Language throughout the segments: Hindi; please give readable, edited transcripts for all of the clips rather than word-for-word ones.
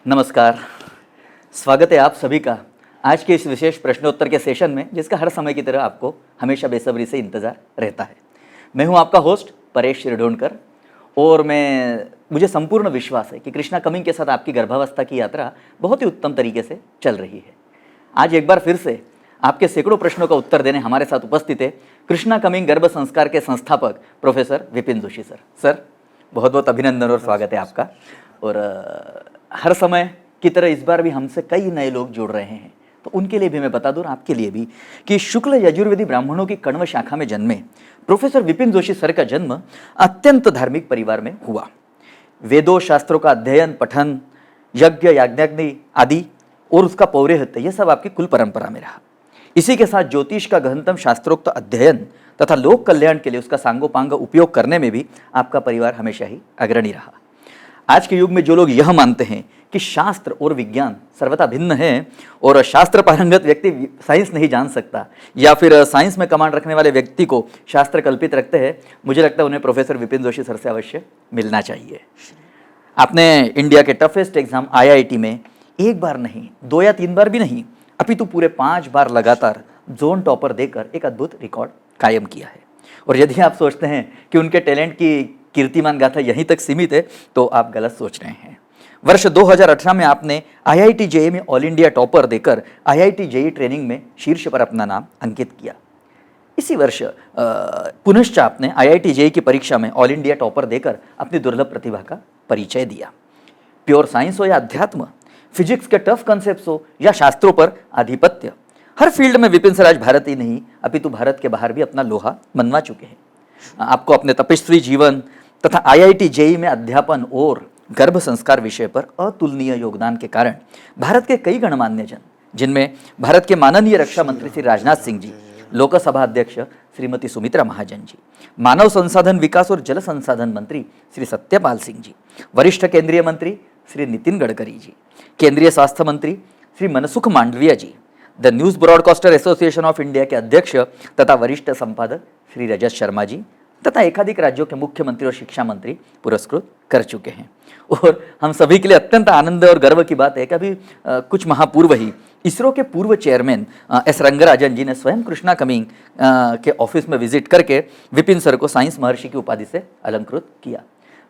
नमस्कार, स्वागत है आप सभी का आज के इस विशेष प्रश्नोत्तर के सेशन में, जिसका हर समय की तरह आपको हमेशा बेसब्री से इंतजार रहता है। मैं हूं आपका होस्ट परेश श्रीढोणकर और मुझे संपूर्ण विश्वास है कि कृष्णा कमिंग के साथ आपकी गर्भावस्था की यात्रा बहुत ही उत्तम तरीके से चल रही है। आज एक बार फिर से आपके सैकड़ों प्रश्नों का उत्तर देने हमारे साथ उपस्थित है कृष्णा कमिंग गर्भ संस्कार के संस्थापक professor Vipin Joshi sir. Sir, बहुत बहुत अभिनंदन और स्वागत है आपका। और हर समय की तरह इस बार भी हमसे कई नए लोग जुड़ रहे हैं, तो उनके लिए भी मैं बता दूं, आपके लिए भी, कि शुक्ल यजुर्वेदी ब्राह्मणों की कण्व शाखा में जन्मे प्रोफेसर विपिन जोशी सर का जन्म अत्यंत धार्मिक परिवार में हुआ। वेदों शास्त्रों का अध्ययन, पठन, यज्ञ याज्ञाग्नि आदि और उसका पौरोहित्य, यह सब आपकी कुल परंपरा में रहा। इसी के साथ ज्योतिष का गहनतम शास्त्रोक्त अध्ययन तथा लोक कल्याण के लिए उसका सांगोपांग उपयोग करने में भी आपका परिवार हमेशा ही अग्रणी रहा। आज के युग में जो लोग यह मानते हैं कि शास्त्र और विज्ञान सर्वथा भिन्न है और शास्त्र पारंगत व्यक्ति साइंस नहीं जान सकता, या फिर साइंस में कमांड रखने वाले व्यक्ति को शास्त्र कल्पित रखते हैं, मुझे लगता है उन्हें प्रोफेसर विपिन जोशी सर से अवश्य मिलना चाहिए। आपने इंडिया के टफेस्ट एग्जाम IIT में एक बार नहीं, 2 या 3 बार भी नहीं, अपितु पूरे 5 बार लगातार जोन टॉपर देकर एक अद्भुत रिकॉर्ड कायम किया है। और यदि आप सोचते हैं कि उनके टैलेंट की कीर्तिमान गाथा यहीं तक सीमित है, तो आप गलत सोच रहे हैं। वर्ष 2018 में आपने IIT JEE में ऑल इंडिया टॉपर देकर IIT JEE ट्रेनिंग में शीर्ष पर अपना नाम अंकित किया। इसी वर्ष पुनश्च आपने IIT JEE की परीक्षा में ऑल इंडिया टॉपर देकर अपनी दुर्लभ प्रतिभा का परिचय दिया। प्योर साइंस हो या अध्यात्म, फिजिक्स के टफ कॉन्सेप्ट्स हो या शास्त्रों पर आधिपत्य, हर फील्ड में विपिन सर आज भारत ही नहीं अपितु भारत के बाहर भी अपना लोहा मनवा चुके हैं। आपको अपने तपस्वी जीवन तथा IIT JEE में अध्यापन और गर्भ संस्कार विषय पर अतुलनीय योगदान के कारण भारत के कई गणमान्य जन, जिनमें भारत के माननीय रक्षा मंत्री श्री राजनाथ सिंह जी, लोकसभा अध्यक्ष श्रीमती सुमित्रा महाजन जी, मानव संसाधन विकास और जल संसाधन मंत्री श्री सत्यपाल सिंह जी, वरिष्ठ केंद्रीय मंत्री श्री नितिन गडकरी जी, केंद्रीय स्वास्थ्य मंत्री Shri Mansukh Mandaviya ji, the news broadcaster association of India के अध्यक्ष तथा वरिष्ठ संपादक श्री रजत शर्मा जी तथा एकाधिक राज्यों के मुख्यमंत्री और शिक्षा मंत्री पुरस्कृत कर चुके हैं। और हम सभी के लिए अत्यंत आनंद और गर्व की बात है कि अभी कुछ माह पूर्व ही इसरो के पूर्व चेयरमैन S रंगराजन जी ने स्वयं कृष्णा कमिंग के ऑफिस में विजिट करके विपिन सर को साइंस महर्षि की उपाधि से अलंकृत किया।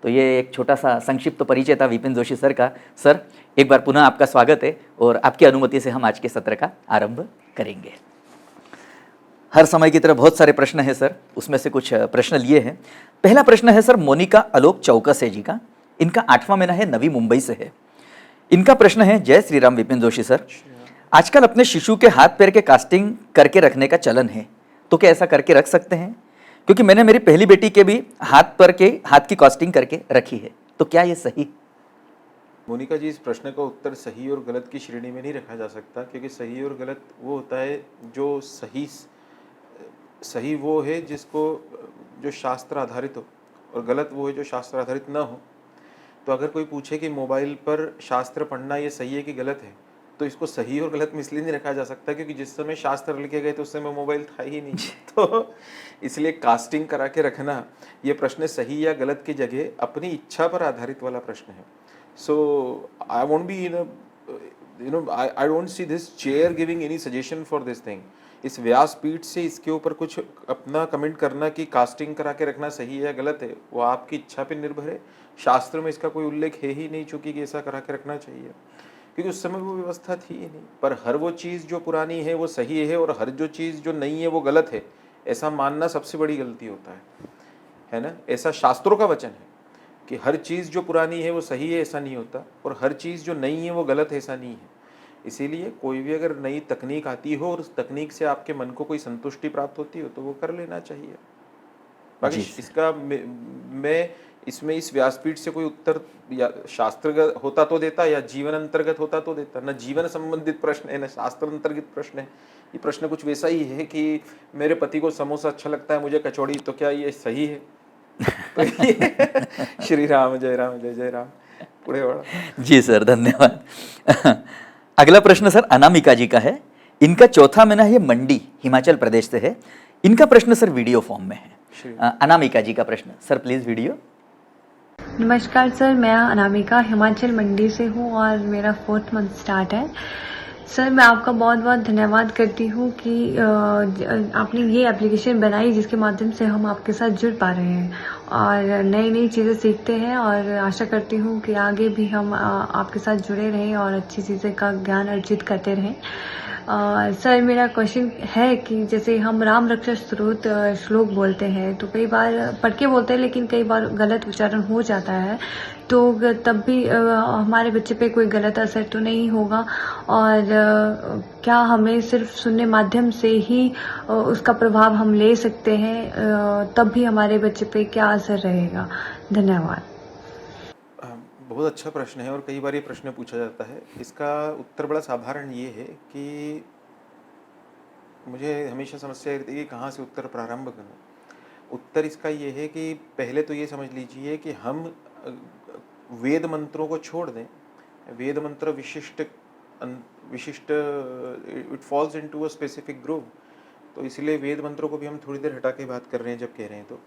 तो ये एक छोटा सा संक्षिप्त परिचय था विपिन जोशी सर का। सर, एक बार पुनः आपका स्वागत है और आपकी अनुमति से हम आज के सत्र का आरंभ करेंगे। हर समय की तरह बहुत सारे प्रश्न हैं सर, उसमें से कुछ प्रश्न लिए हैं। पहला प्रश्न है सर मोनिका आलोक चौकसे जी का। इनका 8वां महीना है, नवी मुंबई से है। इनका प्रश्न है, जय श्री राम विपिन जोशी सर, आजकल अपने शिशु के हाथ पैर के कास्टिंग करके रखने का चलन है, तो क्या ऐसा करके रख सकते हैं? क्योंकि मैंने मेरी पहली बेटी के भी हाथ की कास्टिंग करके रखी है, तो क्या ये सही? मोनिका जी, इस प्रश्न का उत्तर सही और गलत की श्रेणी में नहीं रखा जा सकता, क्योंकि सही और गलत वो होता है जो सही वो है जो शास्त्र आधारित हो, और गलत वो है जो शास्त्र आधारित न हो। तो अगर कोई पूछे कि मोबाइल पर शास्त्र पढ़ना ये सही है कि गलत है, तो इसको सही और गलत में इसलिए नहीं रखा जा सकता क्योंकि जिस समय शास्त्र लिखे गए तो उस समय मोबाइल था ही नहीं। तो इसलिए कास्टिंग करा के रखना ये प्रश्न सही या गलत की जगह अपनी इच्छा पर आधारित वाला प्रश्न है। So I won't be I don't see this chair giving any suggestion for this thing. इस व्यासपीठ से इसके ऊपर कुछ अपना कमेंट करना कि कास्टिंग करा के रखना सही है या गलत है, वो आपकी इच्छा पर निर्भर है। शास्त्र में इसका कोई उल्लेख है ही नहीं चूंकि कि ऐसा करा के रखना चाहिए, क्योंकि उस समय वो व्यवस्था थी ही नहीं। पर हर वो चीज़ जो पुरानी है वो सही है और हर जो चीज़ जो नहीं है वो गलत है, ऐसा मानना सबसे बड़ी गलती होता है ना। ऐसा शास्त्रों का वचन है कि हर चीज़ जो पुरानी है वो सही है, ऐसा नहीं होता, और हर चीज़ जो नहीं है वो गलत है, ऐसा नहीं है। इसीलिए कोई भी अगर नई तकनीक आती हो और उस तकनीक से आपके मन को कोई संतुष्टि प्राप्त होती हो तो वो कर लेना चाहिए। बाकी इसका मैं इसमें इस व्यासपीठ से कोई उत्तर या शास्त्रगत होता तो देता या जीवन अंतर्गत होता तो देता। न जीवन संबंधित प्रश्न है न शास्त्र अंतर्गत प्रश्न है। ये प्रश्न कुछ वैसा ही है कि मेरे पति को समोसा अच्छा लगता है, मुझे कचौड़ी, तो क्या ये सही है? तो श्री राम, जय राम, जय जय राम। पुढे वाला। जी सर, धन्यवाद। अगला प्रश्न सर अनामिका जी का है। इनका 4था महीना है, मंडी हिमाचल प्रदेश से है। इनका प्रश्न सर वीडियो फॉर्म में है। अनामिका जी का प्रश्न, सर प्लीज वीडियो। नमस्कार सर, मैं अनामिका हिमाचल मंडी से हूँ और मेरा 4th मंथ स्टार्ट है। सर, मैं आपका बहुत बहुत धन्यवाद करती हूँ कि आपने ये एप्लीकेशन बनाई जिसके माध्यम से हम आपके साथ जुड़ पा रहे हैं और नई नई चीज़ें सीखते हैं और आशा करती हूँ कि आगे भी हम आपके साथ जुड़े रहें और अच्छी चीज़ें का ज्ञान अर्जित करते रहें। सर, मेरा क्वेश्चन है कि जैसे हम राम रक्षा स्तोत्र श्लोक बोलते हैं तो कई बार पढ़ के बोलते हैं, लेकिन कई बार गलत उच्चारण हो जाता है, तो तब भी हमारे बच्चे पे कोई गलत असर तो नहीं होगा? और क्या हमें सिर्फ सुनने माध्यम से ही उसका प्रभाव हम ले सकते हैं? तब भी हमारे बच्चे पे क्या असर रहेगा? धन्यवाद। बहुत अच्छा प्रश्न है और कई बार ये प्रश्न पूछा जाता है। इसका उत्तर बड़ा साधारण ये है कि मुझे हमेशा समस्या रहती है कि कहाँ से उत्तर प्रारंभ करूँ। उत्तर इसका ये है कि पहले तो ये समझ लीजिए कि हम वेद मंत्रों को छोड़ दें। वेद मंत्र विशिष्ट it falls into a specific group, तो इसलिए वेद मंत्रों को भी हम थोड़ी देर हटा के बात कर रहे हैं। जब कह रहे हैं तो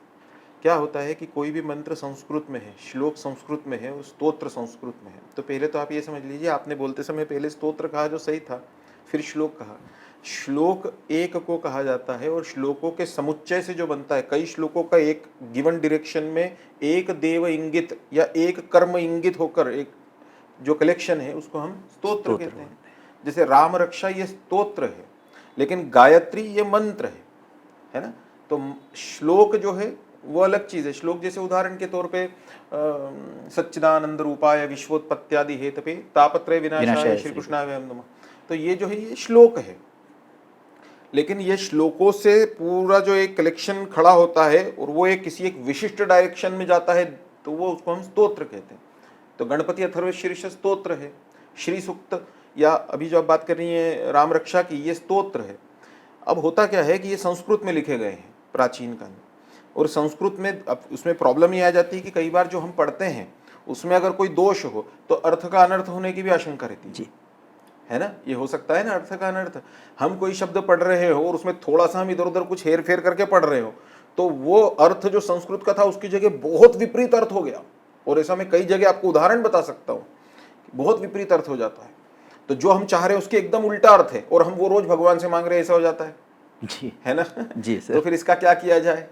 क्या होता है कि कोई भी मंत्र संस्कृत में है, श्लोक संस्कृत में है, स्तोत्र संस्कृत में है, तो पहले तो आप ये समझ लीजिए आपने बोलते समय पहले स्तोत्र कहा जो सही था, फिर श्लोक कहा। श्लोक एक को कहा जाता है और श्लोकों के समुच्चय से जो बनता है, कई श्लोकों का एक गिवन डायरेक्शन में एक देव इंगित या एक कर्म इंगित होकर एक जो कलेक्शन है उसको हम स्तोत्र कहते हैं। जैसे राम रक्षा ये स्तोत्र है, लेकिन गायत्री ये मंत्र है ना। तो श्लोक जो है वो अलग चीज है। श्लोक जैसे उदाहरण के तौर पे सच्चिदानंद रूपाय विश्वोत्पत्त्यादि हेतवे तापत्रय विनाशाय श्री कृष्णाय नमः, तो ये जो है ये श्लोक है। लेकिन ये श्लोकों से पूरा जो एक कलेक्शन खड़ा होता है और वो एक किसी एक विशिष्ट डायरेक्शन में जाता है, तो वो उसको हम स्तोत्र कहते हैं। तो गणपति अथर्वशीर्ष स्तोत्र है, श्री सूक्त या अभी जो आप बात कर रही है राम रक्षा की, ये स्तोत्र है। अब होता क्या है कि ये संस्कृत में लिखे गए हैं प्राचीन काल में, और संस्कृत में अब उसमें प्रॉब्लम ये आ जाती है कि कई बार जो हम पढ़ते हैं उसमें अगर कोई दोष हो तो अर्थ का अनर्थ होने की भी आशंका रहती है ना। ये हो सकता है ना अर्थ का अनर्थ। हम कोई शब्द पढ़ रहे हो और उसमें थोड़ा सा हम इधर उधर कुछ हेर फेर करके पढ़ रहे हो, तो वो अर्थ जो संस्कृत का था उसकी जगह बहुत विपरीत अर्थ हो गया। और ऐसा मैं कई जगह आपको उदाहरण बता सकता हूँ, बहुत विपरीत अर्थ हो जाता है। तो जो हम चाह रहे हैं उसके एकदम उल्टा अर्थ है और हम वो रोज भगवान से मांग रहे हैं, ऐसा हो जाता है जी, है ना। जी सर। तो फिर इसका क्या किया जाए?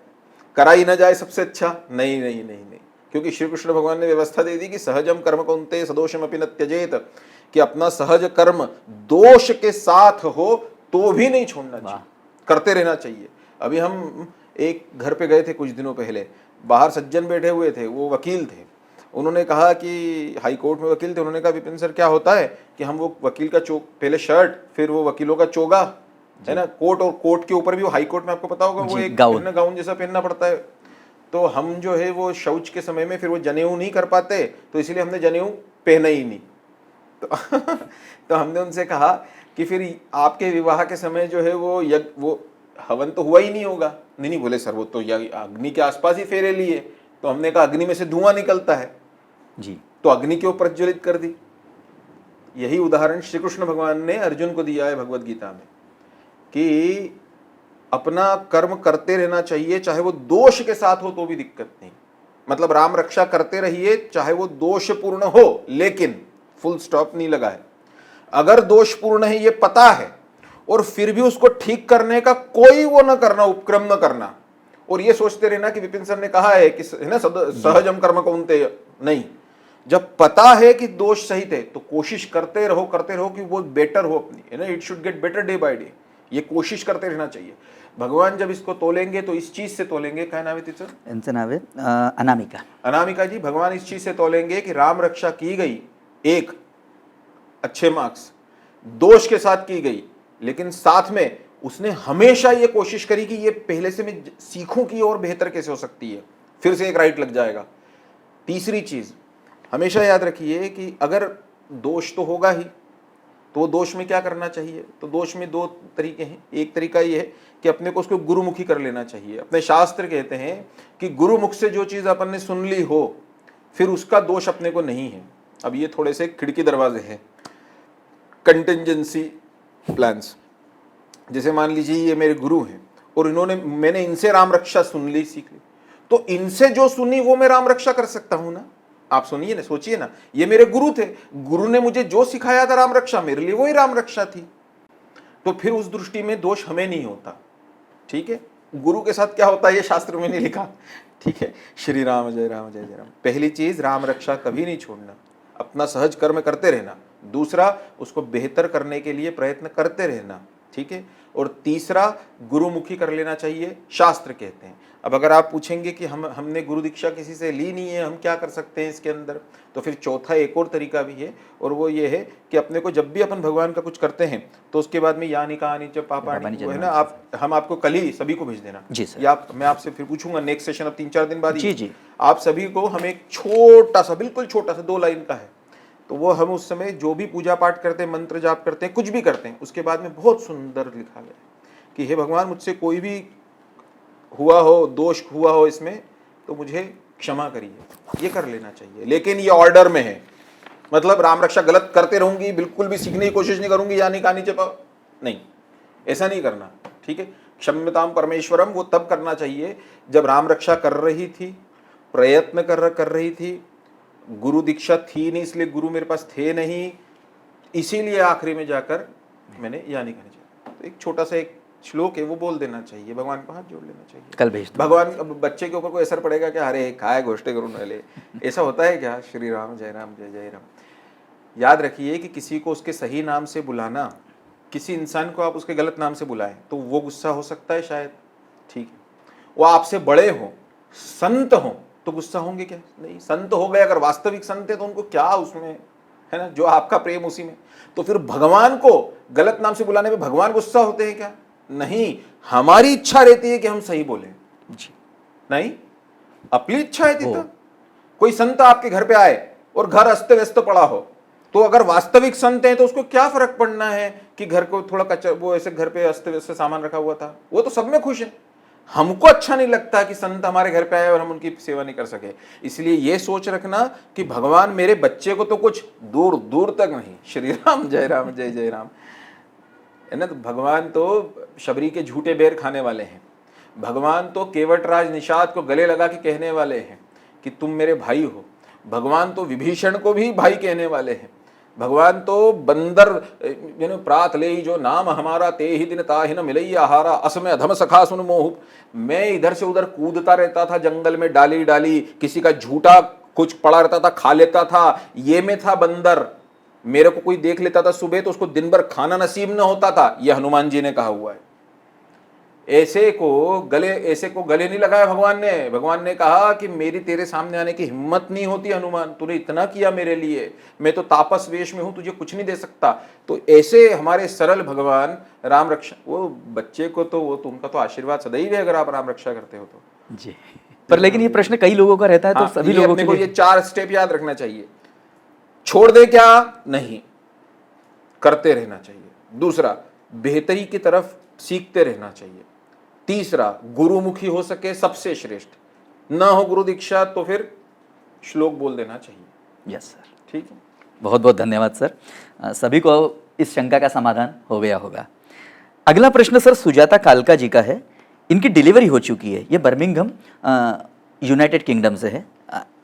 करा ही ना जाए सबसे अच्छा? नहीं नहीं नहीं नहीं, क्योंकि श्री कृष्ण भगवान ने व्यवस्था दे दी कि सहजम कर्म कौन्तेय सदोषम अपि न त्यजेत, कि अपना सहज कर्म दोष के साथ हो तो भी नहीं छोड़ना चाहिए, करते रहना चाहिए। अभी हम एक घर पे गए थे कुछ दिनों पहले, बाहर सज्जन बैठे हुए थे, वो वकील थे। उन्होंने कहा कि हाई कोर्ट में वकील थे, उन्होंने कहा विपिन सर क्या होता है कि हम वो वकील का पहले शर्ट, फिर वो वकीलों का चोगा है ना, कोट, और कोट के ऊपर भी वो हाई कोर्ट में आपको पता होगा वो एक गाउन जैसा पहनना पड़ता है। तो हम जो है वो शौच के समय में फिर वो जनेऊ नहीं कर पाते, तो इसलिए हमने जनेऊ पहना ही नहीं। तो हमने उनसे कहा कि फिर आपके विवाह के समय जो है वो हवन तो हुआ ही नहीं होगा। नहीं बोले सर वो तो अग्नि के आसपास ही फेरे लिए। तो हमने कहा अग्नि में से धुआं निकलता है जी, तो अग्नि क्यों प्रज्वलित कर दी। यही उदाहरण श्री कृष्ण भगवान ने अर्जुन को दिया है भगवत गीता में कि अपना कर्म करते रहना चाहिए, चाहे वो दोष के साथ हो तो भी दिक्कत नहीं। मतलब राम रक्षा करते रहिए चाहे वो दोषपूर्ण हो, लेकिन फुल स्टॉप नहीं लगाए। अगर दोषपूर्ण है ये पता है और फिर भी उसको ठीक करने का कोई वो न करना, उपक्रम न करना, और ये सोचते रहना कि विपिन सर ने कहा है कि है ना सहजम कर्म कौन्तेय, नहीं। जब पता है कि दोष सहित है तो कोशिश करते रहो कि वो बेटर हो अपनी, है ना, it should get better day by day. ये कोशिश करते रहना चाहिए। भगवान जब इसको तोलेंगे तो इस चीज से तोलेंगे। क्या नाम है टीचर? इनसे नाम है अनामिका। अनामिका जी, भगवान इस चीज से तोलेंगे कि राम रक्षा की गई एक अच्छे मार्क्स, दोष के साथ की गई, लेकिन साथ में उसने हमेशा ये कोशिश करी कि ये पहले से मैं सीखूं कि और बेहतर कैसे हो सकती है, फिर से एक राइट लग जाएगा। तीसरी चीज हमेशा याद रखिए कि अगर दोष तो होगा ही, तो दोष में क्या करना चाहिए? तो दोष में दो तरीके हैं। एक तरीका ये है कि अपने को उसको गुरुमुखी कर लेना चाहिए। अपने शास्त्र कहते हैं कि गुरुमुख से जो चीज अपन ने सुन ली हो फिर उसका दोष अपने को नहीं है। अब ये थोड़े से खिड़की दरवाजे हैं, कंटिंजेंसी प्लान्स। जैसे मान लीजिए ये मेरे गुरु हैं और मैंने इनसे राम रक्षा सुन ली, सीख ली, तो इनसे जो सुनी वो मैं राम रक्षा कर सकता हूं ना। आप सुनिए ना, सोचिए ना, ये मेरे गुरु थे, गुरु ने मुझे जो सिखाया था राम रक्षा, मेरे लिए वही राम रक्षा थी। तो फिर उस दृष्टि में दोष हमें नहीं होता। ठीक है, गुरु के साथ क्या होता है ये शास्त्र में नहीं लिखा। ठीक है, श्री राम जय राम जय जय राम। पहली चीज, राम रक्षा कभी नहीं छोड़ना, अपना सहज कर्म करते रहना। दूसरा, उसको बेहतर करने के लिए प्रयत्न करते रहना। ठीक है, और तीसरा, गुरुमुखी कर लेना चाहिए, शास्त्र कहते हैं। अब अगर आप पूछेंगे कि हमने गुरु दीक्षा किसी से ली नहीं है, हम क्या कर सकते हैं इसके अंदर, तो फिर चौथा एक और तरीका भी है, और वो ये है कि अपने को जब भी अपन भगवान का कुछ करते हैं तो उसके बाद में यानी कहानी जब पापानी, वो है ना, हम आपको कल ही सभी को भेज देना जी सर। या मैं आपसे फिर पूछूंगा नेक्स्ट सेशन, अब 3-4 दिन बाद जी जी, आप सभी को हम एक छोटा सा, बिल्कुल छोटा सा 2 लाइन का है, तो वो हम उस समय जो भी पूजा पाठ करते हैं, मंत्र जाप करते हैं, कुछ भी करते हैं, उसके बाद में बहुत सुंदर लिखा गया कि हे भगवान, मुझसे कोई भी हुआ हो, दोष हुआ हो इसमें, तो मुझे क्षमा करिए। ये कर लेना चाहिए, लेकिन ये ऑर्डर में है। मतलब राम रक्षा गलत करते रहूंगी, बिल्कुल भी सीखने की कोशिश नहीं करूंगी, यानी कहानी चपा नहीं, ऐसा नहीं करना। ठीक है, क्षम्यताम परमेश्वरम वो तब करना चाहिए जब राम रक्षा कर रही थी, प्रयत्न कर रही थी, गुरु दीक्षा थी नहीं, इसलिए गुरु मेरे पास थे नहीं, इसीलिए आखिरी में जाकर मैंने यानी कहना चाहिए। तो एक छोटा सा एक श्लोक है, वो बोल देना चाहिए, भगवान को हाथ जोड़ लेना चाहिए। कल भेज दो। भगवान अब बच्चे के ऊपर कोई असर पड़ेगा क्या, अरे काय गोष्ठे करूँ नले, ऐसा होता है क्या? श्री राम जय राम जय जय राम। याद रखिए कि किसी को उसके सही नाम से बुलाना, किसी इंसान को आप उसके गलत नाम से बुलाएं तो वो गुस्सा हो सकता है शायद, ठीक है, वो आपसे बड़े हो, संत हो, तो गुस्सा होंगे क्या? नहीं, संत हो गए, अगर वास्तविक संत है तो उनको क्या उसमें है ना, जो आपका प्रेम उसी में। तो फिर भगवान को गलत नाम से बुलाने पे भगवान गुस्सा होते हैं क्या? नहीं, हमारी इच्छा रहती है कि हम सही बोले जी, नहीं अपनी इच्छा है। तो कोई संत आपके घर पे आए और घर अस्त व्यस्त पड़ा हो, तो अगर वास्तविक संत है तो उसको क्या फर्क पड़ना है कि घर को थोड़ा कच्चा, वो ऐसे घर पे अस्त व्यस्त सामान रखा हुआ था, वो तो सब में खुश है। हमको अच्छा नहीं लगता कि संत हमारे घर पे आए और हम उनकी सेवा नहीं कर सके। इसलिए ये सोच रखना कि भगवान मेरे बच्चे को तो कुछ दूर दूर तक नहीं, श्री राम जय जय राम, है ना। तो भगवान तो शबरी के झूठे बेर खाने वाले हैं, भगवान तो केवटराज निषाद को गले लगा के कहने वाले हैं कि तुम मेरे भाई हो, भगवान तो विभीषण को भी भाई कहने वाले हैं, भगवान तो बंदर प्रात ले जो नाम हमारा ते ही दिन ताहि न मिलई आहारा असमय अधम सखा सुन मोह। मैं इधर से उधर कूदता रहता था जंगल में, डाली डाली किसी का झूठा कुछ पड़ा रहता था, खा लेता था, ये में था बंदर। मेरे को कोई देख लेता था सुबह तो उसको दिन भर खाना नसीब न होता था, यह हनुमान जी ने कहा हुआ है। ऐसे को गले नहीं लगाया भगवान ने। भगवान ने कहा कि मेरी तेरे सामने आने की हिम्मत नहीं होती हनुमान, तूने इतना किया मेरे लिए, मैं तो तापस वेश में हूं, तुझे कुछ नहीं दे सकता। तो ऐसे हमारे सरल भगवान राम रक्षा, वो बच्चे को तो वो तो उनका तो आशीर्वाद सदैव है अगर आप राम रक्षा करते हो तो जी। पर लेकिन ये प्रश्न कई लोगों का रहता है, तो सभी लोगों को ये 4 स्टेप याद रखना चाहिए। छोड़ दे क्या? नहीं, करते रहना चाहिए। दूसरा, बेहतरी की तरफ सीखते रहना चाहिए। तीसरा, गुरुमुखी हो सके सबसे श्रेष्ठ, ना हो गुरु दीक्षा तो फिर श्लोक बोल देना चाहिए। यस सर, ठीक है, बहुत बहुत धन्यवाद सर। सभी को इस शंका का समाधान हो गया होगा। अगला प्रश्न सर सुजाता कालका जी का है। इनकी डिलीवरी हो चुकी है, ये बर्मिंघम यूनाइटेड किंगडम से है,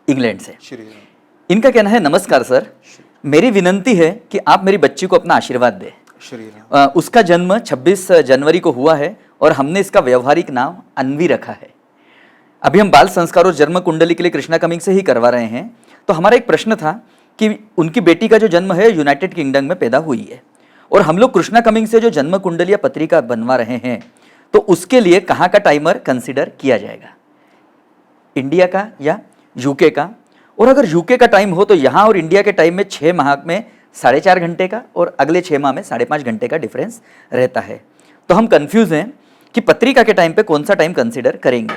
इंग्लैंड से। इनका कहना है, नमस्कार सर, मेरी विनंती है कि आप मेरी बच्ची को अपना आशीर्वाद दें। उसका जन्म 26 जनवरी को हुआ है और हमने इसका व्यवहारिक नाम अन्वी रखा है। अभी हम बाल संस्कार और जन्म कुंडली के लिए कृष्णा कमिंग से ही करवा रहे हैं। तो हमारा एक प्रश्न था कि उनकी बेटी का जो जन्म है यूनाइटेड किंगडम में पैदा हुई है, और हम लोग कृष्णा कमिंग से जो जन्म कुंडली या पत्रिका बनवा रहे हैं, तो उसके लिए कहाँ का टाइमर कंसिडर किया जाएगा, इंडिया का या यूके का? और अगर यूके का टाइम हो तो यहाँ और इंडिया के टाइम में 6 माह में 4.5 घंटे का और अगले 6 माह में 5.5 घंटे का डिफरेंस रहता है। तो हम कंफ्यूज हैं कि पत्रिका के टाइम पे कौन सा टाइम कंसिडर करेंगे,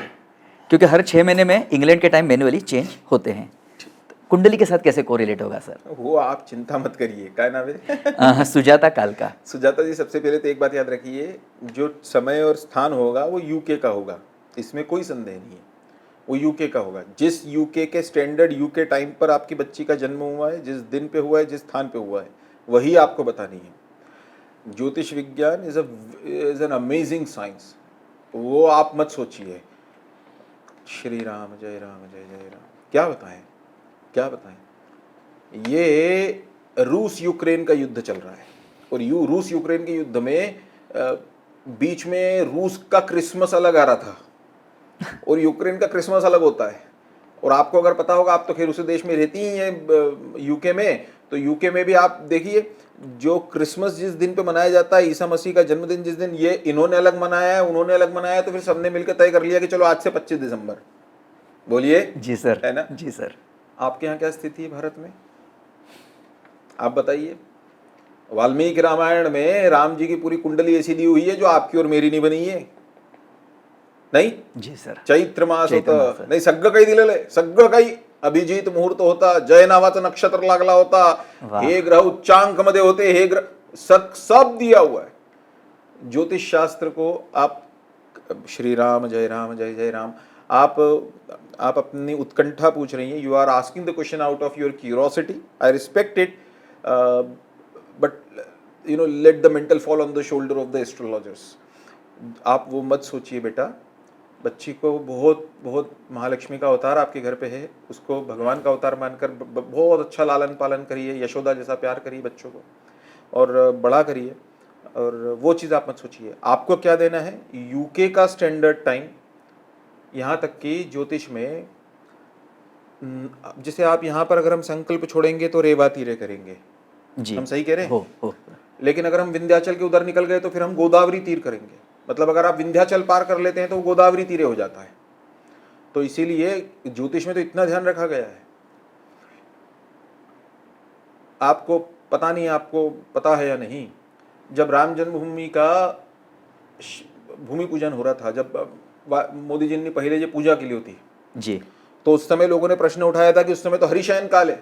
क्योंकि हर 6 महीने में इंग्लैंड के टाइम मैन्युअली चेंज होते हैं। कुंडली के साथ कैसे कोरिलेट होगा सर? वो आप चिंता मत करिए। क्या नाम है? सुजाता कालका। सुजाता जी, सबसे पहले तो एक बात याद रखिए, जो समय और स्थान होगा वो यूके का होगा, इसमें कोई संदेह नहीं है, वो यूके का होगा। जिस यूके के स्टैंडर्ड यूके टाइम पर आपकी बच्ची का जन्म हुआ है, जिस दिन पे हुआ है, जिस स्थान पे हुआ है, वही आपको बतानी है। ज्योतिष विज्ञान इज एन अमेजिंग साइंस, वो आप मत सोचिए। श्री राम जय राम। क्या बताएं, क्या बताएं। ये रूस यूक्रेन का युद्ध चल रहा है और रूस यूक्रेन के युद्ध में बीच में रूस का क्रिसमस अलग आ रहा था और यूक्रेन का क्रिसमस अलग होता है। और आपको अगर पता होगा, आप तो खैर उसी देश में रहती ही हैं यूके में, तो यूके में भी आप देखिए जो क्रिसमस जिस दिन पे मनाया जाता है, ईसा मसीह का जन्मदिन जिस दिन, ये इन्होंने अलग मनाया है, उन्होंने अलग मनाया है, तो फिर सबने मिलकर तय कर लिया कि चलो आज से 25 दिसंबर। बोलिए जी सर, है ना? जी सर। आपके यहाँ क्या स्थिति है भारत में, आप बताइए। वाल्मीकि रामायण में राम जी की पूरी कुंडली ऐसी दी हुई है जो आपकी और मेरी नहीं बनी है, नहीं जी सर। चैत्र मास चैत्र होता मास. नाही सगळं काही दिलेलं आहे, सगळं काही अभिजित मुहूर्त होता, जय नावाचं नक्षत्र लागला होता, वाह. हे ग्रह उच्चांक मध्ये होते, हे ग्रह सब दिया हुआ है। ज्योतिष शास्त्र को आप श्री राम जय राम आप अपनी उत्कंठा पूछ रही हैं, you are asking the question out of your curiosity, I respect it, but you know let the mantle fall on the shoulder of the astrologers. आप वो मत सोचिए बेटा, बच्ची को बहुत बहुत महालक्ष्मी का अवतार आपके घर पे है, उसको भगवान का अवतार मानकर बहुत अच्छा लालन पालन करिए, यशोदा जैसा प्यार करिए बच्चों को और बड़ा करिए, और वो चीज़ आप मत सोचिए। आपको क्या देना है, यूके का स्टैंडर्ड टाइम, यहाँ तक कि ज्योतिष में जैसे आप यहाँ पर अगर हम संकल्प छोड़ेंगे तो रेवा तीरे करेंगे जी, हम सही कह रहे हैं, हो। लेकिन अगर हम विंध्याचल के उधर निकल गए तो फिर हम गोदावरी तीर करेंगे। मतलब अगर आप विंध्याचल पार कर लेते हैं तो गोदावरी तीरे हो जाता है। तो इसीलिए ज्योतिष में तो इतना ध्यान रखा गया है। आपको पता नहीं, आपको पता है या नहीं, जब राम जन्मभूमि का भूमि पूजन हो रहा था, जब मोदी जी ने पहले ये पूजा के लिए होती जी, तो उस समय लोगों ने प्रश्न उठाया था कि उस समय तो हरिशयन काल है,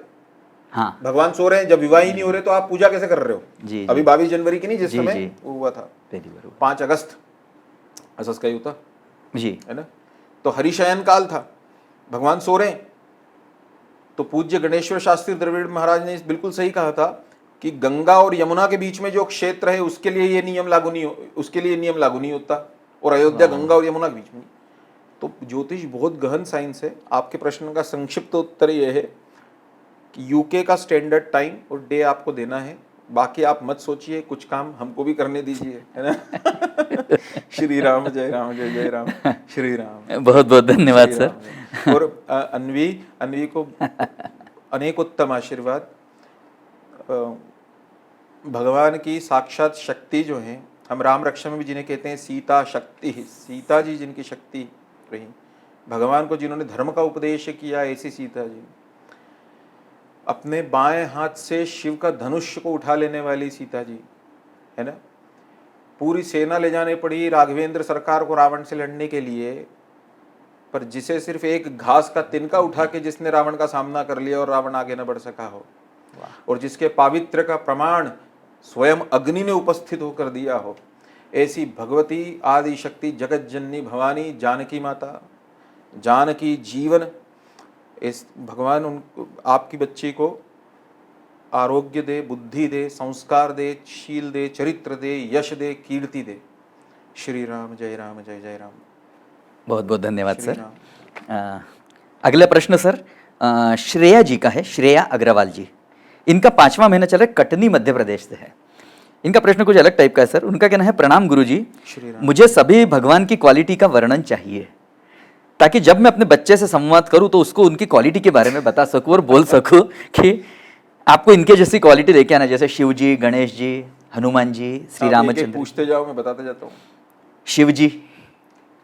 हाँ भगवान सो रहे हैं, जब विवाह ही नहीं हो रहे तो आप पूजा कैसे कर रहे हो? जी, अभी 22 जनवरी की नहीं, जिस जी, समय जी। वो हुआ था पहली बार 5 अगस्त असस का युद्ध जी, है ना, तो हरिशयन काल था, भगवान सो रहे हैं। तो पूज्य गणेश्वर शास्त्री द्रविड़ महाराज ने बिल्कुल सही कहा था कि गंगा और यमुना के बीच में जो क्षेत्र है उसके लिए ये नियम लागू नहीं उसके लिए नियम लागू नहीं होता, और अयोध्या गंगा और यमुना के बीच में। तो ज्योतिष बहुत गहन साइंस है। आपके प्रश्न का संक्षिप्त उत्तर ये है कि यूके का स्टैंडर्ड टाइम और डे आपको देना है, बाकी आप मत सोचिए, कुछ काम हमको भी करने दीजिए, है ना। श्री राम जय राम श्री राम। बहुत बहुत धन्यवाद सर। और अन्वी को अनेक उत्तम आशीर्वाद। भगवान की साक्षात शक्ति जो है, हम राम रक्षा में भी जिन्हें कहते हैं सीता शक्ति, सीता जी जिनकी शक्ति रही, भगवान को जिन्होंने धर्म का उपदेश किया, ऐसी सीता जी, अपने बाएं हाथ से शिव का धनुष को उठा लेने वाली सीता जी, है ना। पूरी सेना ले जाने पड़ी राघवेंद्र सरकार को रावण से लड़ने के लिए, पर जिसे सिर्फ एक घास का तिनका उठा के जिसने रावण का सामना कर लिया और रावण आगे न बढ़ सका हो, और जिसके पावित्र का प्रमाण स्वयं अग्नि ने उपस्थित होकर दिया हो, ऐसी भगवती आदि शक्ति जगत जननी भवानी जानकी माता, जानकी जीवन, इस भगवान उन आपकी बच्ची को आरोग्य दे, बुद्धि दे, संस्कार दे, शील दे, चरित्र दे, यश दे, कीर्ति दे। श्री राम जय राम। बहुत बहुत धन्यवाद श्री सर। अगला प्रश्न सर श्रेया जी का है, श्रेया अग्रवाल जी। इनका 5वां महीना चल रहा है, कटनी मध्य प्रदेश से है। इनका प्रश्न कुछ अलग टाइप का है सर। उनका कहना है, प्रणाम गुरुजी, मुझे सभी भगवान की क्वालिटी का वर्णन चाहिए ताकि जब मैं अपने बच्चे से संवाद करूं तो उसको उनकी क्वालिटी के बारे में बता सकूं और बोल सकूं कि आपको इनके जैसी क्वालिटी लेके आना, जैसे शिव जी, गणेश जी, हनुमान जी, श्री रामचंद्र। पूछते जाओ, मैं बताता जाता हूँ। शिव जी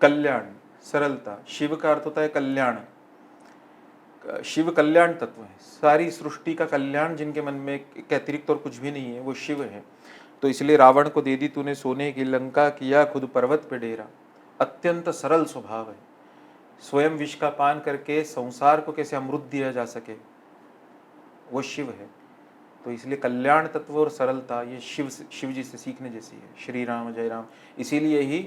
कल्याण, सरलता। शिव का अर्थ होता है कल्याण। शिव कल्याण तत्व है। सारी सृष्टि का कल्याण जिनके मन में एक अतिरिक्त और कुछ भी नहीं है, वो शिव है। तो इसलिए रावण को दे दी तूने सोने की लंका, किया खुद पर्वत पे डेरा। अत्यंत सरल स्वभाव है। स्वयं विष का पान करके संसार को कैसे अमृत दिया जा सके, वो शिव है। तो इसलिए कल्याण तत्व और सरलता ये शिव जी से सीखने जैसी है। श्री राम जय राम। इसीलिए ही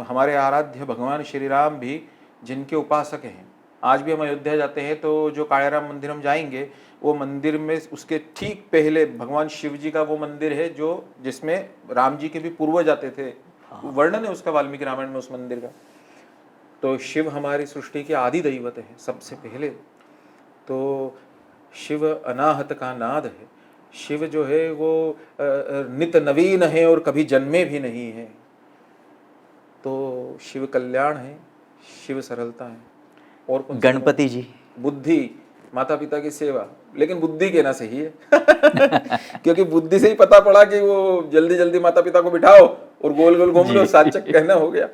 हमारे आराध्य भगवान श्री राम भी जिनके उपासक हैं, आज भी हम अयोध्या जाते हैं तो जो काळाराम मंदिर हम जाएंगे, वो मंदिर में उसके ठीक पहले भगवान शिव जी का वो मंदिर है जो जिसमें राम जी के भी पूर्वज आते थे। वर्णन है उसका वाल्मीकि रामायण में उस मंदिर का। तो शिव हमारी सृष्टि के आदि दैवत है सबसे पहले। तो शिव अनाहत का नाद है। शिव जो है वो नित नवीन है और कभी जन्मे भी नहीं है। तो शिव कल्याण है, शिव सरलता है। और कौन सा? गणपति जी। बुद्धि, माता पिता की सेवा, लेकिन बुद्धि कहना सही है क्योंकि बुद्धि से ही पता पड़ा कि वो जल्दी जल्दी माता पिता को बिठाओ और गोल गोल घूम लो, साचक कहना हो गया।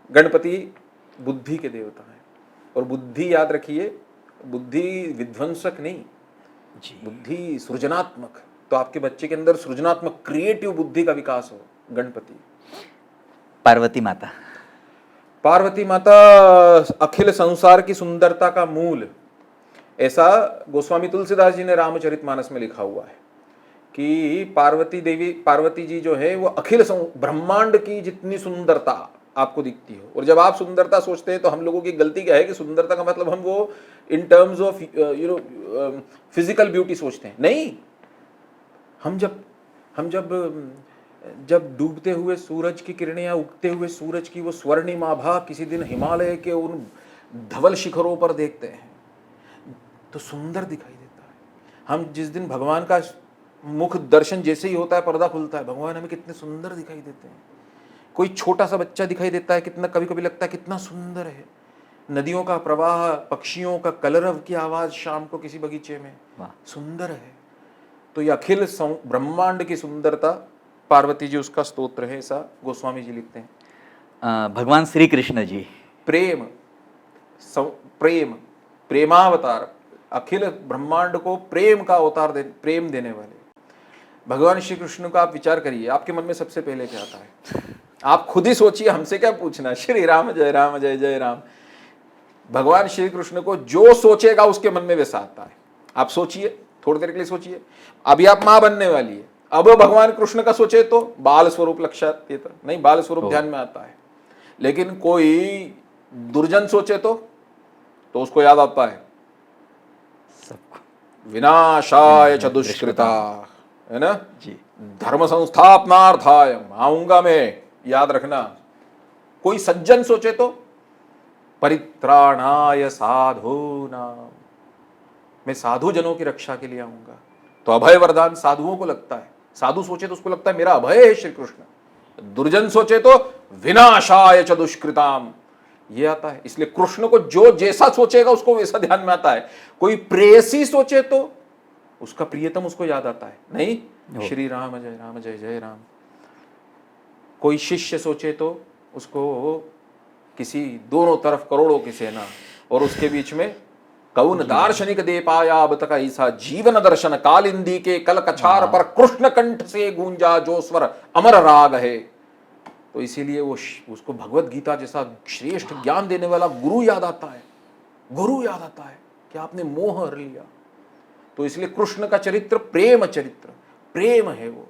गणपति बुद्धि के देवता है। और बुद्धि याद रखिए, बुद्धि विध्वंसक नहीं जी, बुद्धि सृजनात्मक। तो आपके बच्चे के अंदर सृजनात्मक क्रिएटिव बुद्धि का विकास हो। गणपति। पार्वती माता। पार्वती माता अखिल संसार की सुंदरता का मूल, ऐसा गोस्वामी तुलसीदास जी ने रामचरितमानस में लिखा हुआ है कि पार्वती जी जो है वो अखिल ब्रह्मांड की जितनी सुंदरता आपको दिखती हो। और जब आप सुंदरता सोचते हैं तो हम लोगों की गलती क्या है कि सुंदरता का मतलब हम वो in terms of physical beauty सोचते हैं। नहीं, हम जब डूबते हुए सूरज की किरणें या उगते हुए सूरज की वो स्वर्णिम आभा किसी दिन हिमालय के उन धवल शिखरों पर देखते हैं तो सुंदर दिखाई देता है। हम जिस दिन भगवान का मुख दर्शन जैसे ही होता है, पर्दा खुलता है, भगवान हमें कितने सुंदर दिखाई देते हैं। कोई छोटा सा बच्चा दिखाई देता है, कितना कभी कभी लगता है कितना सुंदर है। नदियों का प्रवाह, पक्षियों का कलरव की आवाज शाम को किसी बगीचे में, सुंदर है। तो ये अखिल ब्रह्मांड की सुंदरता पार्वती जी, उसका स्तोत्र है, ऐसा गोस्वामी जी लिखते हैं। भगवान श्री कृष्ण जी। प्रेम, प्रेमावतार, अखिल ब्रह्मांड को प्रेम का अवतार प्रेम देने वाले भगवान श्री कृष्ण का आप विचार करिए, आपके मन में सबसे पहले क्या आता है? आप खुद ही सोचिए, हमसे क्या पूछना। श्री राम जय राम जय जय राम। भगवान श्री कृष्ण को जो सोचेगा उसके मन में वैसा आता है। आप सोचिए, थोड़ी देर के लिए सोचिए। अभी आप मां बनने वाली है, अब भगवान कृष्ण का सोचे तो बाल स्वरूप लक्षात देता नहीं, बाल स्वरूप ध्यान में आता है। लेकिन कोई दुर्जन सोचे तो उसको याद आता है विनाशाय च दुष्कृता, है ना जी। धर्म संस्थापनार्थाय आऊंगा मैं, याद रखना। कोई सज्जन सोचे तो परित्राणाय साधूनाम, मैं साधु जनों की रक्षा के लिए आऊंगा। तो अभय वरदान साधुओं को लगता है। साधु सोचे तो उसको लगता है मेरा अभय है श्री कृष्ण। दुर्जन सोचे तो विनाशाय च दुष्कृताम, ये आता है। इसलिए कृष्ण को जो जैसा सोचेगा उसको वैसा ध्यान में आता है। कोई प्रेयसी सोचे तो उसका प्रियतम उसको याद आता है। नहीं, श्री राम जय जय राम। कोई शिष्य सोचे तो उसको किसी दोनों तरफ करोड़ों की सेना और उसके बीच में कौन दार्शनिक दे पाया अब तक ऐसा जीवन दर्शन, कालिंदी के कल कछार पर कृष्ण कंठ से गूंजा जो स्वर अमर राग है। तो इसीलिए वो उसको भगवत गीता जैसा श्रेष्ठ ज्ञान देने वाला गुरु याद आता है। गुरु याद आता है कि आपने मोह हर लिया। तो इसलिए कृष्ण का चरित्र प्रेम चरित्र, प्रेम है वो।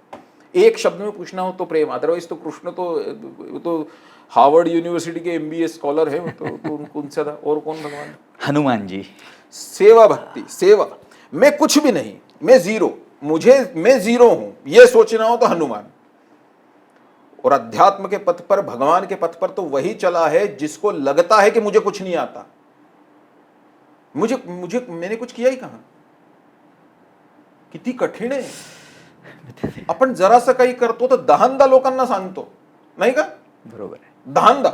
एक शब्द में पूछना हो तो प्रेम, अदरवाइज तो कृष्ण तो हार्वर्ड यूनिवर्सिटी के MBA स्कॉलर है। तो उनसे और कौन भगवान? हनुमान जी। सेवा भक्ति, सेवा। मैं कुछ भी नहीं, मैं जीरो, मैं जीरो हूं, ये सोचना हो तो हनुमान। और अध्यात्म के पथ पर, भगवान के पथ पर तो वही चला है जिसको लगता है कि मुझे कुछ नहीं आता। मैंने कुछ किया ही कहां। किती कठीण आहे। आपण जरासं काही करतो तर दहांदा लोकांना सांगतो, नाही का? बरोबर है। दहांदा।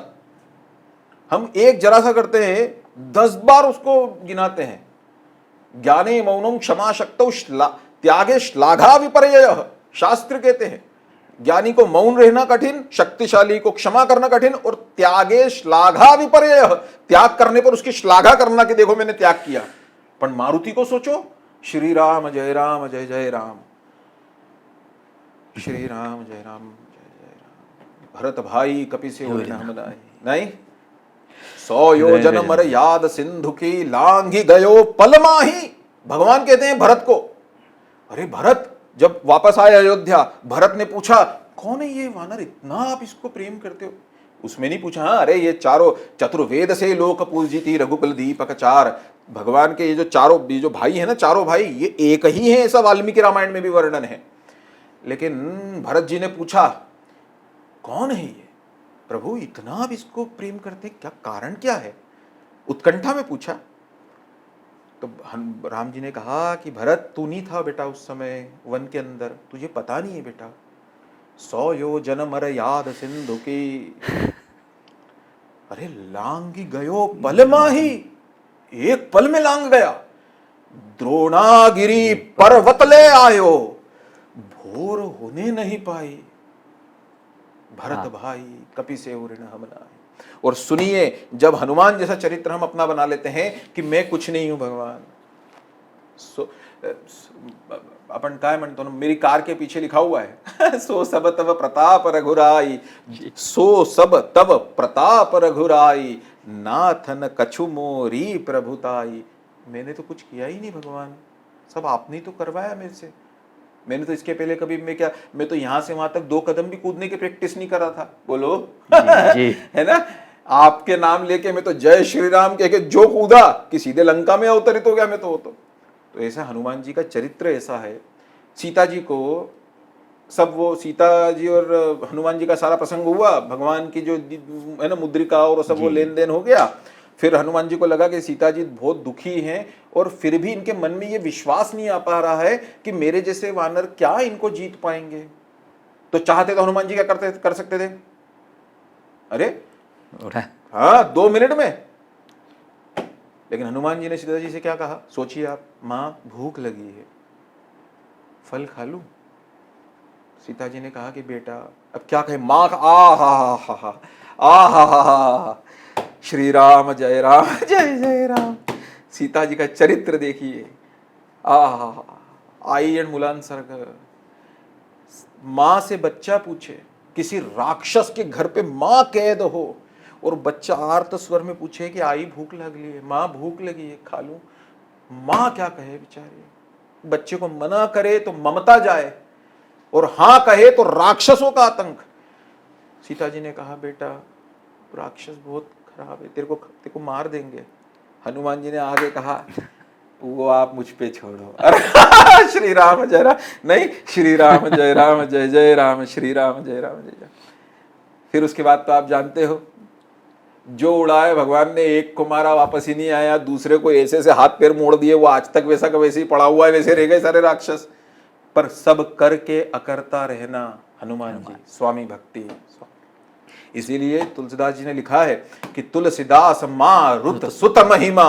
हम एक जरासा करते हैं, 10 बार उसको गिनाते हैं। ज्ञाने मौनम क्षमा शक्तौ त्यागे श्लाघा विपर्ययः, शास्त्र कहते हैं ज्ञानी को मौन रहना कठिन, शक्तिशाली को क्षमा करना कठिन, और त्यागे श्लाघा विपर्ययः, त्याग करने पर उसकी श्लाघा करना कि देखो मैंने त्याग किया। पर मारुति को सोचो, श्री राम जय जय राम, श्री राम जय राम। भरत भाई कपि से नहीं 100 योजन मर्याद सिंधु की लांघी गयो पल माही। भगवान कहते हैं भरत को, अरे भरत जब वापस आए अयोध्या, भरत ने पूछा कौन है ये वानर, इतना आप इसको प्रेम करते हो? उसमें नहीं पूछा हाँ अरे ये चारों चतुर्वेद से लोक पूजिती रघुकुल दीपक चार। भगवान के ये जो भाई है ना, चारों भाई ये एक ही है, ऐसा वाल्मीकि रामायण में भी वर्णन है। लेकिन भरत जी ने पूछा कौन है ये? प्रभु इतना आप इसको प्रेम करते हैं, क्या कारण क्या है? उत्कंठा में पूछा। तो राम जी ने कहा कि भरत तू नहीं था बेटा उस समय वन के अंदर, तुझे पता नहीं है बेटा। 100 योजन मर याद सिंधु की, अरे लांगी गयो पल माही, एक पल में लांग गया। द्रोणागिरी पर्वत ले आयो, भोर होने नहीं पाई। भरत भाई कपि से ऋण हम नाहि। और सुनिए, जब हनुमान जैसा चरित्र हम अपना बना लेते हैं कि मैं कुछ नहीं हूं भगवान, अपन काय म्हणतो ना, मेरी कार के पीछे लिखा हुआ है सो सब तब प्रताप रघुराई, सो सब तब प्रताप रघुराई, नाथन कछु मोरी प्रभुताई। मैंने तो कुछ किया ही नहीं भगवान, सब आपने तो करवाया मेरे से। मैंने तो इसके पहले कभी मैं तो यहां से वहां तक 2 कदम भी कूदने की प्रैक्टिस नहीं करा था। बोलो जी। है ना, आपके नाम लेके मैं तो जय श्री राम कह के जो कूदा कि सीधे लंका में अवतरित हो गया मैं तो ऐसा हनुमान जी का चरित्र ऐसा है। सीता जी को सब, वो सीता जी और हनुमान जी का सारा प्रसंग हुआ, भगवान की जो है ना मुद्रिका और सब वो लेन देन हो गया। फिर हनुमान जी को लगा कि सीता जी बहुत दुखी हैं और फिर भी इनके मन में ये विश्वास नहीं आ पा रहा है कि मेरे जैसे वानर क्या इनको जीत पाएंगे। तो चाहते तो हनुमान जी क्या कर सकते थे? अरे हाँ, 2 मिनट में। लेकिन हनुमान जी ने सीता जी से क्या कहा? सोचिए आप, मां भूख लगी है, फल खा लूं? सीता जी ने कहा कि बेटा अब क्या कहे, मां आ श्री राम जय राम जय जय राम। सीता जी का चरित्र देखिए, आई एंड मुलांसर्ग। मां से बच्चा पूछे, किसी राक्षस के घर पे मां कैद हो और बच्चा आर्त स्वर में पूछे कि आई भूख लगी है, मां भूख लगी है खा लूं। मां क्या कहे बेचारी, बच्चे को मना करे तो ममता जाए और हां कहे तो राक्षसों का आतंक। सीता जी ने कहा बेटा राक्षस बहुत खराब है, तेरे को मार देंगे। हनुमान जी ने आगे कहा वो आप मुझ पे छोड़ो। अरे श्री राम जय राम नहीं, श्री राम जय जय राम, श्री राम जय जय। फिर उसके बाद तो आप जानते हो, जो उड़ाए भगवान ने, एक को मारा वापस ही नहीं आया, दूसरे को ऐसे से हाथ पैर मोड़ दिए, वो आज तक वैसा का वैसे ही पड़ा हुआ है, वैसे रह गए सारे राक्षस। पर सब करके अकर्ता रहना हनुमान जी, स्वामी भक्ति। इसीलिए तुलसीदास जी ने लिखा है कि तुलसीदास मारुत सुत महिमा,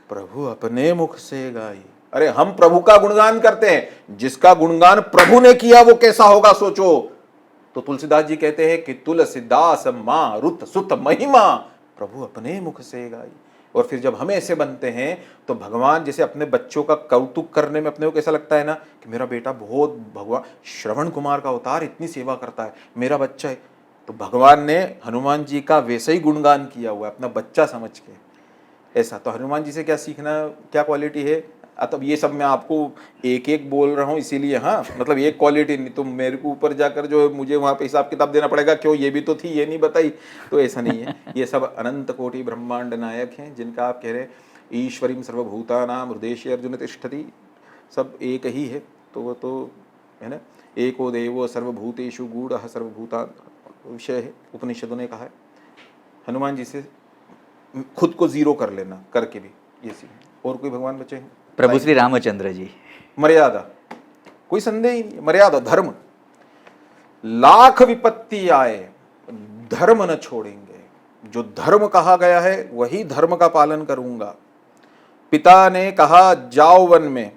प्रभु अपने मुख से गाई। अरे हम प्रभु का गुणगान करते हैं, जिसका गुणगान प्रभु ने किया वो कैसा होगा सोचो। तो तुलसीदास जी कहते हैं कि तुलसीदास मारुत सुत महिमा, प्रभु अपने मुख से गाई। और फिर जब हम ऐसे बनते हैं तो भगवान जैसे अपने बच्चों का कौतुक करने में अपने को कैसा लगता है ना, कि मेरा बेटा बहुत, भगवान श्रवण कुमार का अवतार इतनी सेवा करता है, मेरा बच्चा है। तो भगवान ने हनुमान जी का वैसे ही गुणगान किया हुआ है अपना बच्चा समझ के। ऐसा तो हनुमान जी से क्या सीखना, क्या क्वालिटी है? अब ये सब मैं आपको एक एक बोल रहा हूँ इसीलिए, हाँ मतलब एक क्वालिटी नहीं तो मेरे को ऊपर जाकर जो मुझे वहाँ पे हिसाब किताब देना पड़ेगा, क्यों ये भी तो थी ये नहीं बताई, तो ऐसा नहीं है। ये सब अनंत कोटि ब्रह्मांड नायक हैं जिनका आप कह रहे ईश्वरीम सर्वभूतानाम हृदय अर्जुन तिष्ठति, सब एक ही है। तो वो तो है ना, एको देवो सर्वभूतेषु गूढ़ सर्वभूता विषय है, उपनिषदों ने कहा है। हनुमान जी से खुद को जीरो कर लेना करके भी ये सीख। और कोई भगवान बचे हैं? प्रभु श्री रामचंद्र जी। मर्यादा, कोई संदेह ही नहीं, मर्यादा धर्म। लाख विपत्ति आए धर्म न छोड़ेंगे, जो धर्म कहा गया है वही धर्म का पालन करूंगा। पिता ने कहा जाओ वन में,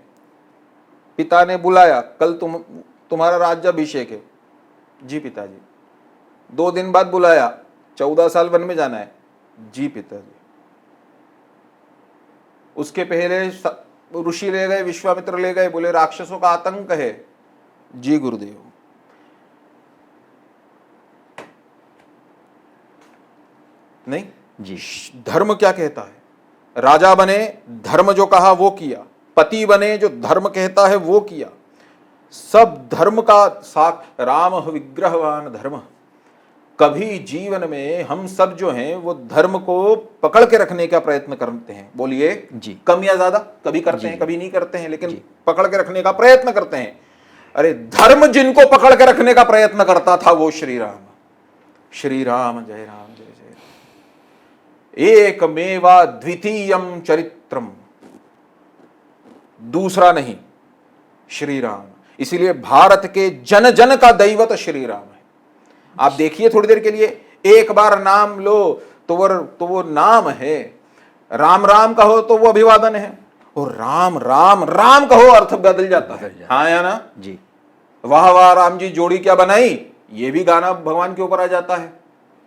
पिता ने बुलाया कल तुम्हारा राज्याभिषेक है, जी पिताजी। 2 दिन बाद बुलाया 14 साल वन में जाना है, जी पिताजी। उसके पहले ऋषि ले गए, विश्वामित्र ले गए, बोले राक्षसों का आतंक है, जी गुरुदेव। नहीं जी, धर्म क्या कहता है? राजा बने, धर्म जो कहा वो किया, पति बने, जो धर्म कहता है वो किया। सब धर्म का साथ, राम विग्रहवान धर्म। कभी जीवन में हम सब जो हैं वो धर्म को पकड़ के रखने का प्रयत्न करते हैं, बोलिए जी, कम या ज्यादा, कभी करते हैं कभी नहीं करते हैं, लेकिन पकड़ के रखने का प्रयत्न करते हैं। अरे धर्म जिनको पकड़ के रखने का प्रयत्न करता था वो श्री राम। श्री राम जय राम जय जय राम। एकमेवा द्वितीयम चरित्रम, दूसरा नहीं, श्री राम। इसीलिए भारत के जन जन का दैवत श्री राम है। आप देखिए थोड़ी देर के लिए, एक बार नाम लो तो वो नाम है। राम राम कहो तो वो अभिवादन है, और राम राम राम कहो अर्थ बदल जाता है। हाँ या ना जी। वाह वाह राम जी जोड़ी क्या बनाई, ये भी गाना भगवान के ऊपर आ जाता है।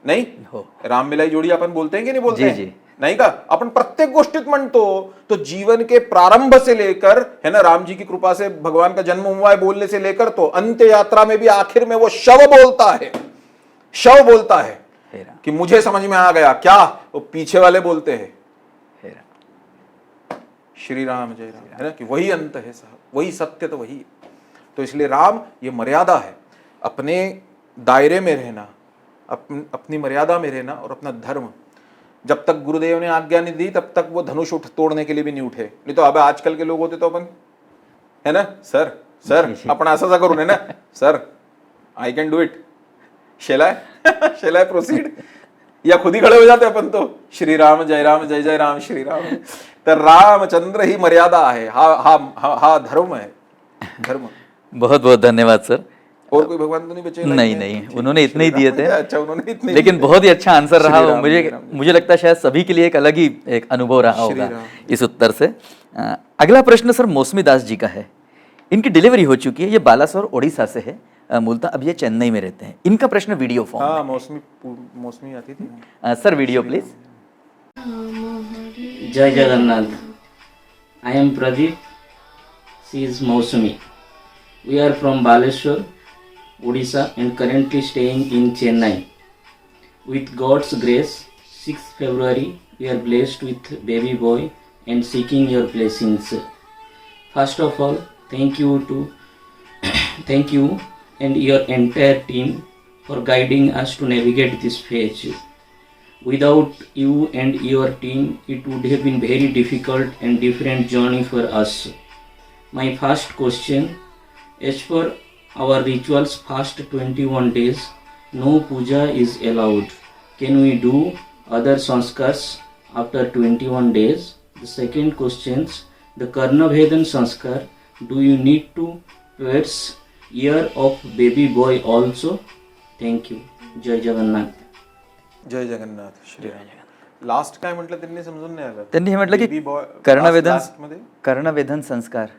नहीं हो। राम मिलाई जोड़ी अपन बोलते हैं कि नहीं बोलते जी, हैं? जी। नहीं का अपन प्रत्येक गोष्ठित म्हणतो। तो जीवन के प्रारंभ से लेकर, है ना, राम जी की कृपा से भगवान का जन्म हुआ है बोलने से लेकर, तो अंत्य यात्रा में भी आखिर में वो शव बोलता है, शव बोलता है हे राम, कि मुझे समझ में आ गया। क्या वो पीछे वाले बोलते हैं हे राम। श्री राम जय राम, है ना, कि वही अंत है साहब, वही सत्य तो वही है। तो इसलिए राम ये मर्यादा है, अपने दायरे में रहना, अपनी मर्यादा में रहना, और अपना धर्म। जब तक गुरुदेव ने आज्ञा नहीं दी तब तक वो धनुष तोड़ने के लिए भी नहीं उठे। नहीं तो अब आजकल के लोग होते तो अपन, है ना, सर सर अपन ऐसा करूँ ना, sir I can do it, Shelah proceed, या खुद ही खड़े हो जाते अपन तो, श्री राम जय जय राम श्री राम। तो रामचंद्र ही मर्यादा है, हा धर्म है, धर्म। बहुत बहुत धन्यवाद सर। और कोई भगवान तो नहीं बचे? नहीं, उन्होंने इतने ही दिए थे। अच्छा, उन्होंने इतने, लेकिन बहुत ही अच्छा आंसर रहा। श्री राम, मुझे लगता है शायद सभी के लिए एक अलग ही एक अनुभव रहा श्री होगा राम। इस उत्तर से। अगला प्रश्न सर मौसमी दास जी का है। इनकी डिलीवरी हो चुकी है, ये बालासोर ओडिशा से है, मूलतः अब ये चेन्नई में रहते हैं। इनका प्रश्न वीडियो फॉर्म हाँ, मौसमी आती थी। Sir video please. जय Jagannath. I am Pradeep. She is Mausami. We are from Baleshwar, Odisha, and currently staying in Chennai. With God's grace, 6th February, we are blessed with baby boy and seeking your blessings. First of all, thank you and your entire team for guiding us to navigate this phase. Without you and your team, it would have been very difficult and different journey for us. My first question, as per our rituals, fast 21 days, no puja is allowed. Can we do other sanskars after 21 days? The second question, the Karnavedan sanskar, do you need to pierce ear of baby boy also? Thank you. Jai Jagannath. जय जगन्नाथ श्री राम। लास्ट काय म्हटलं त्यांनी समजून नाही आलं। त्यांनी हे म्हटलं की Baby boy- कर्णवेधन last मध्ये कर्णवेधन संस्कार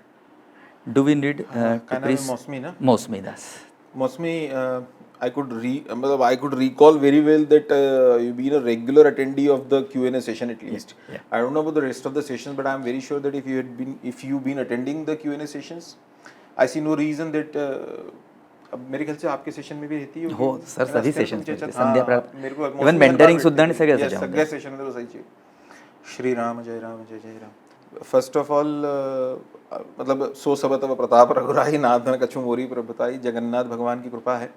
डू वी नीड काय नाव आहे? मौसमी ना, मौसमी दास। मौसमी। मतलब I could recall very well that you've been a regular attendee of the Q&A session at least. Yeah. I don't know about the rest of the sessions, but I'm very sure that if you've been attending the Q&A sessions, I see no reason that अब मेरे ख्याल से आपके सेशन में भी रहती है हो सर, सभी सेशन संध्या मेरे को इवन इवन मेंटरिंग सुद्धा आणि सगळ्या सगळ्या सेशन मध्ये बसायची। श्री राम जय राम जय जय राम। फर्स्ट ऑफ ऑल, मतलब सो सब तब प्रताप रघुराई नाथन कछु मोरी प्रभुताई। जगन्नाथ भगवान की कृपा है,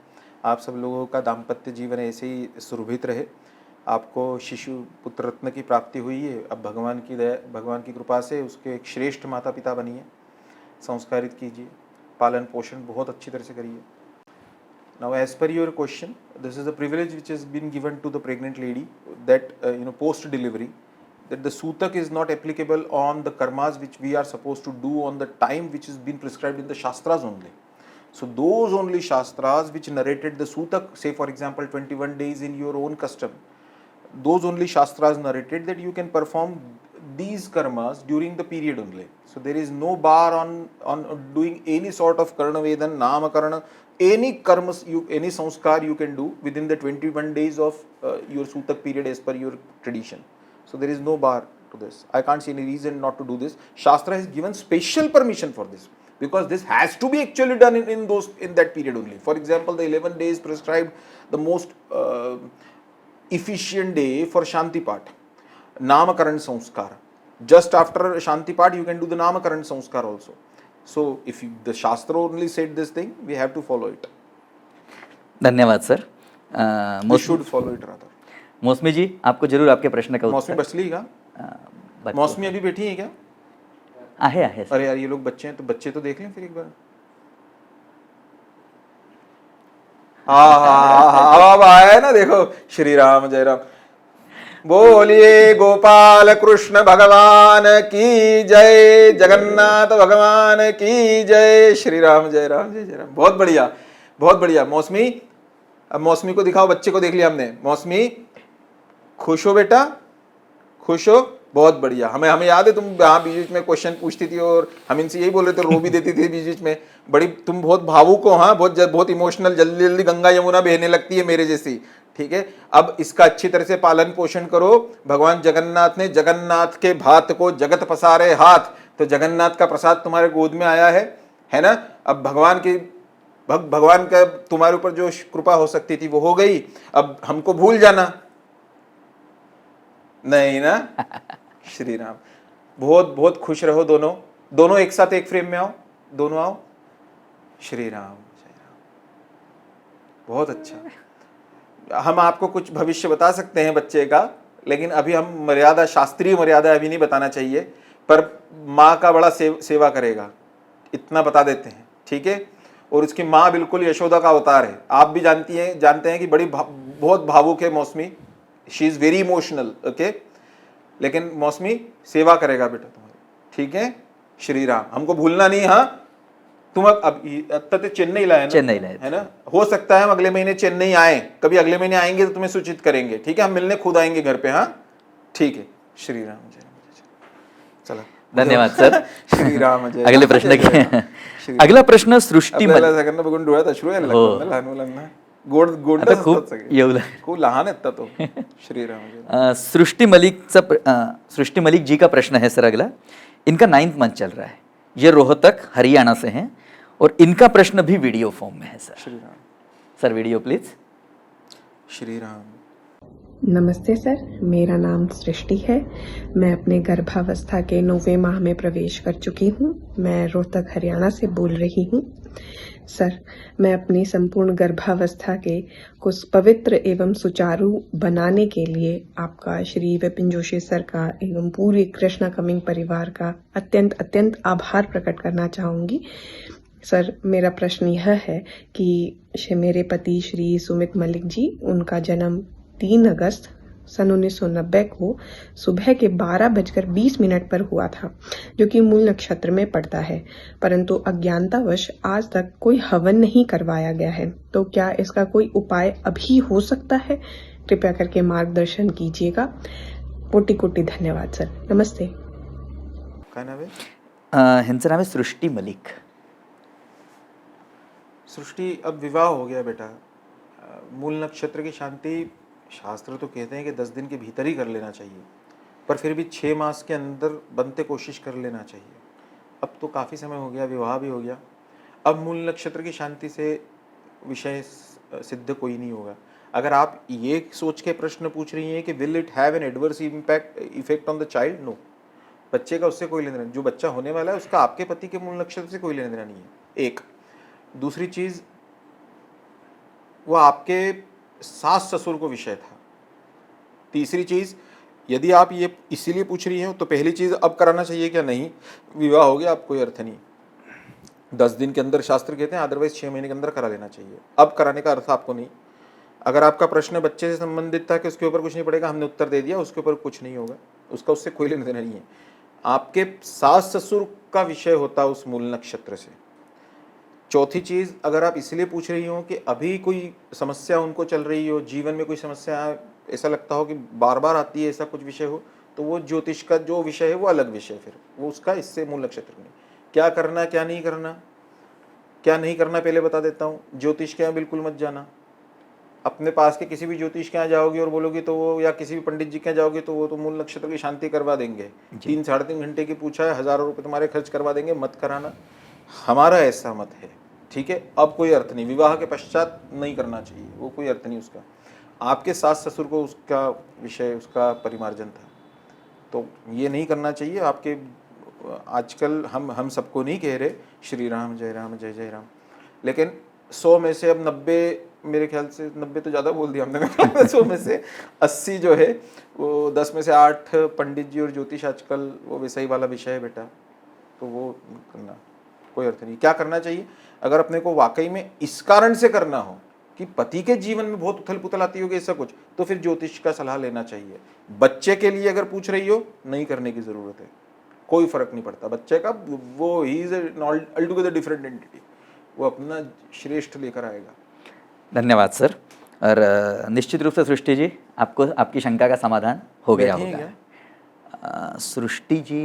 आप सब लोगों का दाम्पत्य जीवन ऐसे ही सुरभित रहे। आपको शिशु पुत्र रत्न की प्राप्ति हुई है, अब भगवान की दया, भगवान की कृपा से उसके एक श्रेष्ठ माता पिता बनिए, संस्कारित कीजिए, पालन पोषण बहुत अच्छी तरह से करिए। Now, as per your question, this is a privilege which has been given to the pregnant lady that post delivery, that the sutak is not applicable on the karmas which we are supposed to do on the time which has been prescribed in the shastras only. So those only shastras which narrated the sutak, say for example 21 days in your own custom, those only shastras narrated that you can perform these karmas during the period only. So there is no bar on doing any sort of karnavedan, namakarana, any karmas, any sanskar you can do within the 21 days of your sutak period as per your tradition. So there is no bar to this. I can't see any reason not to do this. Shastra has given special permission for this, because this has to be actually done in that period only. For example, the 11 days prescribed the most efficient day for Shanti Pat, Namakaran Sanskar. Just after Shanti Pat, you can do the Namakaran Sanskar also. So, if the Shastra only said this thing, we have to follow it. धन्यवाद sir. We should follow it rather. मौसमी जी, आपको जरूर आपके प्रश्न का मौसमी बचली का? मौसमी अभी बैठी है क्या? आहे सर। अरे यार, ये लोग बच्चे हैं तो बच्चे तो देख लें फिर एक बार। हाँ अब आया है ना, देखो श्री राम जय राम। बोलिए गोपाल कृष्ण भगवान की जय, जगन्नाथ भगवान की जय, श्री राम जय राम जय जय राम। बहुत बढ़िया बहुत बढ़िया। मौसमी, अब मौसमी को दिखाओ, बच्चे को देख लिया हमने। मौसमी खुश हो बेटा, खुश हो, बहुत बढ़िया। हमें हमें याद है तुम हाँ बीच बीच में क्वेश्चन पूछती थी और हम इनसे यही बोल रहे थे, रो भी देती थी बीच बीच में। बड़ी तुम बहुत भावुक हो, हाँ बहुत इमोशनल, जल्दी जल्दी गंगा यमुना बहने लगती है मेरे जैसी, ठीक है। अब इसका अच्छी तरह से पालन पोषण करो। भगवान जगन्नाथ ने जगन्नाथ के भात को जगत पसारे हाथ, तो जगन्नाथ का प्रसाद तुम्हारे गोद में आया है ना। अब भगवान का तुम्हारे ऊपर जो कृपा हो सकती थी वो हो गई, अब हमको भूल जाना नहीं ना। श्री राम। बहुत बहुत खुश रहो दोनों, दोनों एक साथ एक फ्रेम में आओ, दोनों आओ। श्री राम जय राम। बहुत अच्छा। हम आपको कुछ भविष्य बता सकते हैं बच्चे का, लेकिन अभी हम मर्यादा, शास्त्रीय मर्यादा अभी नहीं बताना चाहिए, पर माँ का बड़ा सेवा करेगा, इतना बता देते हैं, ठीक है। और उसकी माँ बिल्कुल यशोदा का अवतार है। आप भी जानते हैं कि बहुत भावुक है मौसमी, she is very emotional, okay. लेकिन मौसमी सेवा करेगा बेटा तुम्हारी, ठीक है। श्री राम। हमको भूलना नहीं, हाँ। तुम अब तो चेन्नई लाए ना, चेन्नई लाए है ना। हो सकता है हम अगले महीने चेन्नई आए, कभी अगले महीने आएंगे तो तुम्हें सूचित करेंगे, ठीक है। हम मिलने खुद आएंगे घर पे, हाँ ठीक है। श्री राम जय राम। चलो धन्यवाद सर। श्री राम जय अगले प्रश्न की अगला प्रश्न सृष्टी बघून डोळ्यात अश्रू यायला लागतात ना लहान मुलांना. गोड आता खूप येऊ लागले. खूप लहान आहेत तो. श्री राम. सृष्टि मलिक जी का प्रश्न है सर अगला। इनका 9th मंथ चल रहा है, ये रोहतक हरियाणा से हैं और इनका प्रश्न भी वीडियो फॉर्म में है sir. Shri Ram. Sir video please. Shri Ram. नमस्ते सर, मेरा नाम सृष्टि है। मैं अपने गर्भावस्था के 9वें माह में प्रवेश कर चुकी हूँ। मैं रोहतक हरियाणा से बोल रही हूँ। सर, मैं अपनी संपूर्ण गर्भावस्था के कुछ पवित्र एवं सुचारू बनाने के लिए आपका श्री विपिन जोशी सर का एवं पूरी कृष्णा कमिंग परिवार का अत्यंत आभार प्रकट करना चाहूँगी। सर, मेरा प्रश्न यह है कि मेरे पति श्री सुमित मलिक जी, उनका जन्म 3 अगस्त सन 1990 को सुबह के 12:20 पर हुआ था, जो कि मूल नक्षत्र में पड़ता है, परंतु अज्ञानतावश आज तक कोई हवन नहीं करवाया गया है। तो क्या इसका कोई उपाय अभी हो सकता है? कृपया करके मार्गदर्शन कीजिएगा। कोटि कोटि धन्यवाद सर। नमस्ते। काय नाव आहे? ह्यांचं नाव आहे सृष्टि मलिक। सृष्टि, अब विवाह हो गया बेटा। मूल नक्षत्र की शांति शास्त्र तो कहते हैं कि 10 दिन के भीतर ही कर लेना चाहिए, पर फिर भी 6 मास के अंदर बनते कोशिश कर लेना चाहिए। अब तो काफ़ी समय हो गया, विवाह भी हो गया। अब मूल नक्षत्र की शांति से विषय सिद्ध कोई नहीं होगा। अगर आप ये सोच के प्रश्न पूछ रही हैं कि will it have an adverse effect on the child, no. बच्चे का उससे कोई लेना देना, जो बच्चा होने वाला है उसका आपके पति के मूल नक्षत्र से कोई लेना देना नहीं है। एक दूसरी चीज़, वो आपके सास ससुर को विषय था। तीसरी चीज़, यदि आप ये इसीलिए पूछ रही हैं तो पहली चीज़, अब कराना चाहिए क्या? नहीं, विवाह हो गया, अब कोई अर्थ नहीं। 10 दिन के अंदर शास्त्र कहते हैं, अदरवाइज 6 महीने के अंदर करा लेना चाहिए। अब कराने का अर्थ आपको नहीं। अगर आपका प्रश्न बच्चे से संबंधित था कि उसके ऊपर कुछ नहीं पड़ेगा, हमने उत्तर दे दिया, उसके ऊपर कुछ नहीं होगा, उसका उससे कोई लेना देना नहीं है। आपके सास ससुर का विषय होता उस मूल नक्षत्र से। चौथी चीज़, अगर आप इसलिए पूछ रही हो कि अभी कोई समस्या उनको चल रही हो, जीवन में कोई समस्या ऐसा लगता हो कि बार बार आती है, ऐसा कुछ विषय हो, तो वो ज्योतिष का जो विषय है वो अलग विषय, फिर वो उसका इससे मूल नक्षत्र नहीं। क्या करना क्या नहीं करना, क्या नहीं करना पहले बता देता हूँ। ज्योतिष के यहाँ बिल्कुल मत जाना। अपने पास के किसी भी ज्योतिष के यहाँ जाओगे और बोलोगे तो वो, या किसी भी पंडित जी के यहाँ जाओगे तो वो तो मूल नक्षत्र की शांति करवा देंगे। 3-3.5 घंटे की पूछा है, हज़ारों रुपये तुम्हारे खर्च करवा देंगे, मत कराना। हमारा ऐसा मत है, ठीक है। अब कोई अर्थ नहीं, विवाह के पश्चात नहीं करना चाहिए, वो कोई अर्थ नहीं उसका। आपके सास ससुर को उसका विषय, उसका परिमार्जन था, तो ये नहीं करना चाहिए। आपके आजकल हम सबको नहीं कह रहे श्री राम जय राम जय जय राम, लेकिन 100 में से अब 90, मेरे ख्याल से 90 तो ज़्यादा बोल दिया हमने, 100 में से 80 जो है वो 10 में से 8 पंडित जी और ज्योतिष आजकल वो वैसा ही वाला विषय है बेटा, तो वो करना कोई अर्थ नहीं। क्या करना चाहिए? अगर अपने को वाकई में इस कारण से करना हो कि पति के जीवन में बहुत उथल पुथल आती होगी ऐसा कुछ, तो फिर ज्योतिष का सलाह लेना चाहिए। बच्चे के लिए अगर पूछ रही हो, नहीं करने की जरूरत है, कोई फर्क नहीं पड़ता बच्चे का, वो he is all together different entity, वो अपना श्रेष्ठ लेकर आएगा। धन्यवाद सर। और निश्चित रूप से सृष्टि जी, आपको आपकी शंका का समाधान हो गया बैठी हैं होगा। सृष्टि जी,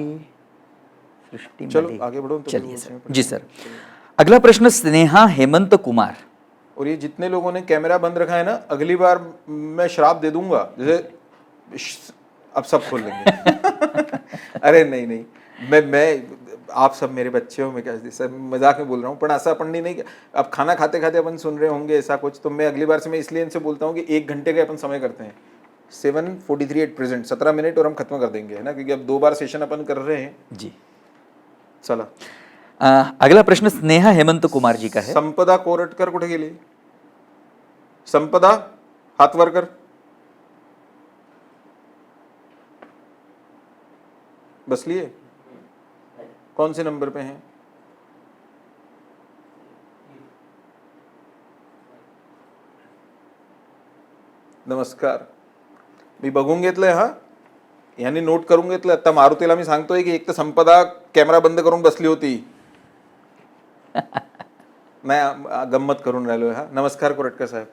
सृष्टि चलो मलिक। आगे बढ़ो तो चलिए फिर सर। वो जी सर, अगला प्रश्न स्नेहा हेमंत कुमार। और ये जितने लोगों ने कैमरा बंद रखा है ना, अगली बार मैं श्राप दे दूंगा, जैसे अब सब खोल लेंगे। अरे नहीं नहीं, मैं आप सब मेरे बच्चे हो, मैं क्या सर मजाक में बोल रहा हूँ, पर ऐसा अपन नहीं, अब खाना खाते खाते अपन सुन रहे होंगे ऐसा कुछ, तो मैं अगली बार से मैं इसलिए इनसे बोलता हूँ कि 1 घंटे का अपन समय करते हैं, 7:43 एट प्रेजेंट, 17 मिनट और हम खत्म कर देंगे, है ना, क्योंकि अब 2 बार सेशन अपन कर रहे हैं जी। चला। अगला प्रश्न स्नेहा हेमंत कुमार जी का है। संपदा कोरटकर कुठे गेली? संपदा हाथ वर कर, बसली है, कौन से नंबर पे हैं? नमस्कार, मी बघून घेतलंय हा, यांनी नोट करून घेतलं। आता मारुतीला मी सांगतोय की एक तर संपदा कॅमेरा बंद करून बसली होती, नाही गंमत करून राहिलोय हा। नमस्कार कोरटकर साहेब,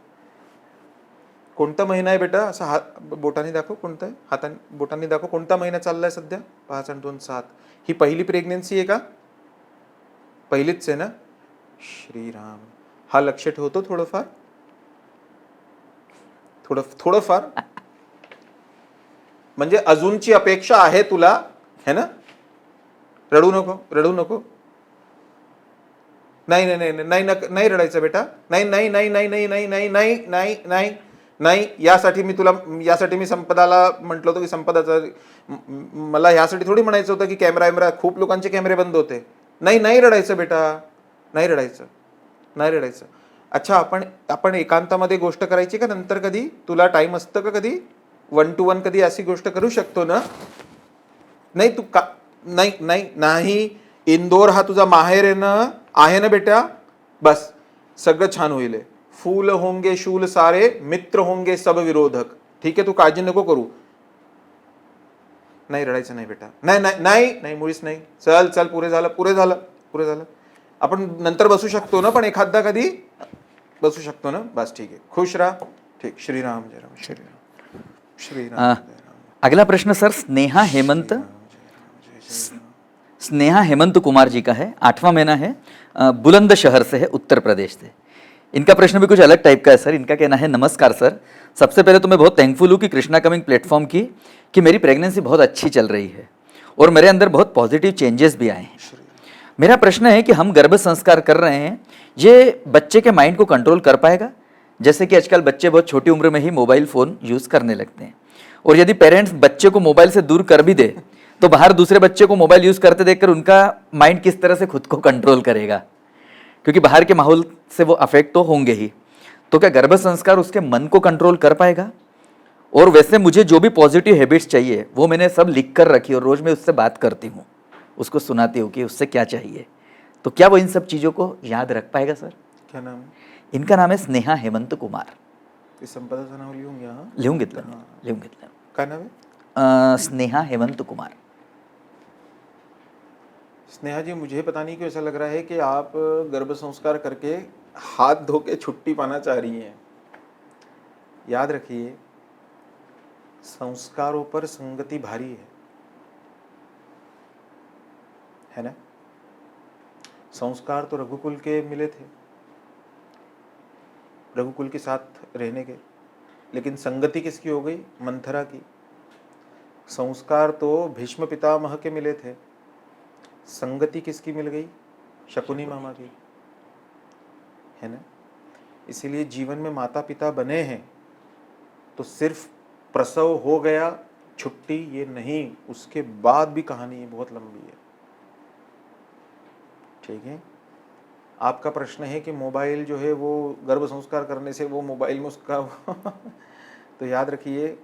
कोणता महिना आहे बेटा? असं हात बोटाने दाखव, कोणता आहे, हाताने बोटाने दाखव, कोणता महिना चाललाय सध्या? 5 आणि 2 7, ही पहिली प्रेग्नेन्सी आहे का? पहिलीच आहे ना? श्रीराम, हा लक्ष ठेवतो थोडंफार, थोडंफार, म्हणजे अजूनची अपेक्षा आहे तुला, है ना? रडू नको, रडू नको, नाही नाही नाही नाही नाही रडायचं बेटा, नाही नाही नाही नाही नाही नाही नाही नाही नाही नाही नाही, यासाठी मी संपदाला म्हटलं होतं की संपदाचा, मला यासाठी थोडी म्हणायचं होतं की कॅमेरा खूप लोकांचे कॅमेरे बंद होते, नाही नाही रडायचं बेटा, नाही रडायचं, नाही रडायचं। अच्छा, आपण एकांतामध्ये गोष्ट करायची का नंतर कधी? तुला टाइम असतं का कधी 1 to 1 कधी अशी गोष्ट करू शकतो ना? नाही तू का नाही नाही नाही, इंदोर हा तुझा माहेर आहे ना बेटा, बस सगळं छान होईल, फूल होंगे शूल सारे, मित्र होंगे सब विरोधक, ठीक आहे, तू काळजी नको करू, नाही रडायचं नाही बेटा, नाही नाही नाही नाही, मुळीच नाही, चल चल, पुरे झालं पुरे झालं पुरे झालं, आपण नंतर बसू शकतो ना, पण एखादा कधी बसू शकतो ना, बस ठीक आहे, खुश राहा, ठीक, श्रीराम जय राम, श्रीराम श्रीराम। अगला प्रश्न सर स्नेहा हेमंत कुमार जी का है, 8वां महीना है, बुलंदशहर से है, उत्तर प्रदेश से। इनका प्रश्न भी कुछ अलग टाइप का है सर। इनका कहना है, नमस्कार सर, सबसे पहले तो मैं बहुत थैंकफुल हूँ कि कृष्णा कमिंग प्लेटफॉर्म की, कि मेरी प्रेगनेंसी बहुत अच्छी चल रही है और मेरे अंदर बहुत पॉजिटिव चेंजेस भी आए हैं। मेरा प्रश्न है कि हम गर्भ संस्कार कर रहे हैं, ये बच्चे के माइंड को कंट्रोल कर पाएगा? जैसे कि आजकल बच्चे बहुत छोटी उम्र में ही मोबाइल फ़ोन यूज़ करने लगते हैं, और यदि पेरेंट्स बच्चे को मोबाइल से दूर कर भी दे तो बाहर दूसरे बच्चे को मोबाइल यूज़ करते देखकर उनका माइंड किस तरह से खुद को कंट्रोल करेगा, क्योंकि बाहर के माहौल से वो अफेक्ट तो होंगे ही। तो क्या गर्भ संस्कार उसके मन को कंट्रोल कर पाएगा? और वैसे मुझे जो भी पॉजिटिव हैबिट्स चाहिए वो मैंने सब लिख कर रखी, और रोज़ मैं उससे बात करती हूँ, उसको सुनाती हूँ कि उससे क्या चाहिए, तो क्या वो इन सब चीज़ों को याद रख पाएगा सर? क्या नाम है? इनका नाम है स्नेहा हेमंत कुमार। संपदाचं नाव लिहून घ्या, हा, लिहून घेतलं मी, लिहून घेतलं। काय नाव आहे? स्नेहा हेमंत कुमार। स्नेहा जी, मुझे पता नहीं क्यों ऐसा लग रहा है कि आप गर्भ संस्कार करके हाथ धो के छुट्टी पाना चाह रही हैं। याद रखिए, संस्कारों पर संगति भारी है ना? संस्कार तो रघुकुल के मिले थे, रघुकुल के साथ रहने के, लेकिन संगति किसकी हो गई? मंथरा की। संस्कार तो भीष्म पितामह के मिले थे, संगति किसकी मिल गई? शकुनी मामा की, है ना? इसीलिए जीवन में माता पिता बने हैं तो सिर्फ प्रसव हो गया, छुट्टी, ये नहीं, उसके बाद भी कहानी बहुत लंबी है, ठीक है? आपका प्रश्न है कि मोबाइल जो है वो गर्भ संस्कार करने से वो मोबाइल में उसका तो याद रखिए,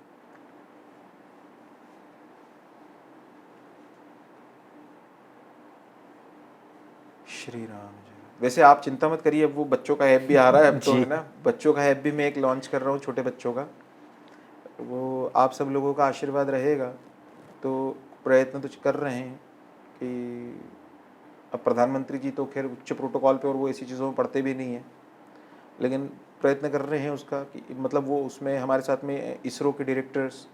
श्री राम जय। वैसे आप चिंता मत करिए, अब वो बच्चों का ऐप भी आ रहा है अब तो, है ना। बच्चों का ऐप भी मैं एक लॉन्च कर रहा हूँ, छोटे बच्चों का। वो आप सब लोगों का आशीर्वाद रहेगा तो प्रयत्न तो कर रहे हैं कि अब प्रधानमंत्री जी तो खैर उच्च प्रोटोकॉल पे और वो ऐसी चीज़ों में पढ़ते भी नहीं हैं, लेकिन प्रयत्न कर रहे हैं उसका कि मतलब वो उसमें हमारे साथ में इसरो के डायरेक्टर्स,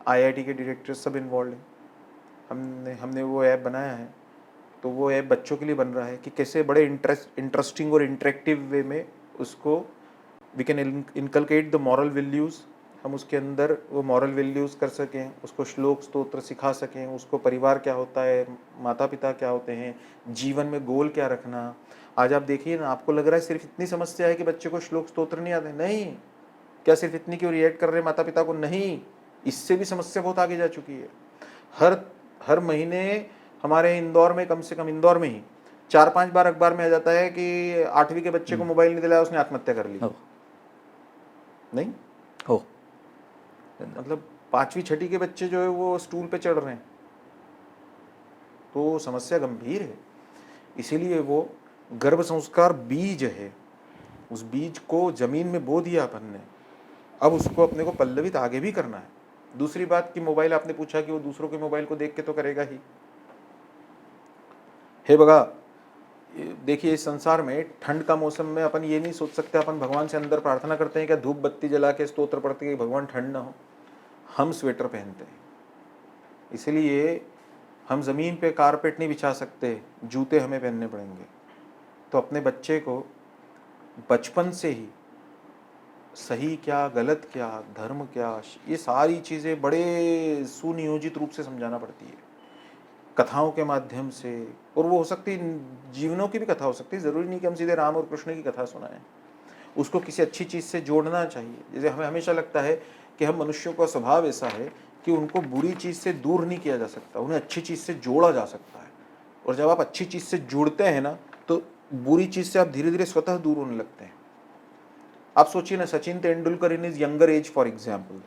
आईआईटी के डायरेक्टर्स सब इन्वॉल्व हैं। हमने वो ऐप बनाया है, तो वो ऐप बच्चों के लिए बन रहा है कि कैसे बड़े इंटरेस्टिंग और इंटरेक्टिव वे में उसको we can inculcate the moral values. हम उसके अंदर वो मॉरल वैल्यूज़ कर सकें, उसको श्लोक स्तोत्र सिखा सकें, उसको परिवार क्या होता है, माता पिता क्या होते हैं, जीवन में गोल क्या रखना। आज आप देखिए ना, आपको लग रहा है सिर्फ इतनी समस्या है कि बच्चे को श्लोक स्तोत्र नहीं आते, नहीं। क्या सिर्फ इतनी क्यों रिएक्ट कर रहे हैं माता पिता को, नहीं, इससे भी समस्या बहुत आगे जा चुकी है। हर महीने हमारे इंदौर में, कम से कम इंदौर में ही 4-5 बार अखबार में आ जाता है कि 8वीं के बच्चे को मोबाइल नहीं दिलाया, उसने आत्महत्या कर ली। नहीं हो, मतलब 5वीं 6ठी के बच्चे जो है वो स्टूल पे चढ़ रहे हैं, तो समस्या गंभीर है। इसीलिए वो गर्भ संस्कार बीज है, उस बीज को जमीन में बो दिया अपन ने, अब उसको अपने को पल्लवित आगे भी करना है। दूसरी बात कि मोबाइल आपने पूछा कि वो दूसरों के मोबाइल को देख के तो करेगा ही। हे बगा, देखिए इस संसार में ठंड का मौसम में अपन ये नहीं सोच सकते, अपन भगवान से अंदर प्रार्थना करते हैं क्या धूप बत्ती जला के स्तोत्र पढ़ते हैं कि भगवान ठंड ना हो। हम स्वेटर पहनते हैं, इसलिए हम ज़मीन पे कारपेट नहीं बिछा सकते, जूते हमें पहनने पड़ेंगे। तो अपने बच्चे को बचपन से ही सही क्या, गलत क्या, धर्म क्या, ये सारी चीज़ें बड़े सुनियोजित रूप से समझाना पड़ती है, कथाओं के माध्यम से। और वो हो सकती जीवनों की भी कथा हो सकती है, ज़रूरी नहीं कि हम सीधे राम और कृष्ण की कथा सुनाएं। उसको किसी अच्छी चीज़ से जोड़ना चाहिए। जैसे हमें हमेशा लगता है कि हम मनुष्यों का स्वभाव ऐसा है कि उनको बुरी चीज़ से दूर नहीं किया जा सकता, उन्हें अच्छी चीज़ से जोड़ा जा सकता है। और जब आप अच्छी चीज़ से जुड़ते हैं ना, तो बुरी चीज़ से आप धीरे धीरे स्वतः दूर होने लगते हैं। आप सोचिए ना, Sachin Tendulkar in is younger age for example,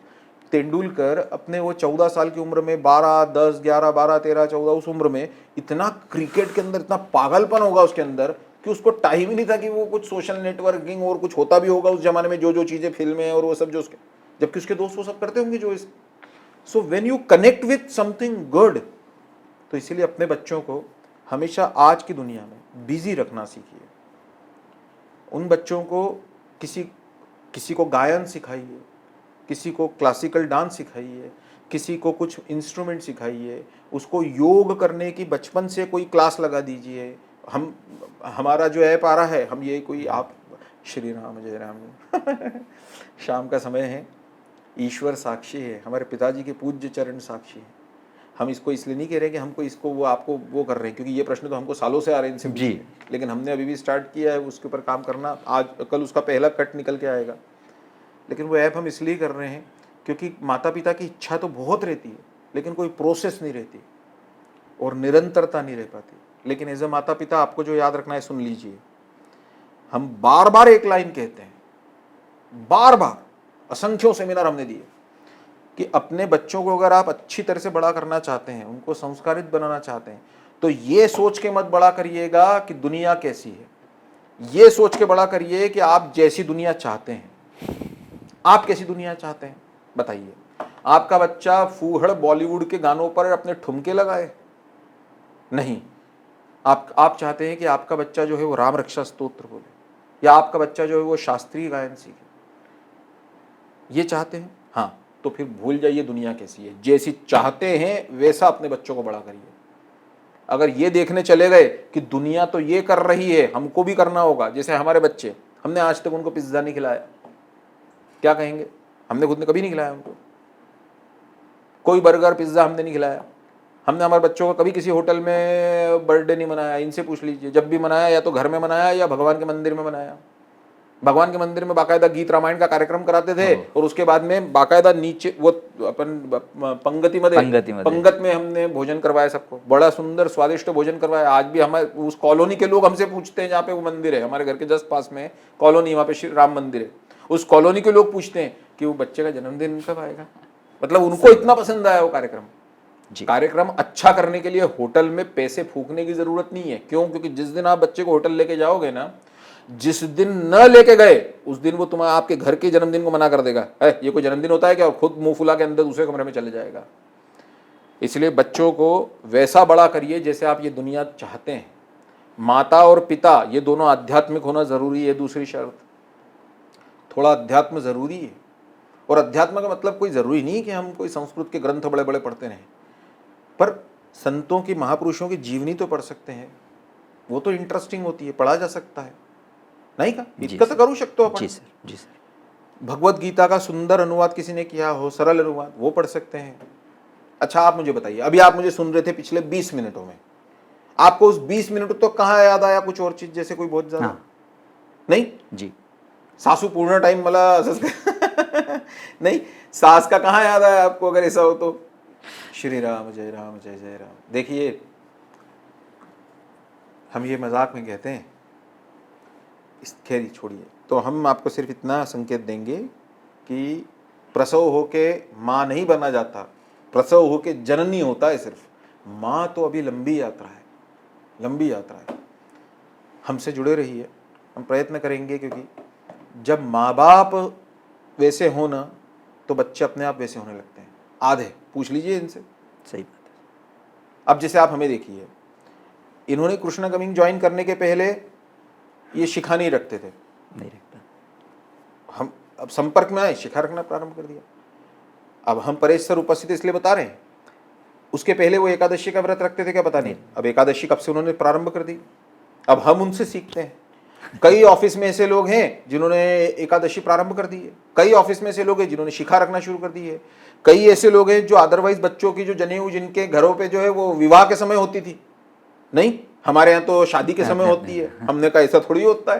Tendulkar अपने वो 14 साल की उम्र में 12, 10, 11, 12, 13, 14 उस उम्र में इतना क्रिकेट के अंदर इतना पागलपन होगा उसके अंदर कि उसको टाइम ही नहीं था कि वो कुछ सोशल नेटवर्किंग और कुछ होता भी होगा उस जमाने में, जो चीज़ें फिल्में और वो सब जो उसके, जबकि उसके दोस्त वो सब करते होंगे जो इस। So when you connect with something good, तो इसीलिए अपने बच्चों को हमेशा आज की दुनिया में बिजी रखना सीखिए। उन बच्चों को किसी को गायन सिखाइए, किसी को क्लासिकल डांस सिखाइए, किसी को कुछ इंस्ट्रूमेंट सिखाइए, उसको योग करने की बचपन से कोई क्लास लगा दीजिए। हमारा जो ऐप आ रहा है, हम ये कोई आप श्री राम जय राम शाम का समय है, ईश्वर साक्षी है, हमारे पिताजी के पूज्य चरण साक्षी है। हम इसको इसलिए नहीं कह रहे कि हमको इसको वो आपको वो कर रहे हैं, क्योंकि ये प्रश्न तो हमको सालों से आ रहे हैं इनसे जी, लेकिन हमने अभी भी स्टार्ट किया है उसके ऊपर काम करना। आज कल उसका पहला कट निकल के आएगा। लेकिन वो ऐप हम इसलिए कर रहे हैं क्योंकि माता पिता की इच्छा तो बहुत रहती है, लेकिन कोई प्रोसेस नहीं रहती और निरंतरता नहीं रह पाती। लेकिन एज ए माता पिता आपको जो याद रखना है, सुन लीजिए, हम बार बार एक लाइन कहते हैं, बार बार असंख्यों सेमिनार हमने दिए कि अपने बच्चों को अगर आप अच्छी तरह से बड़ा करना चाहते हैं, उनको संस्कारित बनाना चाहते हैं, तो ये सोच के मत बड़ा करिएगा कि दुनिया कैसी है, ये सोच के बड़ा करिए कि आप जैसी दुनिया चाहते हैं। आप कैसी दुनिया चाहते हैं बताइए? आपका बच्चा फूहड़ बॉलीवुड के गानों पर अपने ठुमके लगाए? नहीं। आप चाहते हैं कि आपका बच्चा जो है वो राम रक्षा स्तोत्र बोले, या आपका बच्चा जो है वो शास्त्रीय गायन सीखे, ये चाहते हैं? हाँ, तो फिर भूल जाइए दुनिया कैसी है। जैसी चाहते हैं वैसा अपने बच्चों को बड़ा करिए। अगर ये देखने चले गए कि दुनिया तो ये कर रही है, हमको भी करना होगा, जैसे हमारे बच्चे, हमने आज तक उनको पिज्जा नहीं खिलाया, क्या कहेंगे? हमने खुद ने कभी नहीं खिलाया उनको, कोई बर्गर पिज्जा हमने नहीं खिलाया। हमने हमारे बच्चों का कभी किसी होटल में बर्थडे नहीं मनाया। इनसे पूछ लीजिए, जब भी मनाया या तो घर में मनाया या भगवान के मंदिर में मनाया। भगवान के मंदिर में बाकायदा गीत रामायण का कार्यक्रम कराते थे और उसके बाद में बाकायदा नीचे वो अपन पंगत में हमने भोजन करवाया सबको, बड़ा सुंदर स्वादिष्ट भोजन करवाया। आज भी हमारे उस कॉलोनी के लोग हमसे पूछते हैं, जहाँ पे वो मंदिर है हमारे घर के जस्ट पास में कॉलोनी, वहाँ पे श्री राम मंदिर है, उस कॉलोनी के लोग पूछते हैं कि वो बच्चे का जन्मदिन कब आएगा। मतलब उनको इतना पसंद आया वो कार्यक्रम। जी। कार्यक्रम अच्छा करने के लिए होटल में पैसे फूकने की जरूरत नहीं है। क्यों? क्योंकि जिस दिन आप बच्चे को होटल लेके जाओगे ना, जिस दिन न लेके गए उस दिन वो तुम्हारे आपके घर के जन्मदिन को मना कर देगा, है ये कोई जन्मदिन होता है क्या, और खुद मुंह फुला के अंदर दूसरे कमरे में चले जाएगा। इसलिए बच्चों को वैसा बड़ा करिए जैसे आप ये दुनिया चाहते हैं। माता और पिता ये दोनों आध्यात्मिक होना जरूरी है। दूसरी शर्त, थोड़ा अध्यात्म जरूरी है। और अध्यात्म का मतलब कोई जरूरी नहीं कि हम कोई संस्कृत के ग्रंथ बड़े बड़े पढ़ते रहें, पर संतों की, महापुरुषों की जीवनी तो पढ़ सकते हैं। वो तो इंटरेस्टिंग होती है, पढ़ा जा सकता है, नहीं का इतना तो करू सकते हो अपन। जी सर, जी सर। भगवत गीता का सुंदर अनुवाद किसी ने किया हो, सरल अनुवाद, वो पढ़ सकते हैं। अच्छा आप मुझे बताइए, अभी आप मुझे सुन रहे थे, पिछले 20 मिनटों में आपको उस 20 मिनट तो कहाँ याद आया कुछ और चीज, जैसे कोई बहुत ज्यादा? नहीं जी। सासू पूर्ण टाइम मला असंच नहीं, सास का कहाँ याद आया आपको? अगर ऐसा हो तो श्री राम जय राम जय जय राम। देखिए हम ये मजाक में कहते हैं, इस खैर छोड़िए। तो हम आपको सिर्फ इतना संकेत देंगे कि प्रसव होके माँ नहीं बना जाता, प्रसव होके जननी होता है सिर्फ। माँ तो अभी लंबी यात्रा है, लंबी यात्रा है। हमसे जुड़े रहिए, हम प्रयत्न करेंगे, क्योंकि जब माँ बाप वैसे हो ना तो बच्चे अपने आप वैसे होने लगते हैं। आधे पूछ लीजिए इनसे। सही बात है। अब जैसे आप हमें देखिए, इन्होंने कृष्णा कमिंग ज्वाइन करने के पहले ये शिखा नहीं रखते थे, नहीं रखता। हम अब संपर्क में आए, शिखा रखना प्रारंभ कर दिया। अब हम परेश सर उपस्थित इसलिए बता रहे हैं, उसके पहले वो एकादशी का व्रत रखते थे क्या? पता नहीं। अब एकादशी कब से उन्होंने प्रारंभ कर दी, अब हम उनसे सीखते हैं। कई ऑफिस में ऐसे लोग हैं जिन्होंने एकादशी प्रारंभ कर दी है, कई ऑफिस में ऐसे लोग हैं जिन्होंने शिखा रखना शुरू कर दी है, कई ऐसे लोग हैं जो अदरवाइज बच्चों की जो जनेऊ जिनके घरों पे जो है वो विवाह के समय होती थी, नहीं हमारे यहाँ तो शादी के समय होती है। हमने कहा ऐसा थोड़ी होता है।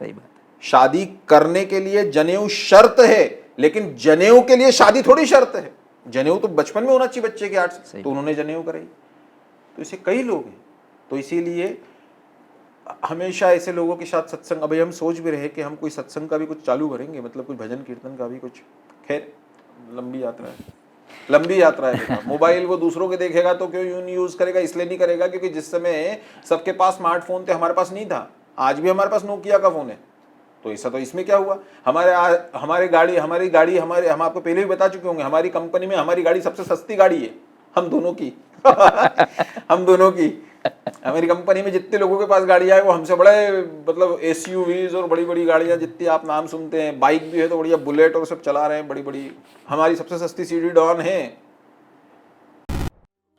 सही बात है। शादी करने के लिए जनेऊ शर्त है, लेकिन जनेऊ के लिए शादी थोड़ी शर्त है। जनेऊ तो बचपन में होना चाहिए बच्चे के 8 से, तो उन्होंने जनेऊ कराई। तो ऐसे कई लोग हैं, तो इसीलिए हमेशा ऐसे लोगों के साथ सत्संग। अभी हम सोच भी रहे कि हम कोई सत्संग का भी कुछ चालू करेंगे, मतलब कुछ भजन कीर्तन का भी कुछ। खैर लंबी यात्रा है, लंबी यात्रा है बेटा। मोबाइल वो दूसरों के देखेगा तो क्यों यूज करेगा? इसलिए नहीं करेगा क्योंकि जिस समय सबके पास स्मार्टफोन थे, हमारे पास नहीं था। आज भी हमारे पास नोकिया का फोन है, तो ऐसा तो इसमें क्या हुआ? हमारी गाड़ी हम आपको पहले भी बता चुके होंगे, हमारी कंपनी में हमारी गाड़ी सबसे सस्ती गाड़ी है, हम दोनों की हम दोनों की। हमारी कंपनी में जितने लोगों के पास गाड़ियां है वो हमसे बड़े, मतलब एसयूवीज और बड़ी बड़ी गाड़ियां जितनी आप नाम सुनते हैं, बाइक भी है तो बढ़िया बुलेट और सब चला रहे हैं बड़ी बड़ी। हमारी सबसे सस्ती सीडी डॉन है।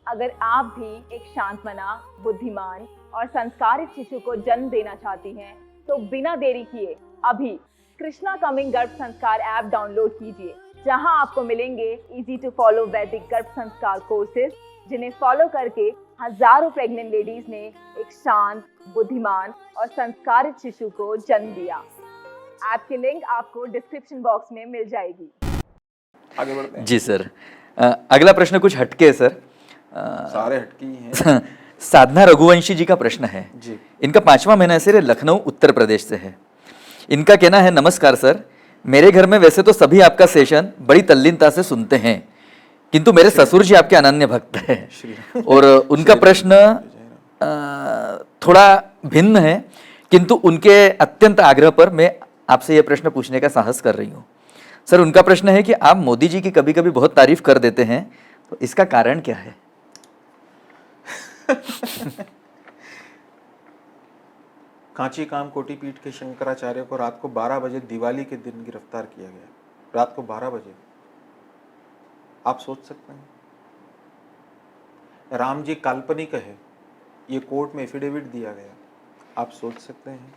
अगर आप भी एक शांतमना, बुद्धिमान और संस्कारित शिशु को जन्म देना चाहती हैं, तो बिना देरी किए अभी कृष्णा कमिंग गर्भ संस्कार ऐप डाउनलोड कीजिए, जहां आपको मिलेंगे इजी टू फॉलो वैदिक गर्भ संस्कार कोर्सेज, जिन्हें फॉलो करके हजारों प्रेग्नेंट लेडीज ने एक शांत, बुद्धिमान और संस्कारित शिशु को जन्म दिया। ऐप की लिंक आपको डिस्क्रिप्शन बॉक्स में मिल जाएगी। आगे बढ़ते हैं। जी सर। अगला प्रश्न कुछ हटके है सर। सारे हटके ही हैं। साधना रघुवंशी जी का प्रश्न है जी। इनका 5वां महीना से लखनऊ उत्तर प्रदेश से है। इनका कहना है, नमस्कार सर, मेरे घर में वैसे तो सभी आपका सेशन बड़ी तल्लीनता से सुनते हैं, किंतु मेरे ससुर जी आपके अनन्य भक्त हैं और उनका प्रश्न थोड़ा भिन्न है, किंतु उनके अत्यंत आग्रह पर मैं आपसे यह प्रश्न पूछने का साहस कर रही हूँ। सर, उनका प्रश्न है कि आप मोदी जी की कभी कभी बहुत तारीफ कर देते हैं, तो इसका कारण क्या है? कांची काम कोटि पीठ के शंकराचार्य को रात को 12 बजे दिवाली के दिन गिरफ्तार किया गया। रात को 12 बजे। आप सोच सकते हैं, राम जी काल्पनिक है, ये कोर्ट में एफिडेविट दिया गया। आप सोच सकते हैं,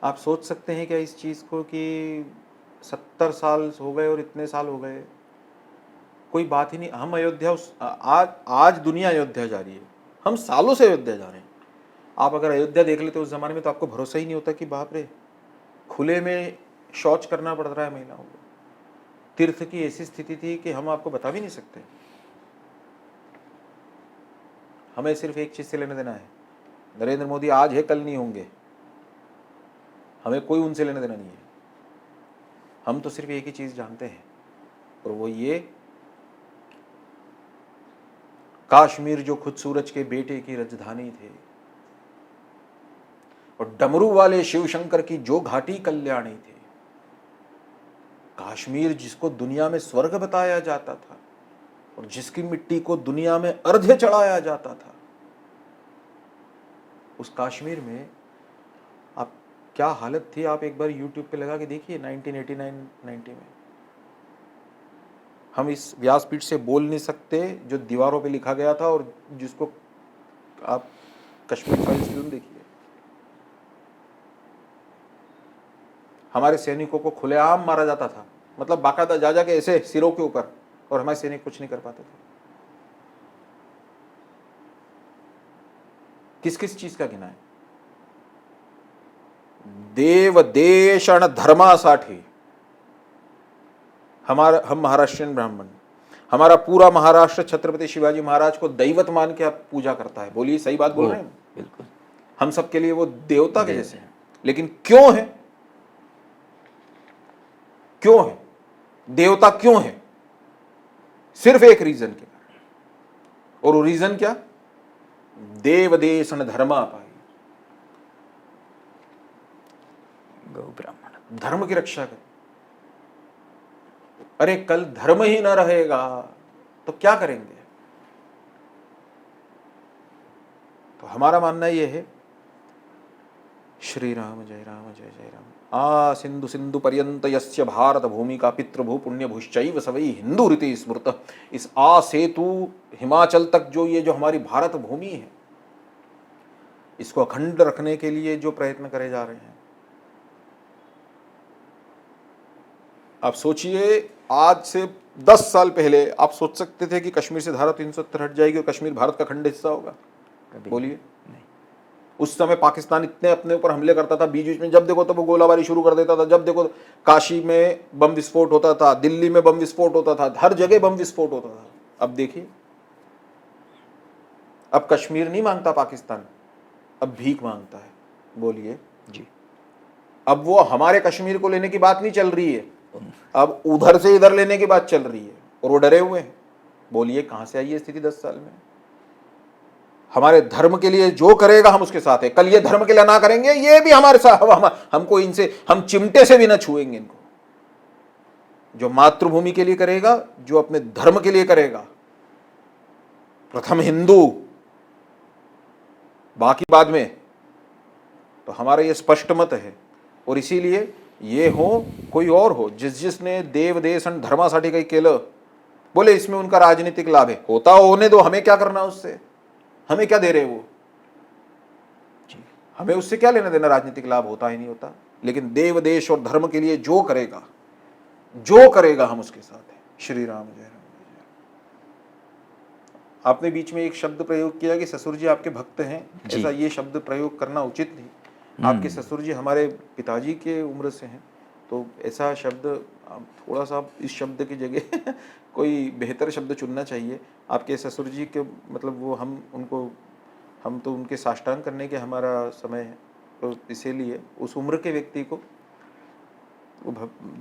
आप सोच सकते हैं क्या इस चीज को कि 70 साल हो गए और इतने साल हो गए, कोई बात ही नहीं। हम अयोध्या आज दुनिया अयोध्या जा रही है, हम सालों से अयोध्या जा रहे हैं। आप अगर अयोध्या देख लेते उस जमाने में तो आपको भरोसा ही नहीं होता कि बाप रे, खुले में शौच करना पड़ रहा है महिलाओं को। तीर्थ की ऐसी स्थिति थी कि हम आपको बता भी नहीं सकते। हमें सिर्फ एक चीज से लेने देना है, नरेंद्र मोदी आज है कल नहीं होंगे, हमें कोई उनसे लेने देना नहीं है। हम तो सिर्फ एक ही चीज जानते हैं, और वो ये काश्मीर जो खुद सूरज के बेटे की राजधानी थे, और डमरू वाले शिव शंकर की जो घाटी कल्याणी थी, कश्मीर जिसको दुनिया में स्वर्ग बताया जाता था और जिसकी मिट्टी को दुनिया में अर्घ्य चढ़ाया जाता था, उस कश्मीर में आप क्या हालत थी, आप एक बार YouTube पे लगा के देखिए 1989-90 में। हम इस व्यासपीठ से बोल नहीं सकते जो दीवारों पे लिखा गया था, और जिसको आप कश्मीर फाइल्स फिल्म देखिए, हमारे सैनिकों को खुलेआम मारा जाता था, मतलब बाकायदा जा जा के ऐसे सिरों के ऊपर, और हमारे सैनिक कुछ नहीं कर पाते थे। किस किस चीज का गिना है? देव देशण धर्मासाठी हम महाराष्ट्रीयन ब्राह्मण, हमारा पूरा महाराष्ट्र छत्रपति शिवाजी महाराज को दैवत मान के आप पूजा करता है। बोलिए, सही बात बोल रहे हैं? बिल्कुल। हम सबके लिए वो देवता के जैसे हैं। लेकिन क्यों है? क्यों है देवता? क्यों है? सिर्फ एक रीजन के कारण, और वो रीजन क्या? देव देशन धर्मा पाई, गौ ब्राह्मण धर्म की रक्षा कर। अरे कल धर्म ही ना रहेगा तो क्या करेंगे? तो हमारा मानना यह है, श्री राम जय राम जय जय राम। आ सिंधु सिंधु पर्यंत यस्य भारत भूमि का पितृभू पुण्य भूश्चैव सवै हिंदू रीति स्मृत। इस आ सेतु हिमाचल तक जो ये जो हमारी भारत भूमि है, इसको अखंड रखने के लिए जो प्रयत्न करे जा रहे हैं, आप सोचिए, आज से 10 साल पहले आप सोच सकते थे कि कश्मीर से धारा 370 हट जाएगी और कश्मीर भारत का खंड हिस्सा होगा? बोलिए। उस समय पाकिस्तान इतने अपने ऊपर हमले करता था, बीच बीच में जब देखो तो वो गोलाबारी शुरू कर देता था, जब देखो काशी में बम विस्फोट होता था, दिल्ली में बम विस्फोट होता था, हर जगह बम विस्फोट होता था। अब देखिए, अब कश्मीर नहीं मांगता पाकिस्तान, अब भीख मांगता है। बोलिए जी। अब वो हमारे कश्मीर को लेने की बात नहीं चल रही है, अब उधर से इधर लेने की बात चल रही है, और वो डरे हुए हैं। बोलिए कहां से आई है स्थिति 10 साल में? हमारे धर्म के लिए जो करेगा हम उसके साथ है। कल ये धर्म के लिए ना करेंगे, ये भी हमारे साथ, हमको इनसे, हम चिमटे से भी ना छुएंगे इनको। जो मातृभूमि के लिए करेगा, जो अपने धर्म के लिए करेगा, प्रथम हिंदू बाकी बाद में, तो हमारा ये स्पष्ट मत है। और इसीलिए ये हो कोई और हो, जिसने देव देशन धर्मासाठी काही केलं, बोले इसमें उनका राजनीतिक लाभ है, होता होने दो, हमें क्या करना उससे? हमें क्या दे रहे वो? हमें उससे क्या लेना देना? राजनीतिक लाभ होता ही नहीं होता। लेकिन देव देश और धर्म के लिए जो करेगा हम उसके साथ हैं। श्री राम जय राम जय राम। आपने बीच में एक शब्द प्रयोग किया कि ससुर जी आपके भक्त हैं, ऐसा ये शब्द प्रयोग करना उचित नहीं। आपके ससुर जी हमारे पिताजी के उम्र से हैं, तो ऐसा शब्द थोड़ा सा इस शब्द की जगह कोई बेहतर शब्द चुनना चाहिए। आपके ससुर जी के मतलब वो हम तो उनके साष्टांग करने के हमारा समय है, तो इसीलिए उस उम्र के व्यक्ति को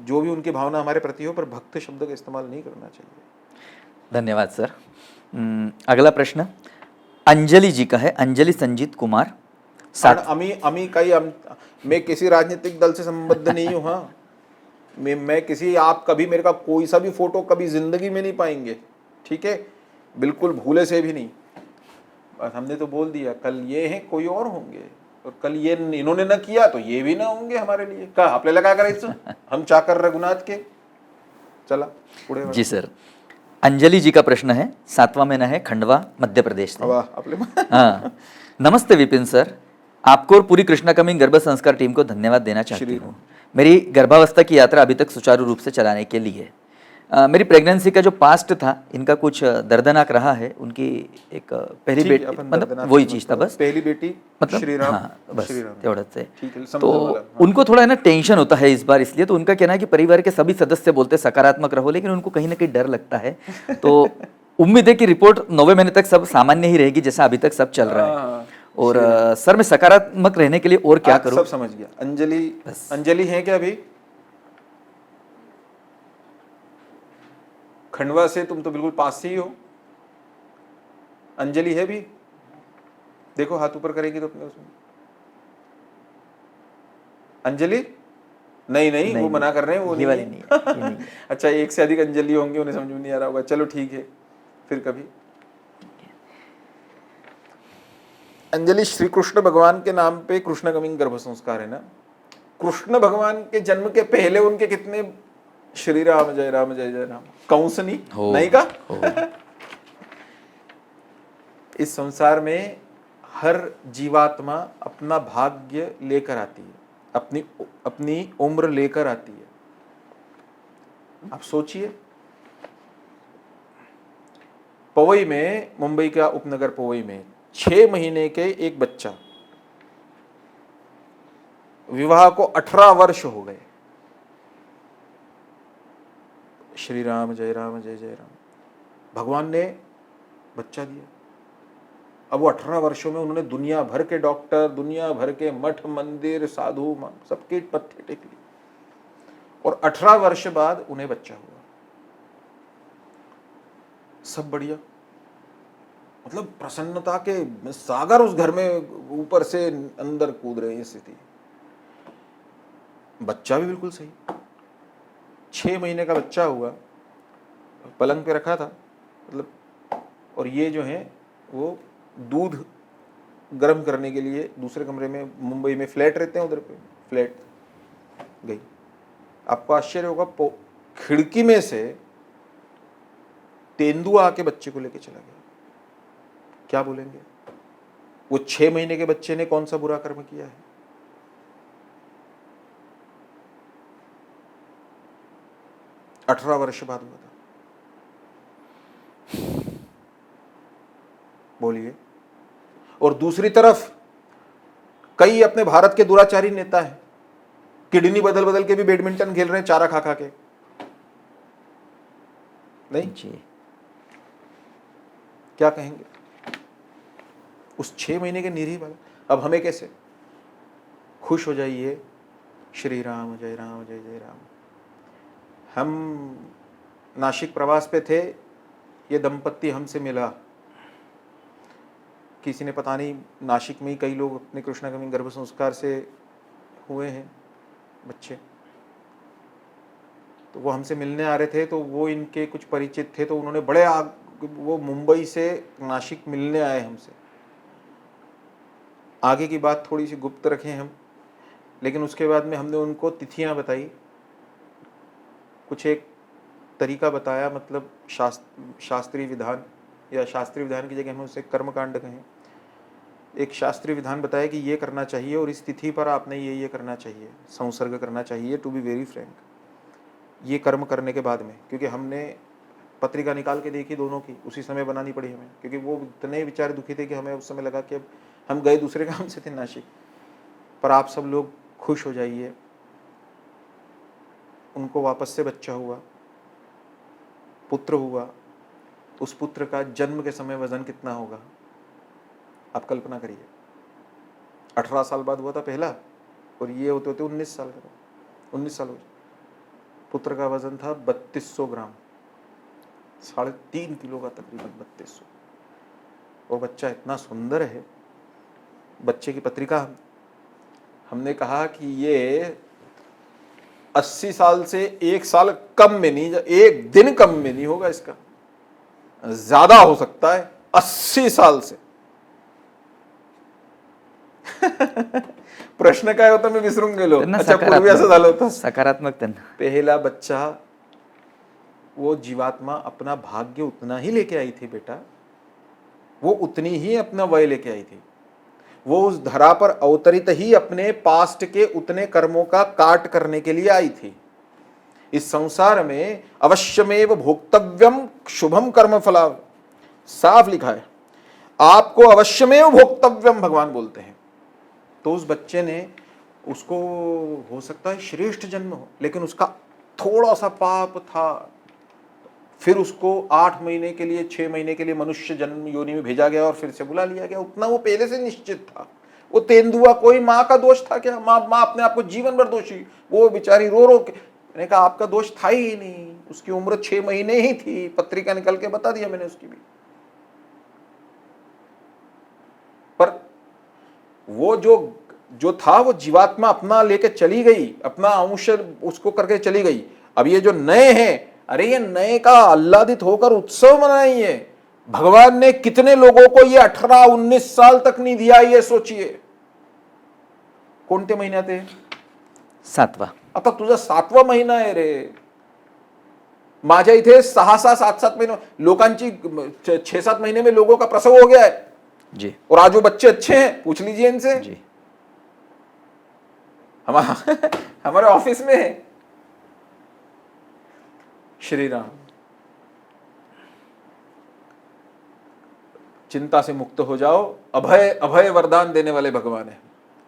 जो भी उनकी भावना हमारे प्रति हो, पर भक्त शब्द का इस्तेमाल नहीं करना चाहिए। धन्यवाद सर। अगला प्रश्न अंजलि जी का है, अंजलि संजीत कुमार। मैं किसी राजनीतिक दल से संबद्ध नहीं हूँ। हाँ, मैं किसी, आप कभी मेरे का कोई सा भी फोटो कभी जिंदगी में नहीं पाएंगे, ठीक है? बिल्कुल भूले से भी नहीं। बस हमने तो बोल दिया, कल ये हैं कोई और होंगे, और कल ये इन्होंने ना किया तो ये भी ना होंगे हमारे लिए। का आपल्याला काय करायचं? हम चाकर रघुनाथ के। चला पुढे जी सर। अंजलि जी का प्रश्न है, 7वां महीना है, खंडवा मध्य प्रदेश से। हाँ, नमस्ते विपिन सर, आपको और पूरी कृष्णा कमिंग गर्भ संस्कार टीम को धन्यवाद देना चाहती हूँ। मेरी गर्भावस्था की यात्रा अभी तक सुचारू रूप से चलाने के लिए मेरी प्रेगनेंसी का जो पास्ट था, इनका कुछ दर्दनाक रहा है। उनकी एक पहली बेटी, मतलब वही चीज था, बस पहली बेटी मतलब श्रीराम, हाँ, बस तेवढंच है। है, तो उनको थोड़ा है ना टेंशन होता है इस बार, इसलिए तो उनका कहना है कि परिवार के सभी सदस्य बोलते हैं सकारात्मक रहो, लेकिन उनको कहीं ना कहीं डर लगता है। तो उम्मीद है कि रिपोर्ट 9वें महीने तक सब सामान्य ही रहेगी, जैसा अभी तक सब चल रहा है। और सर मैं सकारात्मक रहने के लिए और क्या करूं? सब समझ गया। अंजलि है क्या? अभी खंडवा से तुम तो बिल्कुल पास ही हो। अंजलि है भी? देखो हाथ ऊपर करेगी तो अपने उसमें अंजलि नहीं, वो मना कर रहे हैं, वो ये नहीं वाली है। नहीं है, ये नहीं है। अच्छा, एक से अधिक अंजलि होंगे, उन्हें समझ में नहीं आ रहा होगा। चलो ठीक है, फिर कभी। अंजलि श्री कृष्ण भगवान के नाम पे कृष्ण कमिंग गर्भ संस्कार है ना। कृष्ण भगवान के जन्म के पहले उनके कितने श्री राम जय राम जय जय राम कंस नहीं का। इस संसार में हर जीवात्मा अपना भाग्य लेकर आती है, अपनी उम्र लेकर आती है। आप सोचिए, पवई में, मुंबई का उपनगर पवई में 6 महीने के एक बच्चा, विवाह को 18 वर्ष हो गए। श्री राम जय जय राम, भगवान ने बच्चा दिया। अब वो 18 वर्षों में उन्होंने दुनिया भर के डॉक्टर, दुनिया भर के मठ मंदिर, साधु सबके पत्ते टेक लिए, और 18 वर्ष बाद उन्हें बच्चा हुआ। सब बढ़िया, मतलब प्रसन्नता के सागर उस घर में ऊपर से अंदर कूद रहे हैं। स्थिति, बच्चा भी बिल्कुल सही, 6 महीने का बच्चा हुआ, पलंग पे रखा था मतलब, और ये जो है वो दूध गर्म करने के लिए दूसरे कमरे में, मुंबई में फ्लैट रहते हैं, उधर पे फ्लैट गई। आपको आश्चर्य होगा, खिड़की में से तेंदुआ आके बच्चे को लेके चला गया। क्या बोलेंगे? वो 6 महीने के बच्चे ने कौन सा बुरा कर्म किया है? अठारह वर्ष बाद हुआ था। बोलिए। और दूसरी तरफ कई अपने भारत के दुराचारी नेता हैं, किडनी बदल बदल के भी बैडमिंटन खेल रहे हैं, चारा खा खा के। नहीं जी, क्या कहेंगे उस 6 महीने के निरीह वाला? अब हमें कैसे खुश हो जाइए, श्री राम जय जय राम। हम नासिक प्रवास पे थे, ये दंपत्ति हमसे मिला। किसी ने पता नहीं, नासिक में ही कई लोग अपने कृष्णागमी गर्भ संस्कार से हुए हैं बच्चे, तो वो हमसे मिलने आ रहे थे। तो वो इनके कुछ परिचित थे, तो उन्होंने वो मुंबई से नासिक मिलने आए हमसे। आगे की बात थोड़ी सी गुप्त रखें हम, लेकिन उसके बाद में हमने उनको तिथियां बताई, कुछ एक तरीका बताया, मतलब शास्त्रीय विधान, या शास्त्रीय विधान की जगह हम उसे कर्मकांड कहें। एक शास्त्रीय विधान बताया कि ये करना चाहिए, और इस तिथि पर आपने ये करना चाहिए, संसर्ग करना चाहिए। टू बी वेरी फ्रैंक, ये कर्म करने के बाद में, क्योंकि हमने पत्रिका निकाल के देखी दोनों की, उसी समय बनानी पड़ी हमें, क्योंकि वो इतने बेचारे दुखी थे कि हमें उस समय लगा कि अब हम गए दूसरे काम से थे नासिक। पर आप सब लोग खुश हो जाइए, उनको वापस से बच्चा हुआ, पुत्र हुआ। उस पुत्र का जन्म के समय वजन कितना होगा आप कल्पना करिए। 18 साल बाद हुआ था पहला, और ये होते होते 19 साल का, 19 साल हो गए। पुत्र का वजन था 3200 ग्राम, 3.5 किलो का तकरीबन 3200। वो बच्चा इतना सुंदर है। बच्चे की पत्रिका हमने कहा कि ये 80 साल से 1 साल कम में नहीं, 1 दिन कम में नहीं होगा, इसका ज्यादा हो सकता है 80 साल से। प्रश्न काय होता, मैं विसरून गेलो। अच्छा, पूर्वी असं झालं होतं, सकारात्मक त्यांना पहला बच्चा, वो जीवात्मा अपना भाग्य उतना ही लेके आई थी बेटा, वो उतनी ही अपना वय लेके आई थी। वो उस धरा पर अवतरित ही अपने पास्ट के उतने कर्मों का काट करने के लिए आई थी। इस संसार में अवश्यमेव भोक्तव्यम शुभम कर्म फला, साफ लिखा है, आपको अवश्यमेव भोक्तव्यम भगवान बोलते हैं। तो उस बच्चे ने, उसको हो सकता है श्रेष्ठ जन्म हो, लेकिन उसका थोड़ा सा पाप था। फिर उसको 8 महीने के लिए, 6 महीने के लिए मनुष्य जन्म योनि में भेजा गया, और फिर से बुला लिया गया। उतना वो पहले से निश्चित था। वो तेंदुआ कोई माँ का दोष था क्या? माँ अपने आप को जीवन भर दोषी, वो बेचारी रो रो के। मैंने कहा आपका दोष था ही नहीं, उसकी उम्र 6 महीने ही थी, पत्रिका निकल के बता दिया मैंने उसकी भी। वो जो जो था वो जीवात्मा अपना लेके चली गई, अपना अंश उसको करके चली गई। अब ये जो नए हैं, अरे ये नए का आह्लादित होकर उत्सव मनाइए। भगवान ने कितने लोगों को ये 18-19 साल तक नहीं दिया, ये सोचिए। कोणते महिन्यात आहे? 7वां. आता तुझा 7वा महिना आहे रे. माझ्या इथे 6-6, 7-7 महीने लोकांची 6-7 महीने में लोगों का प्रसव हो गया है जी. और आज वो बच्चे अच्छे हैं, पूछ लीजिए इनसे जी. हमारे ऑफिस में है। श्री राम, चिंता से मुक्त हो जाओ, अभय अभय वरदान देने वाले भगवान है।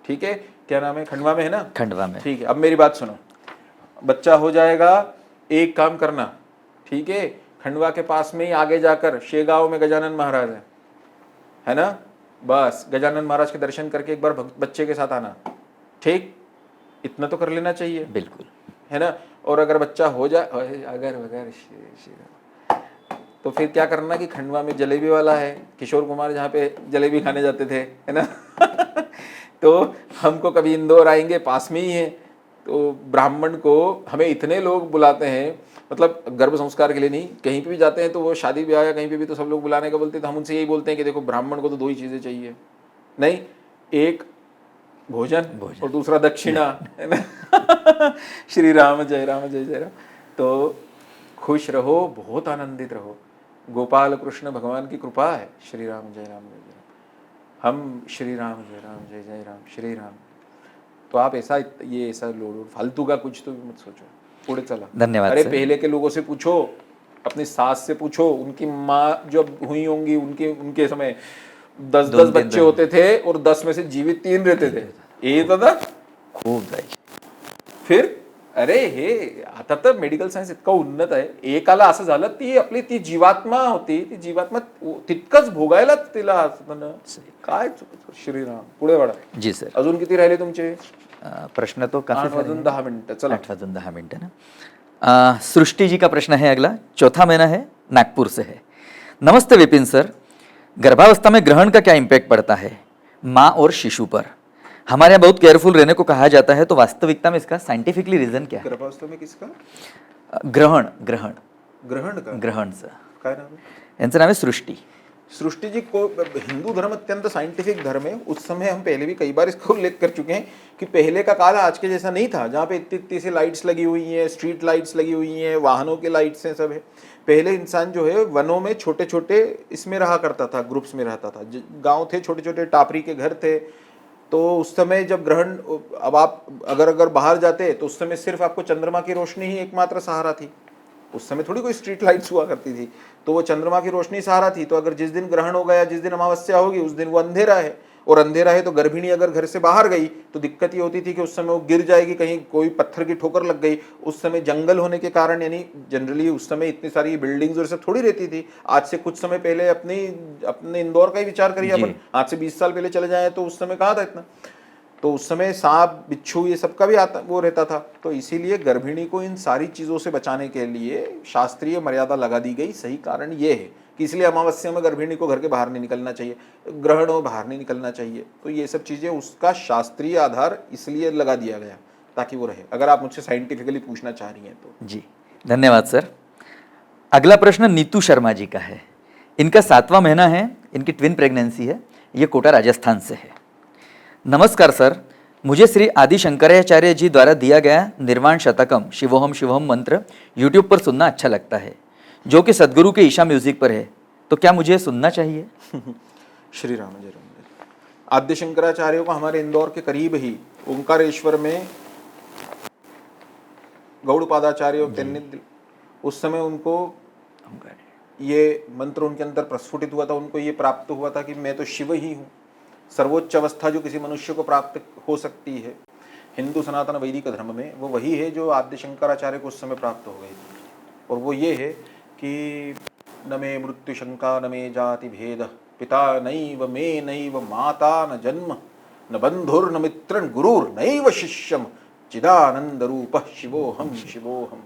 ठीक है, क्या नाम है? खंडवा में है ना? खंडवा में. ठीक है, अब मेरी बात सुनो, बच्चा हो जाएगा, एक काम करना, ठीक है, खंडवा के पास में ही आगे जाकर शेगांव में गजानन महाराज है ना, बस गजानन महाराज के दर्शन करके एक बार बच्चे के साथ आना। ठीक, इतना तो कर लेना चाहिए, बिल्कुल, है ना। और अगर बच्चा हो जाए अगर तो फिर क्या करना कि खंडवा में जलेबी वाला है, किशोर कुमार, जहाँ पे जलेबी खाने जाते थे, है ना। तो हमको कभी इंदौर आएंगे, पास में ही है, तो ब्राह्मण को हमें इतने लोग बुलाते हैं, मतलब गर्भ संस्कार के लिए नहीं, कहीं पे भी जाते हैं तो वो शादी ब्याह या कहीं पे भी तो सब लोग बुलाने का बोलते हैं। तो हम उनसे यही बोलते हैं कि देखो ब्राह्मण को तो 2 ही चीज़ें चाहिए, नहीं, एक भोजन और दूसरा दक्षिणा, है ना। श्री राम जय राम जय जय राम। तो खुश रहो, बहुत आनंदित रहो, गोपाल कृष्ण भगवान की कृपा है। श्री राम जय राम जय जय राम। हम श्री राम जय जय राम श्री राम। तो आप ऐसा ये ऐसा लोड फालतू का कुछ तो मत सोचो, पुढे चला। धन्यवाद अरे सर. पहले के लोगों से पूछो, अपनी सास से पूछो, उनकी माँ जब हुई होंगी उनके समय 10-10 बच्चे होते थे और 10 में से जीवित 3 रहते थे, ये तो था खूप जायचे. फिर अरे हे आता तर मेडिकल सायन्स इतकं उन्नत आहे, एकाला असं झालं, ती आपली ती जीवात्मा होती, ती जीवात्मा तितकंच भोगायला तिला असतं. काय चुकीचं. श्रीराम, पुढे वाढा. जी सर. अजून किती राहिले तुमचे? प्रश्न तो काफी 8 वाजून 10 मिनिटं. चला, 8 वाजून 10 मिनट ना. सृष्टि जी का प्रश्न है अगला, चौथा महीना है, नागपुर से है. नमस्ते विपिन सर, गर्भावस्था में ग्रहण का क्या इम्पैक्ट पड़ता है माँ और शिशु पर? हमारे यहाँ बहुत केयरफुल रहने को कहा जाता है, तो वास्तविकता में इसका साइंटिफिकली रीजन क्या है? गर्भावस्था में किसका ग्रहण ग्रहण ग्रहण का ग्रहणचं. काय नाम है? यांचं नाव आहे सृष्टी. सृष्टि जी को, हिंदू धर्म अत्यंत साइंटिफिक धर्म है। उस समय हम पहले भी कई बार इसको उल्लेख कर चुके हैं कि पहले का काल आज के जैसा नहीं था, जहाँ पे इतनी सी लाइट्स लगी हुई हैं, स्ट्रीट लाइट्स लगी हुई हैं, वाहनों के लाइट्स हैं, सब है। पहले इंसान जो है वनों में छोटे छोटे इसमें रहा करता था, ग्रुप्स में रहता था, गांव थे, छोटे छोटे टापरी के घर थे। तो उस समय जब ग्रहण, अब आप अगर बाहर जाते तो उस समय सिर्फ आपको चंद्रमा की रोशनी ही एकमात्र सहारा थी। उस समय थोड़ी कोई स्ट्रीट लाइट्स हुआ करती थी, तो वो चंद्रमा की रोशनी सहारा थी। तो अगर जिस दिन ग्रहण हो गया, जिस दिन अमावस्या होगी, उस दिन वो अंधेरा है, और अंधेरा है तो गर्भिणी अगर घर से बाहर गई तो दिक्कत ये होती थी कि उस समय वो गिर जाएगी, कहीं कोई पत्थर की ठोकर लग गई। उस समय जंगल होने के कारण, यानी जनरली उस समय इतनी सारी बिल्डिंग्स और सब थोड़ी रहती थी। आज से कुछ समय पहले अपने इंदौर का ही विचार करिए अपन, आज से 20 साल पहले चले जाए तो उस समय कहाँ था इतना। तो उस समय सांप बिच्छू ये सब का भी आता वो रहता था। तो इसीलिए गर्भिणी को इन सारी चीज़ों से बचाने के लिए शास्त्रीय मर्यादा लगा दी गई। सही कारण ये है कि इसलिए अमावस्या में गर्भिणी को घर के बाहर नहीं निकलना चाहिए, ग्रहण हो बाहर नहीं निकलना चाहिए। तो ये सब चीज़ें उसका शास्त्रीय आधार इसलिए लगा दिया गया ताकि वो रहे। अगर आप मुझसे साइंटिफिकली पूछना चाह रही हैं तो। जी धन्यवाद सर. अगला प्रश्न नीतू शर्मा जी का है. इनका 7वां महीना है, इनकी ट्विन प्रेगनेंसी है, ये कोटा राजस्थान से है. नमस्कार सर, मुझे श्री आदि शंकराचार्य जी द्वारा दिया गया निर्वाण शतकम शिवोहम शिवोहम मंत्र यूट्यूब पर सुनना अच्छा लगता है, जो कि सदगुरु के ईशा म्यूजिक पर है, तो क्या मुझे सुनना चाहिए? श्री राम जय राम जय। आद्य शंकराचार्य को हमारे इंदौर के करीब ही ओंकारेश्वर में गौड़पादाचार्य त्यांनी, उस समय उनको ये मंत्र उनके अंदर प्रस्फुटित हुआ था, उनको ये प्राप्त हुआ था कि मैं तो शिव ही हूँ। सर्वोच्च अवस्था जो किसी मनुष्य को प्राप्त हो सकती है हिंदू सनातन वैदिक धर्म में, वो वही है जो आद्य शंकराचार्य को उस समय प्राप्त हो गई थी। और वो ये है कि न मे मृत्यु शंका न मे जाति भेद, पिता नैव मे नैव माता न जन्म, न बंधुर न मित्र गुरुर नैव शिष्यम, चिदानंद रूप शिवोहम शिवोहम।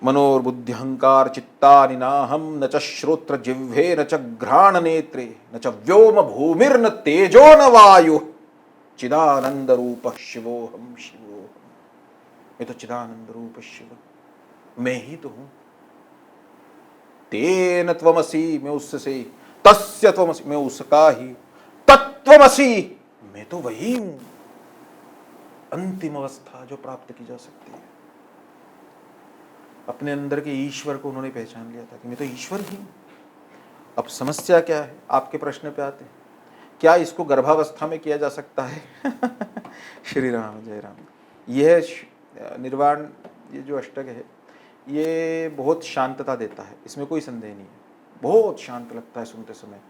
मनोर्बुद्ध्यहंकार चित्तानि नाहं न च श्रोत्र जिह्वे न च घ्राण नेत्रे न च व्योम भूमिर्न तेजो न वायु चिदानंद रूप शिवोहम शिवोहम। मैं तो चिदानंद रूप शिव, मैं ही तो हूं। तेन त्वमसि, मैं उससे, तस्य त्वमसि, मैं उसका ही, तत्त्वमसि, मैं तो वही हूं। अंतिम अवस्था जो प्राप्त की जा सकती है। अपने अंदर के ईश्वर को उन्होंने पहचान लिया था कि मैं तो ईश्वर ही हूं। अब समस्या क्या है, आपके प्रश्न पे आते हैं, क्या इसको गर्भावस्था में किया जा सकता है? श्री राम जय राम। यह निर्वाण, ये जो अष्टक है, ये बहुत शांतता देता है, इसमें कोई संदेह नहीं है। बहुत शांत लगता है सुनते समय।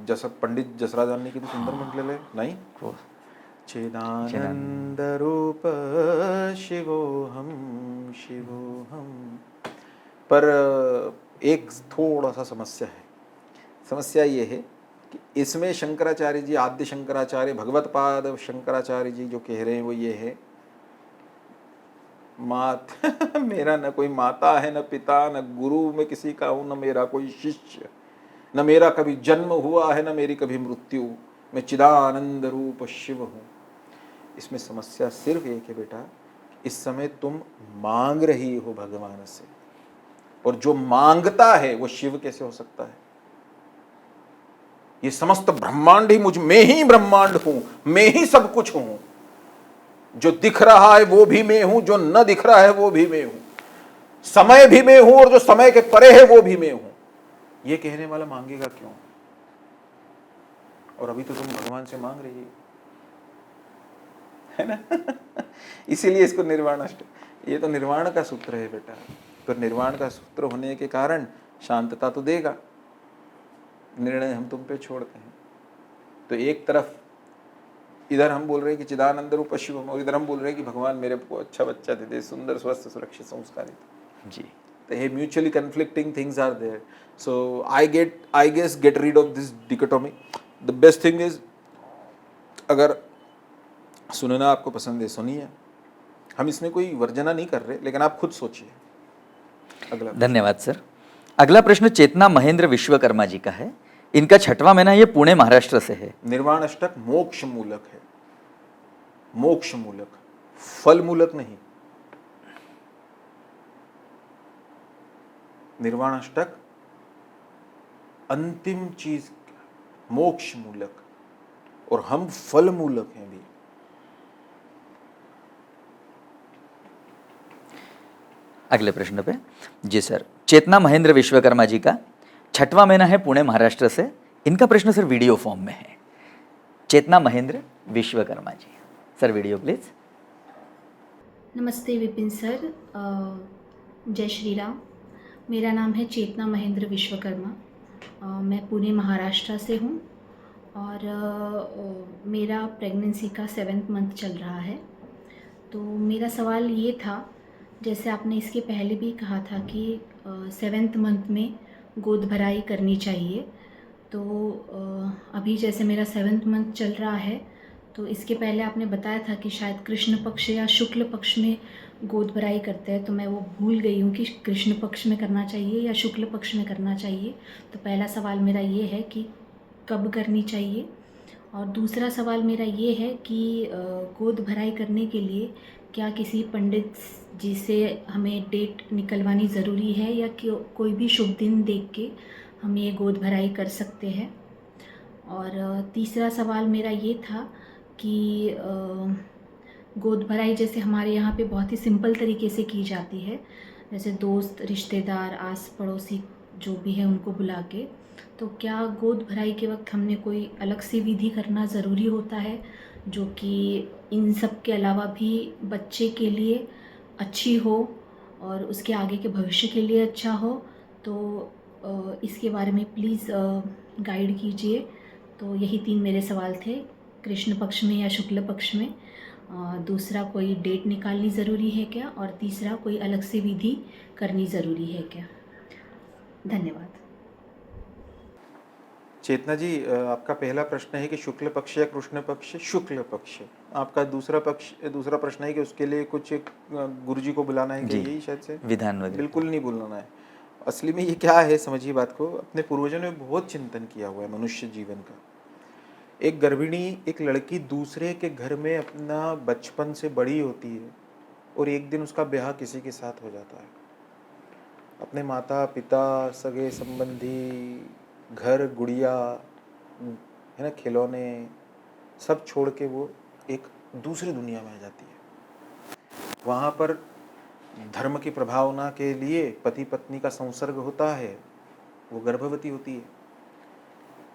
जैसा पंडित जसराजानी की तो सुंदर मंडल है, नहीं? चिदानंद रूप शिवोहम शिवोहम। पर एक थोड़ा सा समस्या है। समस्या ये है कि इसमें शंकराचार्य जी, आद्य शंकराचार्य, भगवत पाद शंकराचार्य जी जो कह रहे हैं वो ये है, मेरा न कोई माता है, न पिता, न गुरु मैं किसी का हूं, न मेरा कोई शिष्य, न मेरा कभी जन्म हुआ है, न मेरी कभी मृत्यु, मैं चिदानंद रूप शिव हूं। इसमें समस्या सिर्फ एक है बेटा, इस समय तुम मांग रही हो भगवान से, और जो मांगता है वो शिव कैसे हो सकता है? ये समस्त ब्रह्मांड ही मैं ही ब्रह्मांड हूं, मैं ही सब कुछ हूं। जो दिख रहा है वो भी मैं हूं, जो न दिख रहा है वो भी मैं हूं, समय भी मैं हूं, और जो समय के परे है वो भी मैं हूं। ये कहने वाला मांगेगा क्यों? और अभी तो तुम भगवान से मांग रही है ना? इसीलिए इसको निर्वाण अष्टक, ये तो निर्वाण का सूत्र है बेटा। तो निर्वाण का सूत्र होने के कारण शांतता तो देगा। निर्णय हम तुम पे छोड़ते हैं। तो एक तरफ इधर हम बोल रहे हैं कि चिदानंद रूप शिवम, और इधर हम बोल रहे हैं कि भगवान मेरे को अच्छा बच्चा दे दे, सुंदर स्वस्थ सुरक्षित संस्कारित जी। तो ये mutually conflicting things are there. So I guess get rid of this dichotomy. The best thing is, अगर सुनना आपको पसंद है सुनिए, हम इसमें कोई वर्जना नहीं कर रहे, लेकिन आप खुद सोचिए। अगला। धन्यवाद सर। अगला प्रश्न चेतना महेंद्र विश्वकर्मा जी का है। इनका 6वां महीना, ये पुणे महाराष्ट्र से है। निर्वाण अष्टक मोक्ष मूलक है, मोक्ष मूलक, फल मूलक नहीं। निर्वाण अष्टक अंतिम चीज मोक्ष मूलक, और हम फल मूलक हैं भी। अगले प्रश्न पे जी सर, चेतना महेंद्र विश्वकर्मा जी का 6वां महीना है, पुणे महाराष्ट्र से। इनका प्रश्न सर वीडियो फॉर्म में है। चेतना Mahendra Vishwakarma ji, sir video please. नमस्ते विपिन सर, जय श्री राम। मेरा नाम है चेतना महेंद्र विश्वकर्मा। मैं पुणे महाराष्ट्र से हूँ, और मेरा प्रेगनेंसी का 7वां मंथ चल रहा है। तो मेरा सवाल ये था, जैसे आपने इसके पहले भी कहा था कि 7वां मंथ में गोद भराई करनी चाहिए, तो अभी जैसे मेरा 7वां मंथ चल रहा है, तो इसके पहले आपने बताया था कि शायद कृष्ण पक्ष या शुक्ल पक्ष में गोद भराई करते हैं, तो मैं वो भूल गई हूँ कि कृष्ण पक्ष में करना चाहिए या शुक्ल पक्ष में करना चाहिए। तो पहला सवाल मेरा ये है कि कब करनी चाहिए, और दूसरा सवाल मेरा ये है कि गोद भराई करने के लिए क्या किसी पंडित जी से हमें डेट निकलवानी ज़रूरी है, या कि कोई भी शुभ दिन देख के हम ये गोद भराई कर सकते हैं। और तीसरा सवाल मेरा ये था कि गोद भराई जैसे हमारे यहाँ पे बहुत ही सिंपल तरीके से की जाती है, जैसे दोस्त रिश्तेदार आस पड़ोसी जो भी है उनको बुला के, तो क्या गोद भराई के वक्त हमने कोई अलग से विधि करना ज़रूरी होता है, जो कि इन सब के अलावा भी बच्चे के लिए अच्छी हो और उसके आगे के भविष्य के लिए अच्छा हो? तो इसके बारे में प्लीज़ गाइड कीजिए। तो यही 3 मेरे सवाल थे, कृष्ण पक्ष में या शुक्ल पक्ष में, दूसरा कोई डेट निकालनी ज़रूरी है क्या, और तीसरा कोई अलग से विधि करनी ज़रूरी है क्या? धन्यवाद। चेतना जी, आपका पहला प्रश्न है कि शुक्ल पक्ष या कृष्ण पक्ष। शुक्ल पक्ष। आपका दूसरा प्रश्न है कि उसके लिए कुछ गुरु जी को बुलाना है, क्या जी, यही शायद से? विधान वगैरह। बिल्कुल नहीं बुलाना है। असली में ये क्या है, समझिए बात को। अपने पूर्वजों ने बहुत चिंतन किया हुआ है मनुष्य जीवन का। एक गर्भिणी, एक लड़की दूसरे के घर में अपना बचपन से बड़ी होती है और एक दिन उसका ब्याह किसी के साथ हो जाता है। अपने माता पिता, सगे संबंधी, घर, गुड़िया, है ना, खिलौने, सब छोड़ के वो एक दूसरी दुनिया में आ जाती है। वहाँ पर धर्म की प्रभावना के लिए पति पत्नी का संसर्ग होता है। वो गर्भवती होती है।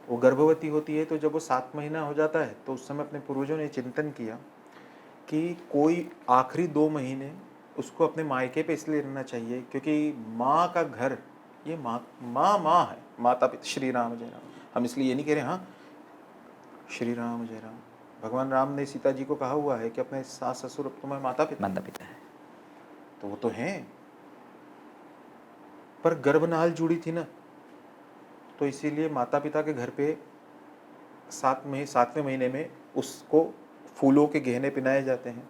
वो गर्भवती होती है तो जब वो 7 महीना हो जाता है तो उस समय अपने पूर्वजों ने चिंतन किया कि कोई आखिरी 2 महीने उसको अपने मायके पे इसलिए रहना चाहिए क्योंकि माँ का घर, ये माँ है, माता पिता। श्री राम जय राम। हम इसलिए ये नहीं कह रहे हाँ श्री राम जय राम। भगवान राम ने सीता जी को कहा हुआ है कि अपने सास ससुर तुम्हारे माता पिता है। तो वो तो हैं, पर गर्भनाल जुड़ी थी ना, तो इसीलिए माता पिता के घर पे 7वें महीने में उसको फूलों के गहने पहनाए जाते हैं,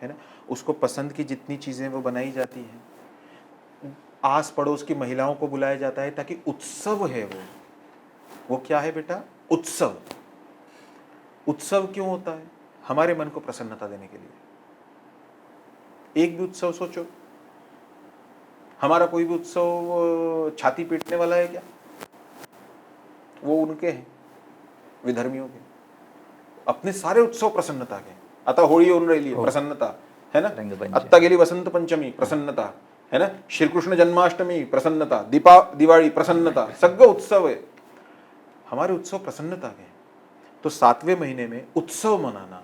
है ना। उसको पसंद की जितनी चीज़ें वो बनाई जाती हैं। आस पड़ोस की महिलाओं को बुलाया जाता है ताकि उत्सव है वो क्या है बेटा? उत्सव। उत्सव क्यों होता है? हमारे मन को प्रसन्नता देने के लिए। एक भी उत्सव सोचो, हमारा कोई भी उत्सव छाती पीटने वाला है क्या? वो उनके हैं, विधर्मियों के। अपने सारे उत्सव प्रसन्नता के। आता होळी होऊन राहिली है, प्रसन्नता है ना। आत्ता गेली वसंत पंचमी, प्रसन्नता है ना। श्री कृष्ण जन्माष्टमी, प्रसन्नता। दिवाळी, प्रसन्नता। सगळे उत्सव है, हमारे उत्सव प्रसन्नता के। तो 7वें महीने में उत्सव मनाना,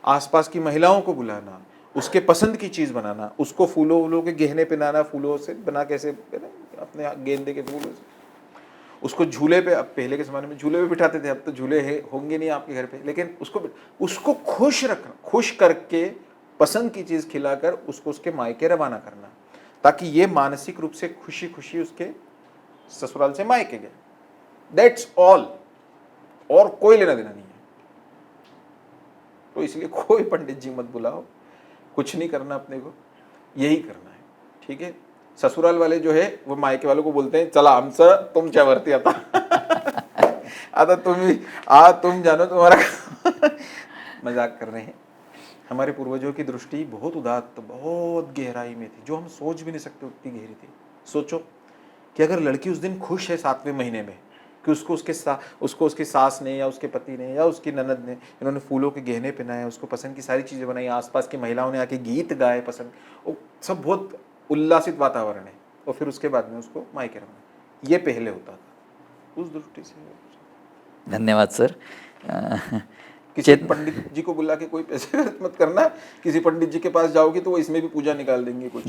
आसपास की महिलाओं को बुलाना, उसके पसंद की चीज बनाना, उसको फूलों के गहने पहनाना, फूलों से बना, कैसे अपने गेंदे के फूलों से, उसको झूले पे, अब पहले के ज़माने में झूले पे बिठाते थे, अब तो झूले होंगे नहीं आपके घर पे, लेकिन उसको खुश रखना, खुश करके पसंद की चीज़ खिलाकर उसको उसके मायके रवाना करना, ताकि ये मानसिक रूप से खुशी खुशी उसके ससुराल से मायके गए। दैट्स ऑल, और कोई लेना देना नहीं है। तो इसलिए कोई पंडित जी मत बुलाओ, कुछ नहीं करना, अपने को यही करना है, ठीक है। ससुराल वाले जो है वो मायके वालों को बोलते हैं चला आमचं तुमच्यावरती आता आता तुम जानो तुम्हारा मजाक कर रहे हैं। हमारे पूर्वजों की दृष्टि बहुत उदात्त, बहुत गहराई में थी, जो हम सोच भी नहीं सकते उतनी गहरी थी। सोचो कि अगर लड़की उस दिन खुश है 7वें महीने में कि उसको उसकी सास ने या उसके पति ने या उसकी ननद ने इन्होंने फूलों के गहने पहनाए, उसको पसंद की सारी चीज़ें बनाई, आसपास की महिलाओं ने आके गीत गाए पसंद, वो सब बहुत उल्लासित वातावरण है, और फिर उसके बाद में उसको मायके रखना, ये पहले होता था। उस दृष्टि से धन्यवाद सर। किसी पंडित जी को बुला के कोई पैसे खर्च मत करना। किसी पंडित जी के पास जाओगे तो वो इसमें भी पूजा निकाल देंगे कुछ,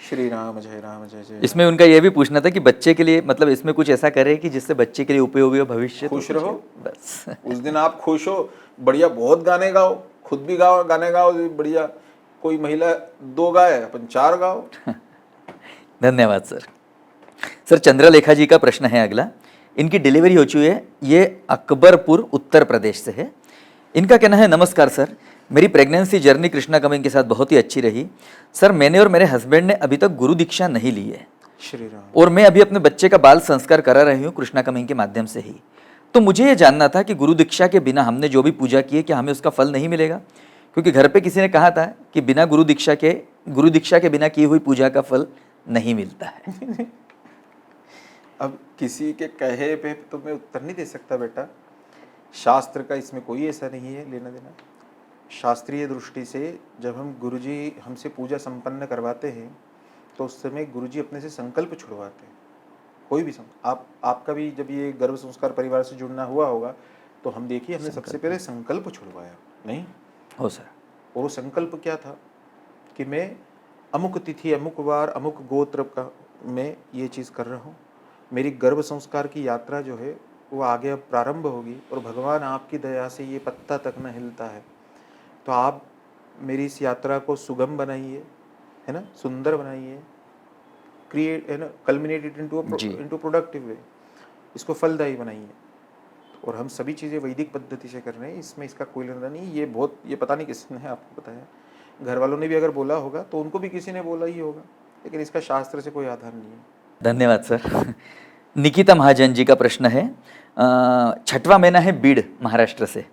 श्री राम जय राम जय जय। इसमें उनका ये भी पूछना था कि बच्चे के लिए, मतलब इसमें कुछ ऐसा करे कि जिससे बच्चे के लिए उपयोगी हो, भविष्य खुश तो रहो बस। उस दिन आप खुश हो, बढ़िया, बहुत गाने गाओ, खुद भी गाओ, गाने गाओ बढ़िया। कोई महिला 2 गाए, अपन 4 गाओ। धन्यवाद सर। सर चंद्रलेखा जी का प्रश्न है अगला। इनकी डिलीवरी हो चुकी है, ये अकबरपुर उत्तर प्रदेश से है। इनका कहना है, नमस्कार सर, मेरी प्रेगनेंसी जर्नी कृष्णा कमिंग के साथ बहुत ही अच्छी रही सर। मैंने और मेरे हस्बैंड ने अभी तक गुरु दीक्षा नहीं ली है, श्री राम। और मैं अभी अपने बच्चे का बाल संस्कार करा रही हूँ कृष्णा कमिंग के माध्यम से ही। तो मुझे ये जानना था कि गुरु दीक्षा के बिना हमने जो भी पूजा की है, क्या हमें उसका फल नहीं मिलेगा? क्योंकि घर पे किसी ने कहा था कि बिना गुरु दीक्षा के बिना की हुई पूजा का फल नहीं मिलता है। अब किसी के कहे पे तो मैं उत्तर नहीं दे सकता बेटा। शास्त्र का इसमें कोई ऐसा नहीं है लेना देना। शास्त्रीय दृष्टि से जब हम गुरुजी हमसे पूजा संपन्न करवाते हैं तो उस समय गुरुजी अपने से संकल्प छुड़वाते हैं। कोई भी आपका भी जब ये गर्भ संस्कार परिवार से जुड़ना हुआ होगा तो हम देखिए, हमने सबसे पहले संकल्प छुड़वाया नहीं हो सर। और वो संकल्प क्या था कि मैं अमुक तिथि, अमुक वार, अमुक गोत्र का मैं ये चीज़ कर रहा हूँ। मेरी गर्भ संस्कार की यात्रा जो है वो आगे अब प्रारंभ होगी और भगवान आपकी दया से ये पत्ता तक न हिलता है, तो आप मेरी इस यात्रा को सुगम बनाइए, है ना, सुंदर बनाइए, क्रिएट, है ना, culminate it into productive way, इसको फलदायी बनाइए। और हम सभी चीज़ें वैदिक पद्धति से कर रहे हैं, इसमें इसका कोई लेना नहीं। ये पता नहीं किसने है आपको बताया, घर वालों ने भी अगर बोला होगा तो उनको भी किसी ने बोला ही होगा, लेकिन इसका शास्त्र से कोई आधार नहीं है। धन्यवाद सर। निकिता महाजन जी का प्रश्न है, 6वां महिना है बीड महाराष्ट्र से।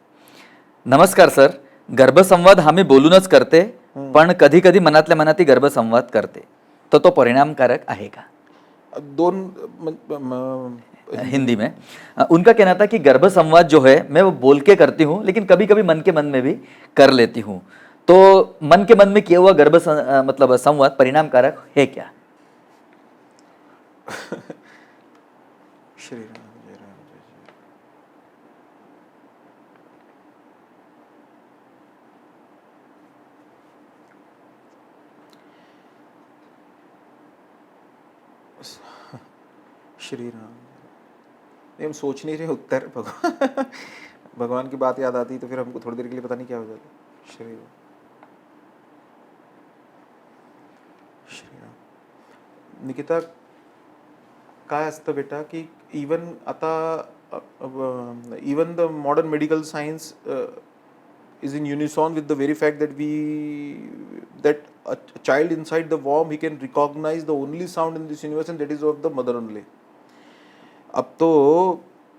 नमस्कार सर, गर्भसंवाद आम्ही बोलूनच करते, पण कधी कधी मनातल्या मनात गर्भसंवाद करते, तो परिणामकारक आहे का? हिंदी में उनका कहना था कि गर्भसंवाद जो है मैं वो बोल के करती हूँ, लेकिन कभी कभी मन के मन में भी कर लेती हूँ, तो मन के मन में किया हुआ मतलब संवाद परिणामकारक है क्या? श्री राम जय राम जय जय। श्री राम, हम सोच नहीं रहे उत्तर, भगवान भगवान की बात याद आती तो फिर हमको थोड़ी देर के लिए पता नहीं क्या हो जाता। श्री राम श्री राम। निकिता, काय असतं बेटा की even the modern medical science is in unison with the very fact that a child inside the womb, he can recognize the only sound in this universe, and that is of the mother only. अब तो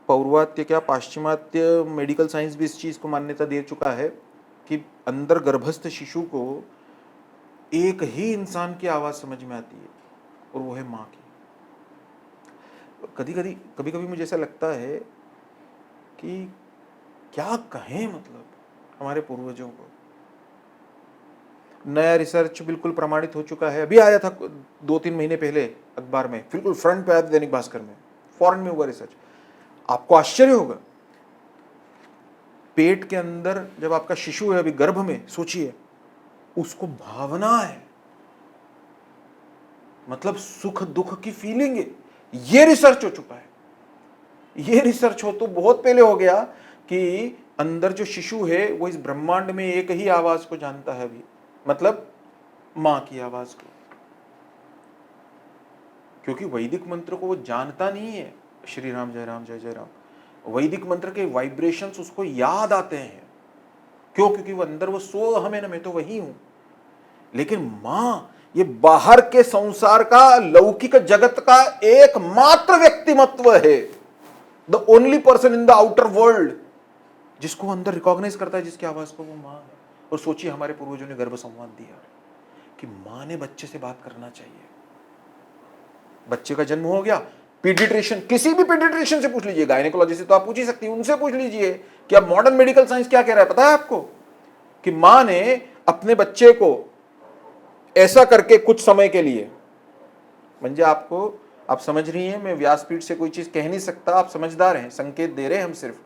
पौर्वात्य क्या पाश्चिमात्य मेडिकल साइंस भी इस चीज को मान्यता दे चुका है कि अंदर गर्भस्थ शिशु को एक ही इंसान की आवाज समझ में आती है, और वो है माँ की। कभी कभी मुझे ऐसा लगता है कि क्या कहें, मतलब हमारे पूर्वजों को। नया रिसर्च बिल्कुल प्रमाणित हो चुका है, अभी आया था 2-3 महीने पहले अखबार में, बिल्कुल फ्रंट पे आया था दैनिक भास्कर में, फॉरेन में हुआ रिसर्च। आपको आश्चर्य होगा, पेट के अंदर जब आपका शिशु है अभी गर्भ में, सोचिए उसको भावना है, मतलब सुख दुख की फीलिंग है। ये रिसर्च हो चुका है। ये रिसर्च हो तो बहुत पहले हो गया कि अंदर जो शिशु है वो इस ब्रह्मांड में एक ही आवाज को जानता है अभी, मतलब मां की आवाज को, क्योंकि वैदिक मंत्र को वो जानता नहीं है। श्री राम जय राम जय जय राम। वैदिक मंत्र के वाइब्रेशंस उसको याद आते हैं, क्यों? क्योंकि वो अंदर वो सो हम है ना, मैं तो वही हूं। लेकिन मां ये बाहर के संसार का, लौकिक जगत का एकमात्र व्यक्तिमत्व है, the only person in the outer world जिसको अंदर रिकॉग्नाइज करता है, जिसकी आवाज को, वो मां है। और सोचिए हमारे पूर्वजों ने गर्भ संवाद दिया कि मां ने बच्चे से बात करना चाहिए। बच्चे का जन्म हो गया, पीडियाट्रिशियन, किसी भी पीडियाट्रिशियन से पूछ लीजिए, गायनेकोलॉजिस्ट से तो आप पूछ ही सकती हैं, उनसे पूछ लीजिए कि अब मॉडर्न मेडिकल साइंस क्या कह रहा है। पता है आपको कि मां ने अपने बच्चे को ऐसा करके कुछ समय के लिए, म्हणजे आपको, आप समझ रही हैं, मैं व्यासपीठ से कोई चीज कह नहीं सकता, आप समझदार हैं, संकेत दे रहे हैं हम सिर्फ।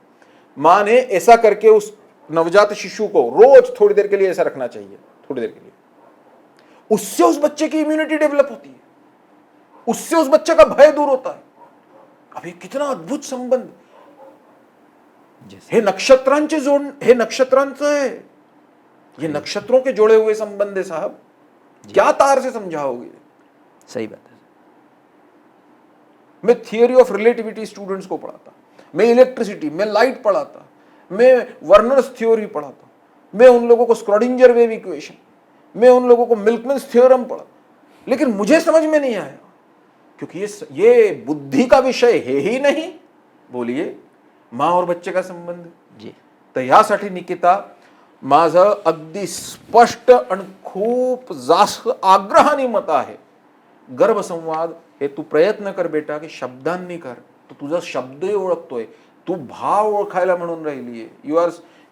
मां ने ऐसा करके उस नवजात शिशु को रोज थोड़ी देर के लिए ऐसा रखना चाहिए, थोड़ी देर के लिए। उससे उस बच्चे की इम्यूनिटी डेवलप होती है, उससे उस बच्चे का भय दूर होता है। अभी कितना अद्भुत संबंध हे नक्षत्रांचे जोड, हे नक्षत्रांचं है, ये नक्षत्रों के जोड़े हुए संबंध है साहब। क्या तार से समझाओगे? सही बात है। मैं थियरी ऑफ रिलेटिविटी स्टूडेंट्स को पढ़ाता, मैं इलेक्ट्रिसिटी, मैं लाइट पढ़ाता, मैं वर्नर्स थ्योरी पढ़ाता, मैं उन लोगों को स्क्रोडिंजर वेव इक्वेशन, मैं उन लोगों को मिल्कमैन्स थ्योरम पढ़ा, लेकिन मुझे समझ में नहीं आया, क्योंकि ये बुद्धि का विषय है ही नहीं। बोलिए, माँ और बच्चे का संबंध जी। तर यासाठी निकिता, माझं अगदी स्पष्ट आणि खूप जास्त आग्रहाने मत आहे, गर्भसंवाद हे तू प्रयत्न कर बेटा, की शब्दांनी कर। तू तुझा शब्दही ओळखतोय, तू भाव ओळखायला म्हणून राहिली आहे।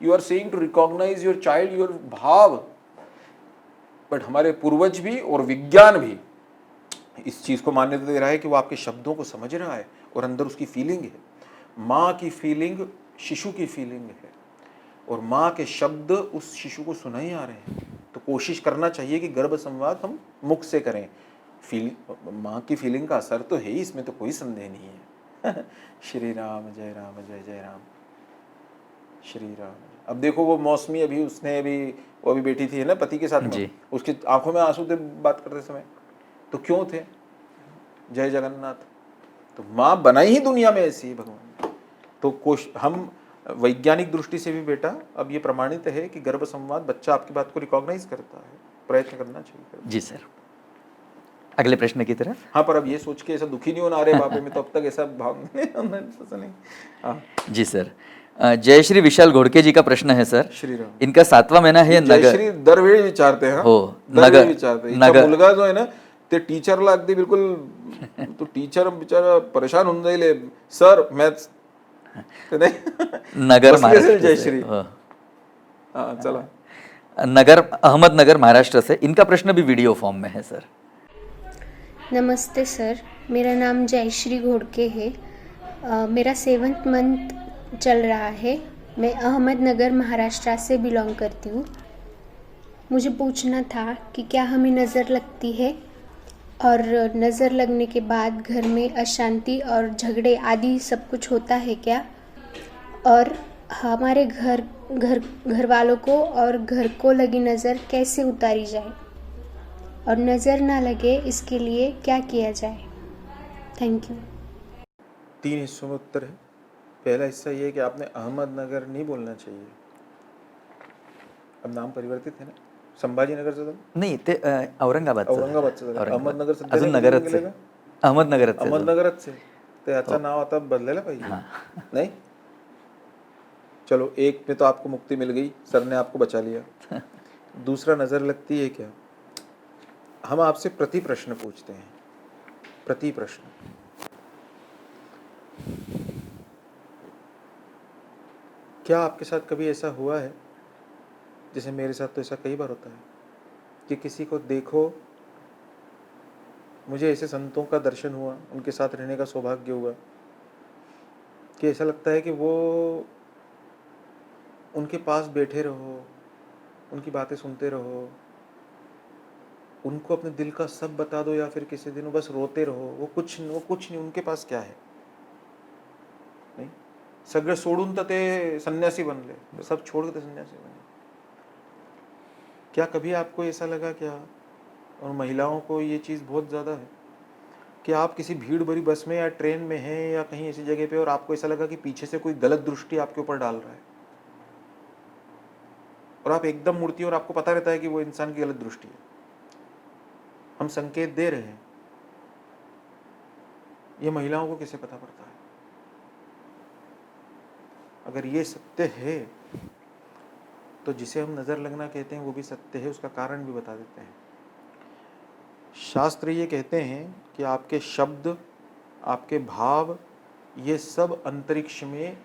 You are saying to recognise your child, your भाव। बट हमारे पूर्वज भी और विज्ञान भी इस चीज को मान्यता दे रहा है कि वो आपके शब्दों को समझ रहा है और अंदर उसकी फीलिंग है। माँ की फीलिंग शिशु की फीलिंग है, और माँ के शब्द उस शिशु को सुनाई आ रहे हैं। तो कोशिश करना चाहिए कि गर्भ संवाद हम मुख से करें। माँ की फीलिंग का असर तो है ही, इसमें तो कोई संदेह नहीं है। श्री राम जय राम जय जय राम। श्री राम। अब देखो वो मौसमी, अभी उसने वो अभी बैठी थी ना पति के साथ में, उसकी आंखों में आंसू थे बात करते समय, तो क्यों थे? जय जगन्नाथ। तो माँ बनाई ही दुनिया में ऐसी है भगवान। तो हम वैज्ञानिक दृष्टि से भी बेटा अब ये प्रमाणित है कि गर्भ संवाद बच्चा आपकी बात को रिकॉग्नाइज करता है, प्रयत्न करना चाहिए। जी सर, अगले प्रश्न की तरफ। हाँ, पर अब ये सोच के ऐसा दुखी नहीं होना, अरे बाप रे, मैं तो अब तक ऐसा भाव नहीं। हाँ, जी सर, जयश्री विशाल घोड़के जी का प्रश्न है सर। श्री राम। इनका 7वां महीना है नगर जयश्री दरवेळी विचारते हैं, हो, दरवेळी नगर- विचारते नगर- हिचा मुलगा जो आहे ना ते टीचरला अगदी बिलकुल तो टीचर बिचारा परेशान होऊन जाईल, सर मॅथ्स नाही नगर बसली असेल महाराष्ट्र से, जयश्री। हो। हाँ, चला। नगर अहमदनगर महाराष्ट्र से, इनका प्रश्न भी वीडियो फॉर्म में है सर। नमस्ते सर, मेरा नाम जयश्री घोड़के है। मेरा 7th मंथ चल रहा है। मैं अहमदनगर महाराष्ट्र से बिलोंग करती हूँ। मुझे पूछना था कि क्या हमें नज़र लगती है और नज़र लगने के बाद घर में अशांति और झगड़े आदि सब कुछ होता है क्या, और हमारे घर वालों को और घर को लगी नज़र कैसे उतारी जाए, और नज़र ना लगे इसके लिए क्या किया जाए। Thank you. 3 हिस्सों में उत्तर है। पहला हिस्सा ये है कि आपने अहमदनगर नहीं बोलना चाहिए, अब नाम परिवर्तित है ना, संभाजीनगरचं झालं, नाही ते औरंगाबादचं झालं. औरंगाबादचं झालं, औरंगाबाद. अहमदनगर सध्या अजून नाही नगरच गेलं आहे. का? अहमदनगरच आहे. अहमदनगरच आहे, तर याचं नाव आता बदलायला पाहिजे, नहीं? चलो, एक में तो आपको मुक्ति मिल गई, सर ने आपको बचा लिया। दूसरा, नजर लगती है क्या? हम आपसे प्रति प्रश्न पूछते हैं, प्रति प्रश्न। क्या आपके साथ कभी ऐसा हुआ है, जैसे मेरे साथ तो ऐसा कई बार होता है, कि किसी को देखो, मुझे ऐसे संतों का दर्शन हुआ, उनके साथ रहने का सौभाग्य हुआ कि ऐसा लगता है कि वो उनके पास बैठे रहो, उनकी बातें सुनते रहो, उनको अपने दिल का सब बता दो, या फिर किसी दिन बस रोते रहो, वो कुछ नहीं, उनके पास क्या है, नहीं, सगळं सोडून तर ते संन्यासी बनले, सब छोड़ के संन्यासी बने। क्या कभी आपको ऐसा लगा क्या, और महिलाओं को ये चीज़ बहुत ज़्यादा है, कि आप किसी भीड़ भरी बस में या ट्रेन में हैं या कहीं ऐसी जगह पे, और आपको ऐसा लगा कि पीछे से कोई गलत दृष्टि आपके ऊपर डाल रहा है, और आप एकदम मुड़ती और आपको पता रहता है कि वो इंसान की गलत दृष्टि है, हम संकेत दे रहे हैं, ये महिलाओं को कैसे पता पड़ता है? अगर ये सत्य है तो जिसे हम नजर लगना कहते हैं वो भी सत्य है, उसका कारण भी बता देते हैं। शास्त्र ये कहते हैं कि आपके शब्द, आपके भाव, ये सब अंतरिक्ष में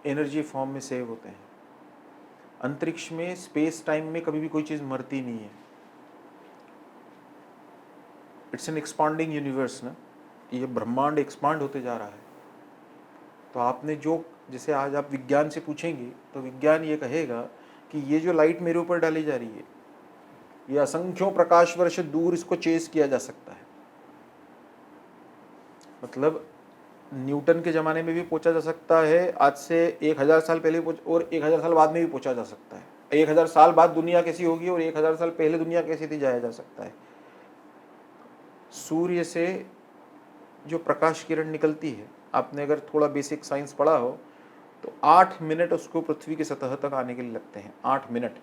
एनर्जी फॉर्म में सेव होते हैं। अंतरिक्ष में, स्पेस टाइम में कभी भी कोई चीज़ मरती नहीं है। इट्स एन एक्सपांडिंग यूनिवर्स ना, ये ब्रह्मांड एक्सपांड होते जा रहा है। तो आपने जो, जैसे आज आप विज्ञान से पूछेंगे तो विज्ञान ये कहेगा कि ये जो लाइट मेरे ऊपर डाली जा रही है, ये असंख्यों प्रकाश वर्ष दूर इसको चेस किया जा सकता है। मतलब न्यूटन के ज़माने में भी पहुंचा जा सकता है, आज से 1000 साल पहले और 1000 साल बाद में भी पहुंचा जा सकता है। 1000 साल बाद दुनिया कैसी होगी और 1000 साल पहले दुनिया कैसी थी, जाया जा सकता है। सूर्य से जो प्रकाश किरण निकलती है, आपने अगर थोड़ा बेसिक साइंस पढ़ा हो तो 8 मिनट उसको पृथ्वी की सतह तक आने के लिए लगते हैं, 8 मिनट।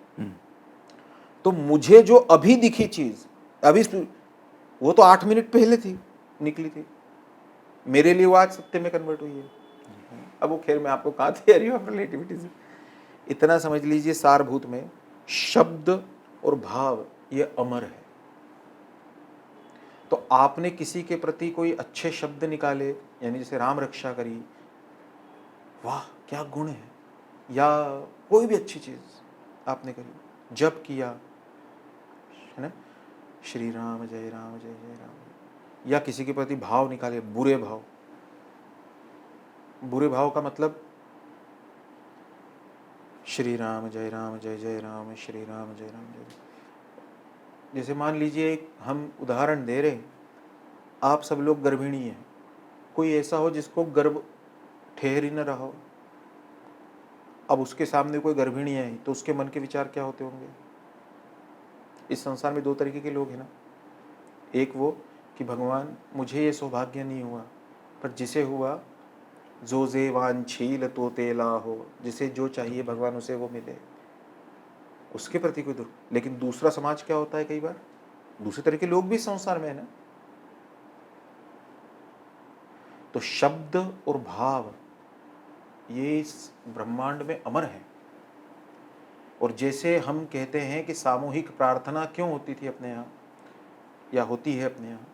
तो मुझे जो अभी दिखी चीज, अभी वो तो 8 मिनट पहले थी, निकली थी, मेरे लिए वो आज सत्य में कन्वर्ट हुई है। अब वो खैर मैं आपको कहाँ तैयारी हूँ रिलेटिविटी से, इतना समझ लीजिए सारभूत में शब्द और भाव ये अमर है। तो आपने किसी के प्रति कोई अच्छे शब्द निकाले, यानी जैसे राम रक्षा करी, वाह क्या गुण है, या कोई भी अच्छी चीज आपने करी, जप किया है ना, श्री राम जय राम जय जय राम, या किसी के प्रति भाव निकाले, बुरे भाव। बुरे भाव का मतलब श्री राम जय जय राम, श्री राम जय जय। जैसे मान लीजिए एक हम उदाहरण दे रहे, आप सब लोग गर्भिणी हैं, कोई ऐसा हो जिसको गर्भ ठहर ही न रहा हो, अब उसके सामने कोई गर्भिणी है तो उसके मन के विचार क्या होते होंगे? इस संसार में 2 तरीके के लोग हैं ना, एक वो कि भगवान मुझे ये सौभाग्य नहीं हुआ, पर जिसे हुआ जो जे वांछील तो तेला हो, जिसे जो चाहिए भगवान उसे वो मिले, उसके प्रति कोई दुख। लेकिन दूसरा समाज क्या होता है, कई बार दूसरे तरह के लोग भी संसार में है ना। तो शब्द और भाव ये इस ब्रह्मांड में अमर है। और जैसे हम कहते हैं कि सामूहिक प्रार्थना क्यों होती थी अपने यहाँ या होती है अपने यहाँ,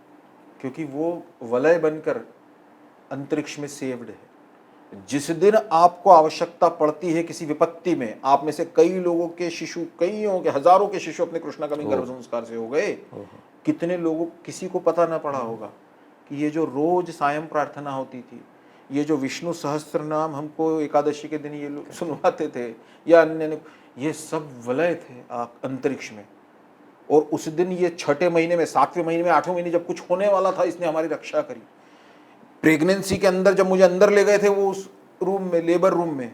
क्योंकि वो वलय बनकर अंतरिक्ष में सेव्ड है। जिस दिन आपको आवश्यकता पड़ती है किसी विपत्ति में, आप में से कई लोगों के शिशु, कईयों के, हजारों के शिशु अपने कृष्णाकामी गर्भ संस्कार से हो गए। कितने लोगों, किसी को पता ना पड़ा होगा कि ये जो रोज सायं प्रार्थना होती थी, ये जो विष्णु सहस्त्र नाम हमको एकादशी के दिन ये लोग सुनवाते थे या अन्य, ये सब वलय थे अंतरिक्ष में। और उस दिन ये छठे महीने में, 7वें महीने में, 8वें महीने जब कुछ होने वाला था, इसने हमारी रक्षा करी। प्रेगनेंसी के अंदर जब मुझे अंदर ले गए थे वो उस रूम में, लेबर रूम में,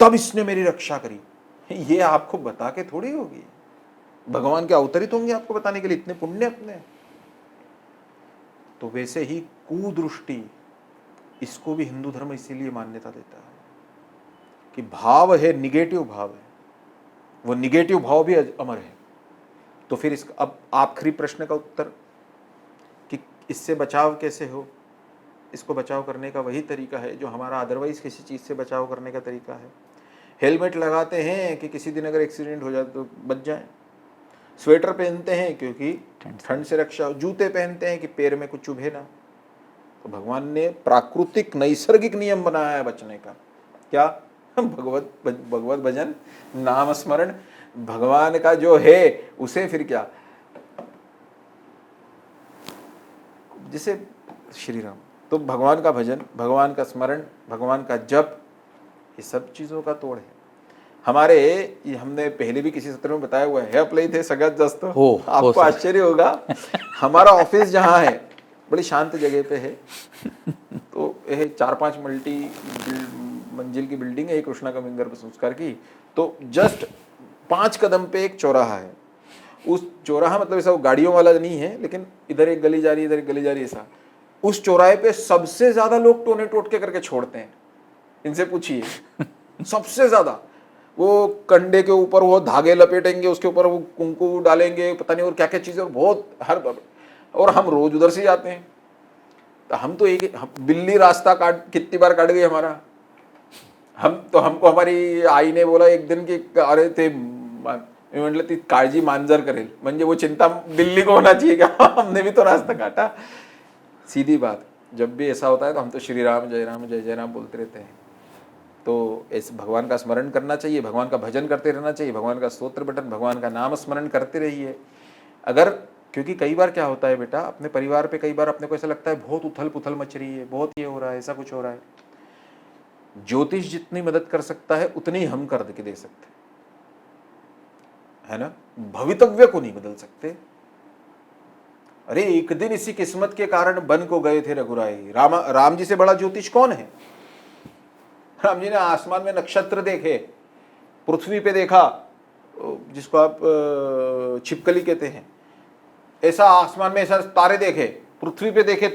तब इसने मेरी रक्षा करी। ये आपको बता के थोड़ी होगी, भगवान के अवतरित होंगे आपको बताने के लिए, इतने पुण्य अपने। तो वैसे ही कुदृष्टि, इसको भी हिंदू धर्म इसीलिए मान्यता देता है कि भाव है, निगेटिव भाव है, वो निगेटिव भाव भी अमर है। तो फिर इसका अब आखिरी प्रश्न का उत्तर कि इससे बचाव कैसे हो, इसको बचाव करने का वही तरीका है जो हमारा अदरवाइज किसी चीज़ से बचाव करने का तरीका है। हेलमेट लगाते हैं कि किसी दिन अगर एक्सीडेंट हो जाए तो बच जाए, स्वेटर पहनते हैं क्योंकि ठंड से रक्षा हो, जूते पहनते हैं कि पैर में कुछ चुभे ना। तो भगवान ने प्राकृतिक नैसर्गिक नियम बनाया है बचने का। क्या? भगवत भजन, नाम स्मरण, भगवान का जो है उसे फिर क्या, जिसे श्री राम, तो भगवान का भजन, भगवान का स्मरण, भगवान का जप, ये सब चीजों का तोड़ है हमारे। ये हमने पहले भी किसी सत्र में बताया हुआ है, अप्लाई थे सगत जस्त हो। आपको आश्चर्य होगा, हमारा ऑफिस जहाँ है बड़ी शांत जगह पे है, तो यह 4-5 मल्टी मंजिल की बिल्डिंग है, कृष्णा का गर्भ संस्कार की। तो जस्ट 5 कदम पे एक चौराहा है। उस चौराहा मतलब ऐसा वो गाड़ियों वाला नहीं है, लेकिन इधर एक गली जा रही है, इधर एक गली जा रही है, ऐसा। उस चौराहे पे सबसे ज्यादा लोग टोने टोटके करके छोड़ते हैं, इनसे पूछिए। सबसे ज्यादा वो कंडे के ऊपर वो धागे लपेटेंगे, उसके ऊपर वो कुंकू डालेंगे, पता नहीं और क्या क्या चीजें, और बहुत और हम रोज उधर से जाते हैं। तो हम तो एक बिल्ली रास्ता कितनी बार काट गई हमारा। हमको हमारी आई ने बोला एक दिन की, अरे ते म्हटलं ती काळजी मांजर करेल, म्हणजे वो चिंता बिल्ली को होना चाहिए क्या? हमने भी तो रास्ता काटा। सीधी बात, जब भी ऐसा होता है तो हम तो श्री राम जय राम जय जय राम बोलते रहते हैं। तो इस भगवान का स्मरण करना चाहिए, भगवान का भजन करते रहना चाहिए, भगवान का स्तोत्र पठन, भगवान का नाम स्मरण करते रहिए। अगर, क्योंकि कई बार क्या होता है बेटा, अपने परिवार पे कई बार अपने को ऐसा लगता है बहुत उथल पुथल मच रही है, बहुत ये हो रहा है, ऐसा कुछ हो रहा है। ज्योतिष जितनी मदद कर सकता है उतनी हम कर दे सकते है ना। भवितव्य को नहीं बदल सकते। अरे एक दिन इसी किस्मत के कारण बन को गए थे रघुराई। राम जी से बड़ा ज्योतिष कौन है? राम जी ने आसमान में नक्षत्र देखे, पृथ्वी पे देखा, जिसको आप छिपकली कहते हैं, ऐसा आसमान में ऐसा तारे देखे, पृथ्वी पे देखे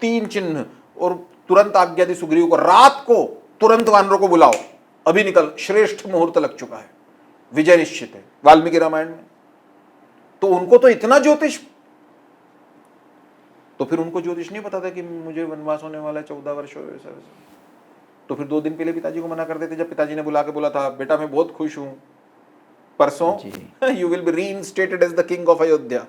3 चिन्ह, और तुरंत आज्ञा दी सुग्रीव को, रात को तुरंत वानरों को बुलाओ, अभी निकल, श्रेष्ठ मुहूर्त लग चुका है, विजय निश्चित है। वाल्मीकि रामायण में तो उनको तो इतना ज्योतिष, तो फिर उनको ज्योतिष नहीं पता था कि मुझे वनवास होने वाला है 14 वर्ष हो वैसा। तो फिर 2 दिन पहले पिताजी को मना कर देते, जब पिताजी ने बुला के बोला था, बेटा मैं बहुत खुश हूं, परसों you will be reinstated as the king of Ayodhya,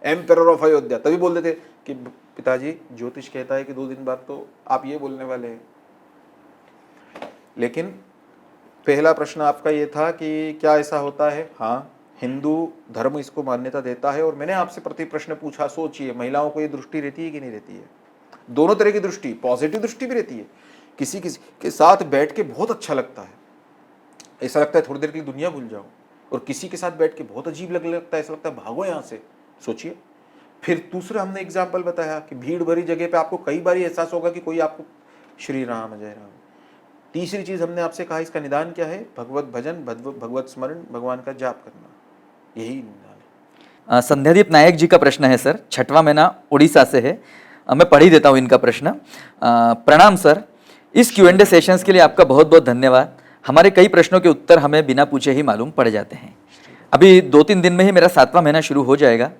emperor of Ayodhya. तभी बोल देते कि पिताजी ज्योतिष कहता है कि 2 दिन बाद तो आप ये बोलने वाले हैं। लेकिन पहला प्रश्न आपका ये था कि क्या ऐसा होता है? हाँ, हिंदू धर्म इसको मान्यता देता है। और मैंने आपसे प्रति प्रश्न पूछा, सोचिए महिलाओं को ये दृष्टि रहती है कि नहीं रहती है? दोनों तरह की दृष्टि, पॉजिटिव दृष्टि भी रहती है। किसी किसी के साथ बैठ के बहुत अच्छा लगता है, ऐसा लगता है थोड़ी देर के लिए दुनिया भूल जाओ, और किसी के साथ बैठ के बहुत अजीब लगने लगता है, ऐसा लगता है भागो यहाँ से। सोचिए। फिर दूसरा हमने एग्जाम्पल बताया कि भीड़ भरी जगह पे आपको कई बार एहसास होगा कि कोई आपको श्री राम जय राम। तीसरी चीज हमने आपसे कहा, इसका निदान क्या है? भगवत भजन, भगवत स्मरण, भगवान का जाप करना, यही निदान है। संध्यादीप नायक जी का प्रश्न है सर, 6वां महीना उड़ीसा से है। मैं पढ़ ही देता हूँ इनका प्रश्न। प्रणाम सर, इस Q&A सेशंस के लिए आपका बहुत बहुत धन्यवाद। हमारे कई प्रश्नों के उत्तर हमें बिना पूछे ही मालूम पड़ जाते हैं। अभी 2-3 दिन में ही मेरा 7वां महीना शुरू हो जाएगा।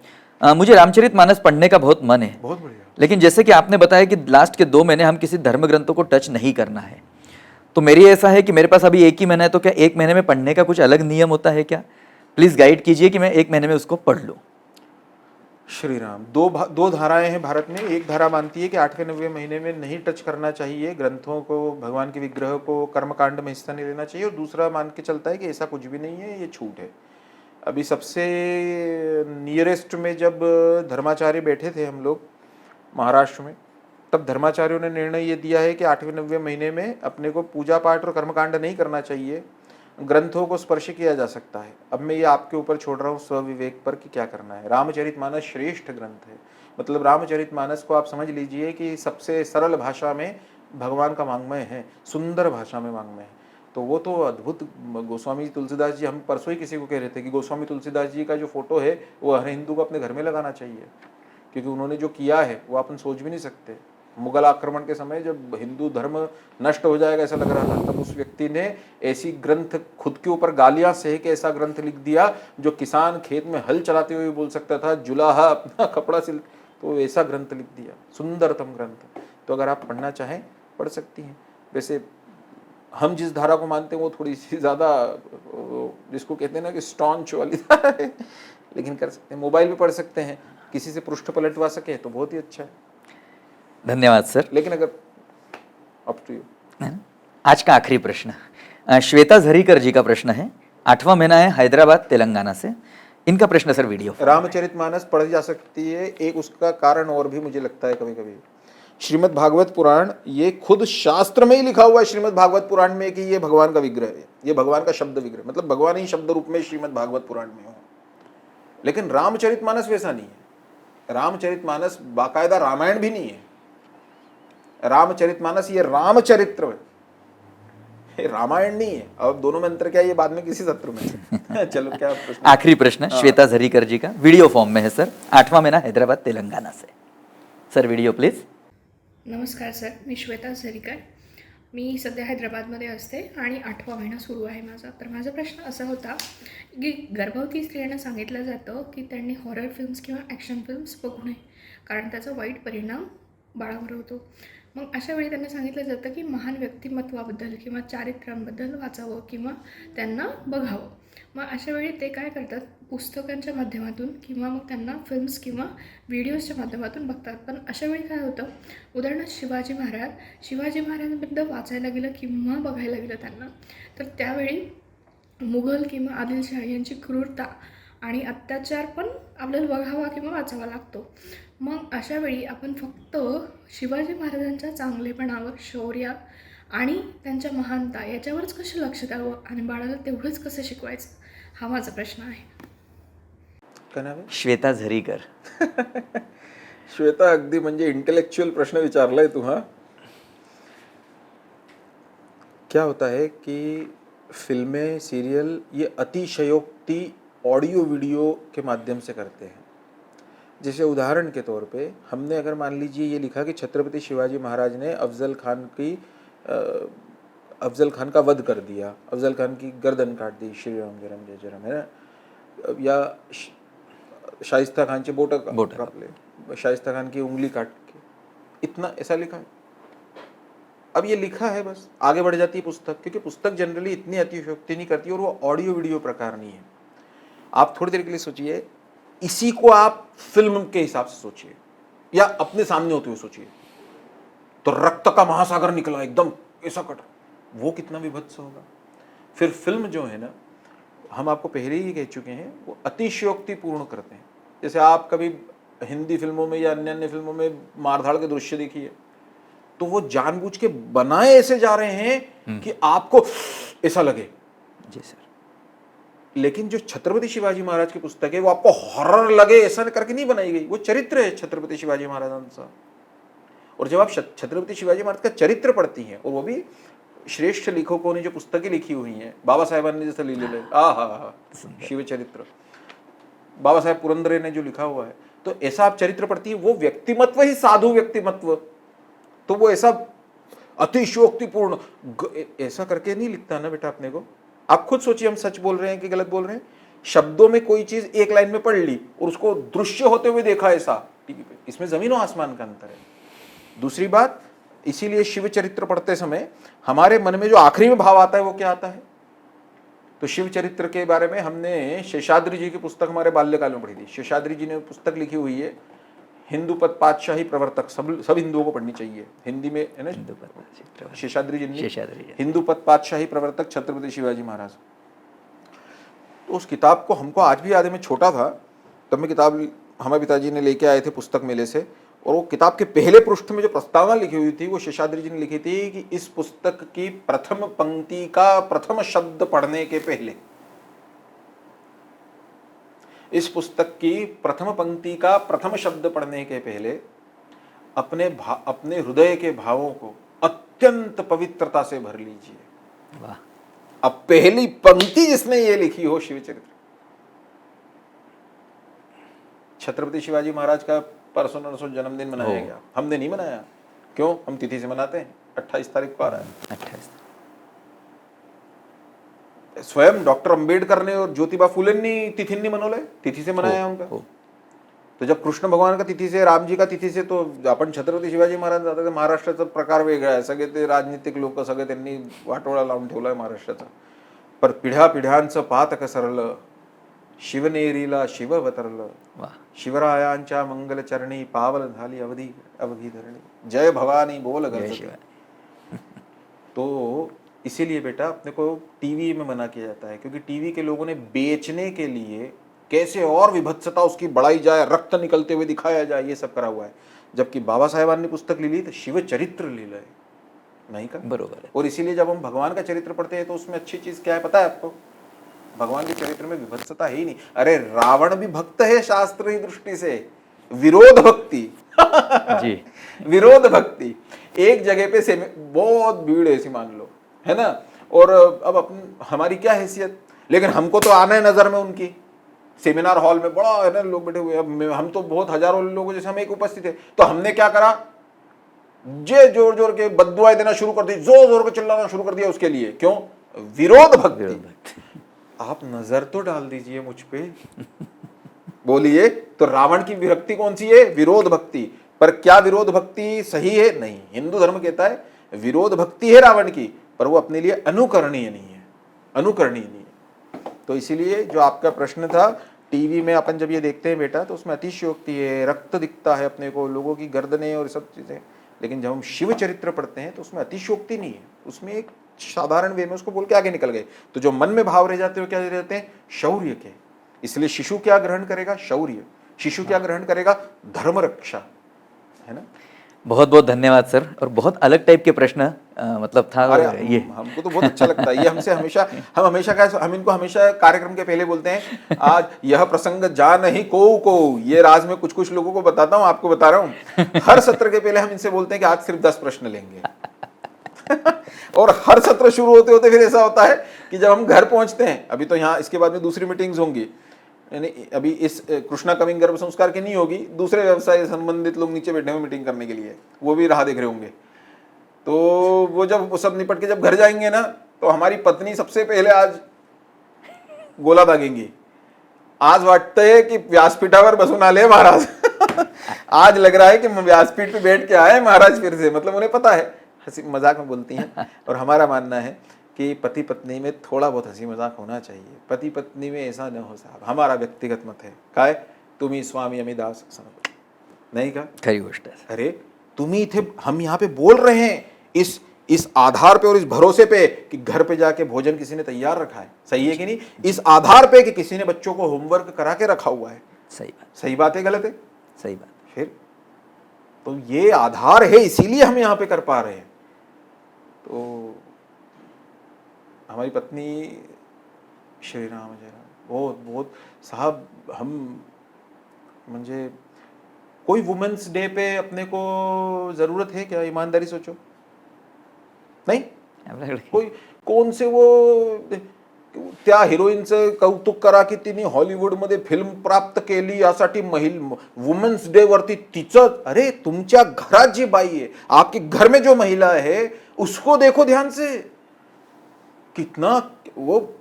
मुझे रामचरितमानस पढ़ने का बहुत मन है, बहुत बढ़िया। लेकिन जैसे कि आपने बताया कि लास्ट के 2 महीने हम किसी धर्म ग्रंथों को टच नहीं करना है, तो मेरी ऐसा है कि मेरे पास अभी 1 ही महीना है, तो क्या 1 महीने में पढ़ने का कुछ अलग नियम होता है क्या? प्लीज़ गाइड कीजिए कि मैं 1 महीने में उसको पढ़ लूँ। श्री राम, दो धाराएं हैं भारत में। एक धारा मानती है कि 8वें 9वें महीने में नहीं टच करना चाहिए ग्रंथों को, भगवान के विग्रह को, कर्मकांड में हिस्सा नहीं लेना चाहिए, और दूसरा मान के चलता है कि ऐसा कुछ भी नहीं है, ये छूट है। अभी सबसे नियरेस्ट में जब धर्माचार्य बैठे थे हम लोग महाराष्ट्र में, तब धर्माचार्यों ने निर्णय ये दिया है कि 8वें 9वें महीने में अपने को पूजा पाठ और कर्मकांड नहीं करना चाहिए, ग्रंथों को स्पर्श किया जा सकता है। अब मैं ये आपके ऊपर छोड़ रहा हूँ स्वविवेक पर कि क्या करना है। रामचरितमानस श्रेष्ठ ग्रंथ है, मतलब रामचरितमानस को आप समझ लीजिए कि सबसे सरल भाषा में भगवान का वाङ्मय है, सुंदर भाषा में वाङ्मय है। तो वो तो अद्भुत। गोस्वामी तुलसीदास जी, हम परसों ही किसी को कह रहे थे कि गोस्वामी तुलसीदास जी का जो फोटो है वो हर हिंदू को अपने घर में लगाना चाहिए, क्योंकि उन्होंने जो किया है वो अपन सोच भी नहीं सकते। मुगल आक्रमण के समय जब हिंदू धर्म नष्ट हो जाएगा ऐसा लग रहा था, तब उस व्यक्ति ने ऐसी ग्रंथ, खुद के ऊपर गालियां सह के ऐसा ग्रंथ लिख दिया जो किसान खेत में हल चलाते हुए बोल सकता था, जुलाहा अपना कपड़ा सिल, तो ऐसा ग्रंथ लिख दिया, सुंदरतम ग्रंथ। तो अगर आप पढ़ना चाहें पढ़ सकती हैं। वैसे हम जिस धारा को मानते हैं वो थोड़ी सी ज़्यादा, जिसको कहते हैं ना कि स्टॉन्च वाली धारा है, लेकिन कर सकते हैं। मोबाइल पे पढ़ सकते हैं, किसी से पृष्ठ पलटवा सके तो बहुत ही अच्छा है। धन्यवाद सर। लेकिन अगर अप टू यू। आज का आखिरी प्रश्न श्वेता झरीकर जी का प्रश्न है। 8वां महीना है, हैदराबाद तेलंगाना से। इनका प्रश्न सर वीडियो। रामचरितमानस पढ़ी जा सकती है, एक उसका कारण और भी मुझे लगता है कभी कभी, श्रीमद् भागवत पुराण, ये खुद शास्त्र में ही लिखा हुआ है श्रीमद् भागवत पुराण में कि ये भगवान का विग्रह है, ये भगवान का शब्द विग्रह, मतलब भगवान ही शब्द रूप में श्रीमद् भागवत पुराण में हो। लेकिन रामचरितमानस वैसा नहीं है। रामचरितमानस बाकायदा रामायण भी नहीं है। रामचरितमानस ये रामचरित्र है, रामायण नहीं है। अब दोनों में अंतर क्या है ये बाद में किसी सत्र में चलो क्या प्रश्न? आखिरी प्रश्न श्वेता झरीकर जी का वीडियो फॉर्म में है सर। 8वां महीना हैदराबाद तेलंगाना से। Sir video please. नमस्कार सर, मी श्वेता झरीकर. मी सध्या हैदराबादमध्ये असते आणि 8वा महिना सुरू आहे माझा. तर माझा प्रश्न असा होता की गर्भवती स्त्रियांना सांगितलं जातं की त्यांनी हॉरर फिल्म्स किंवा ॲक्शन फिल्म्स बघू नये, कारण त्याचा वाईट परिणाम बाळावर होतो. मग अशा वेळी त्यांना सांगितलं जातं की महान व्यक्तिमत्वाबद्दल किंवा चारित्र्यांबद्दल वाचावं किंवा त्यांना बघावं. मग अशा वेळी ते काय करतात, पुस्तकांच्या माध्यमातून किंवा मग त्यांना फिल्म्स किंवा व्हिडिओजच्या माध्यमातून बघतात. पण अशा वेळी काय होतं, उदाहरणार्थ शिवाजी महाराजांबद्दल वाचायला गेलं किंवा बघायला गेलं त्यांना, तर त्यावेळी मुघल किंवा आदिलशाह यांची क्रूरता आणि अत्याचार पण आपल्याला बघावा किंवा वाचावा लागतो. मग अशा वेळी आपण फक्त शिवाजी महाराजांच्या चांगलेपणावर, शौर्य आणि त्यांच्या महानता याच्यावरच कसं लक्ष द्यावं आणि बाळाला तेवढंच कसं शिकवायचं, हा माझा प्रश्न आहे. काय नाव आहे? श्वेता झरीकर. श्वेता, अगदी म्हणजे इंटेलेक्चुअल प्रश्न विचारलाय तू. हाँ, क्या होता है कि फिल्में, सीरियल ये अतिशयोक्ति ऑडियो वीडियो के माध्यम से करते हैं. जैसे उदाहरण के तौर पे हमने अगर मान लीजिए ये लिखा कि छत्रपति शिवाजी महाराज ने अफजल खान का वध कर दिया, अफजल खान की गर्दन काट दी, श्री राम जय राम जय जय राम, है ना, या शाइस्ता खान के बोट कापले, शाइस्ता खान की उंगली काट के, इतना ऐसा लिखा है. अब ये लिखा है, बस आगे बढ़ जाती है पुस्तक, क्योंकि पुस्तक जनरली इतनी अतिशयोक्ति नहीं करती और वो ऑडियो वीडियो प्रकार नहीं है. आप थोड़ी देर के लिए सोचिए, इसी को आप फिल्म के हिसाब से सोचिए या अपने सामने होते हुए सोचिए, तो रक्त का महासागर निकला एकदम ऐसा कट, वो कितना विभत्स होगा. फिर फिल्म जो है ना, हम आपको पहले ही कह चुके हैं, वो अतिशयोक्ति पूर्ण करते हैं. जैसे आप कभी हिंदी फिल्मों में या अन्य फिल्मों में मारधाड़ के दृश्य देखिए, तो वो जानबूझ के बनाए ऐसे जा रहे हैं कि आपको ऐसा लगे. जी सर. लेकिन जो छत्रपति शिवाजी महाराज की पुस्तक है वो आपको हॉरर लगे ऐसा करके नहीं बनाई गई, वो चरित्र है छत्रपति शिवाजी महाराजांचा. और जब आप छत्रपति शिवाजी महाराज का चरित्र पढ़ती हैं, और वो भी श्रेष्ठ लेखकों ने जो पुस्तकें लिखी हुई हैं, बाबा साहेबांनी जैसे लिहिलेलं आहे, शिवचरित्र, बाबा साहेब पुरंदरे ने जो लिखा हुआ है, तो ऐसा आप चरित्र पढ़ती है, वो व्यक्तिमत्व ही साधु व्यक्तिमत्व, तो वो ऐसा अतिशयोक्तिपूर्ण, ऐसा करके नहीं लिखता ना बेटा अपने को। आप खुद सोचिए, हम सच बोल रहे हैं कि गलत बोल रहे हैं? शब्दों में कोई चीज एक लाइन में पढ़ ली और उसको दृश्य होते हुए देखा ऐसा टीवी पे, इसमें जमीन और आसमान का अंतर है। दूसरी बात, इसीलिए शिव चरित्र पढ़ते समय हमारे मन में जो आखिरी में भाव आता है वो क्या आता है? तो शिव चरित्र के बारे में हमने शेषाद्री जी की पुस्तक हमारे बाल्यकाल में पढ़ी थी। शेषाद्री जी ने पुस्तक लिखी हुई है, हिंदू पद पातशाही प्रवर्तक, सब हिंदुओं को पढ़नी चाहिए, हिंदी में है ना। शेषाद्री जी ने हिंदू पद पातशाही प्रवर्तक छत्रपति शिवाजी महाराज। तो उस किताब को हमको आज भी याद है, मैं छोटा था तब मैं किताब हमारे पिताजी ने लेके आए थे पुस्तक मेले से, और वो किताब के पहले पृष्ठ में जो प्रस्तावना लिखी हुई थी वो शेषाद्री जी ने लिखी थी कि इस पुस्तक की प्रथम पंक्ति का प्रथम शब्द पढ़ने के पहले, इस पुस्तक की प्रथम पंक्ति का प्रथम शब्द पढ़ने के पहले अपने हृदय के भावों को अत्यंत पवित्रता से भर लीजिए। वाह। अब पहली पंक्ति जिसने ये लिखी हो शिव चरित्र, छत्रपति शिवाजी महाराज का परसों नरसों जन्मदिन मनाया गया, हमने नहीं मनाया। क्यों? हम तिथि से मनाते हैं, 28 तारीख को आ रहा है। 28। स्वयं डॉक्टर अंबेडकर ने और ज्योतिबा फुले ने तिथि नहीं मनोले, तिथि से मनाया उनका। तो जब कृष्ण भगवान का तिथी से, राम जी का तिथी से, तो आपण छत्रपती शिवाजी महाराज जातात ते महाराष्ट्राचा प्रकार वेगळा आहे। सगळे ते राजनीतिक लोक सगळे त्यांनी वाटोळा लावून ठेवलाय महाराष्ट्राचा, पर पिढ्या पिढ्यांचं पातक सरलं, शिवनेरीला शिव अवतरलं, शिवरायांच्या मंगल चरणी पावल झाली अवधी अवधी धरणी, जय भवानी बोल गरजते। तो इसीलिए बेटा अपने को टीवी में मना किया जाता है, क्योंकि टीवी के लोगों ने बेचने के लिए कैसे और विभत्सता उसकी बढ़ाई जाए, रक्त निकलते हुए दिखाया जाए, ये सब करा हुआ है। जबकि बाबा साहेबान ने पुस्तक ली तो शिव चरित्र लिहिलंय, नहीं का? बरोबर है। और इसीलिए जब हम भगवान का चरित्र पढ़ते हैं तो उसमें अच्छी चीज क्या है पता है आपको? भगवान के चरित्र में विभत्सता है ही नहीं। अरे रावण भी भक्त है शास्त्र की दृष्टि से, विरोध भक्ति जी। विरोध भक्ति एक जगह पे से बहुत भीड़ ऐसी मान लो, है ना। और अब हमारी क्या हैसियत, लेकिन हमको तो आना है नजर में उनकी। सेमिनार हॉल में बड़ा है ना लोग बैठे हुए, हम तो बहुत हजारों लोगों जैसे हम एक उपस्थित थे, तो हमने क्या करा, जे जोर जोर के बद्दुआएं देना शुरू कर दी, जोर जोर के चिल्लाना शुरू कर दिया उसके लिए। क्यों? विरोध भक्ति। आप नजर तो डाल दीजिए मुझ पे, बोलिए तो रावण की विरक्ति कौन सी है? विरोध भक्ति। पर क्या विरोध भक्ति सही है? नहीं। हिंदू धर्म कहता है विरोध भक्ति है रावण की, पर वो अपने लिए अनुकरणीय नहीं है, अनुकरणीय नहीं है। तो इसीलिए जो आपका प्रश्न था, टीवी में अपन जब ये देखते हैं बेटा तो उसमें अतिशयोक्ति है, रक्त दिखता है अपने को, लोगों की गर्दनें और सब चीजें। लेकिन जब हम शिव चरित्र पढ़ते हैं तो उसमें अतिशयोक्ति नहीं है, उसमें एक साधारण वे में उसको बोल के आगे निकल गए। तो जो मन में भाव रह जाते हैं क्या रह जाते हैं? शौर्य के। इसलिए शिशु क्या ग्रहण करेगा? शौर्य। शिशु क्या ग्रहण करेगा? धर्म रक्षा, है ना। बहुत बहुत धन्यवाद सर। और बहुत अलग टाइप के प्रश्न मतलब था ये, हमको तो बहुत अच्छा लगता है ये। हमसे हमेशा हम इनको हमेशा कार्यक्रम के पहले बोलते हैं, आज यह प्रसंग जा नहीं को ये राज में कुछ कुछ लोगों को बताता हूँ, आपको बता रहा हूँ। हर सत्र के पहले हम इनसे बोलते हैं कि आज सिर्फ 10 प्रश्न लेंगे। और हर सत्र शुरू होते होते फिर ऐसा होता है कि जब हम घर पहुंचते हैं, अभी तो यहाँ इसके बाद में दूसरी मीटिंग्स होंगी, यानी अभी इस कृष्णा कमिंग गर्भ संस्कार की नहीं होगी, दूसरे व्यवसाय से संबंधित लोग नीचे बैठे हुए मीटिंग करने के लिए, वो भी राह देख रहे होंगे। तो वो जब वो सब निपट के जब घर जाएंगे ना, तो हमारी पत्नी सबसे पहले आज गोला दागेंगी। आज वाटतंय की व्यासपीठावर बसून आले महाराज। आज लग रहा है कि व्यासपीठ पे बैठ के आए महाराज फिर से। मतलब उन्हें पता है, हंसी मजाक में बोलती हैं। और हमारा मानना है कि पति पत्नी में थोड़ा बहुत हंसी मजाक होना चाहिए, पति पत्नी में ऐसा न हो साहब। हमारा व्यक्तिगत मत है, काय तुम्ही स्वामी अमिदास नहीं का, खरी गोष्ट है। अरे तुम्ही इथे हम यहाँ पे बोल रहे हैं इस आधार पे और इस भरोसे पे कि घर पे जाके भोजन किसी ने तैयार रखा है, सही है कि नहीं? इस आधार पे कि किसी ने बच्चों को होमवर्क करा के रखा हुआ है। सही बात है, गलत है? सही बात। फिर तो ये आधार है, इसीलिए हम यहाँ पे कर पा रहे हैं। तो हमारी पत्नी श्री राम जय राम बहुत बहुत साहब, हम म्हणजे कोई वुमेन्स डे पे अपने को जरूरत है क्या? ईमानदारी सोचो, नहीं? कोई कौन से वो त्या हिरोईनचं कौतुक करा की तिने हॉलिवूडमध्ये फिल्म प्राप्त केली, यासाठी वुमेन्स डे वरती तिचं, अरे तुमच्या घरात जी बाई है, आपके घर में जो महिला है, उसको देखो ध्यान से। कितना वो,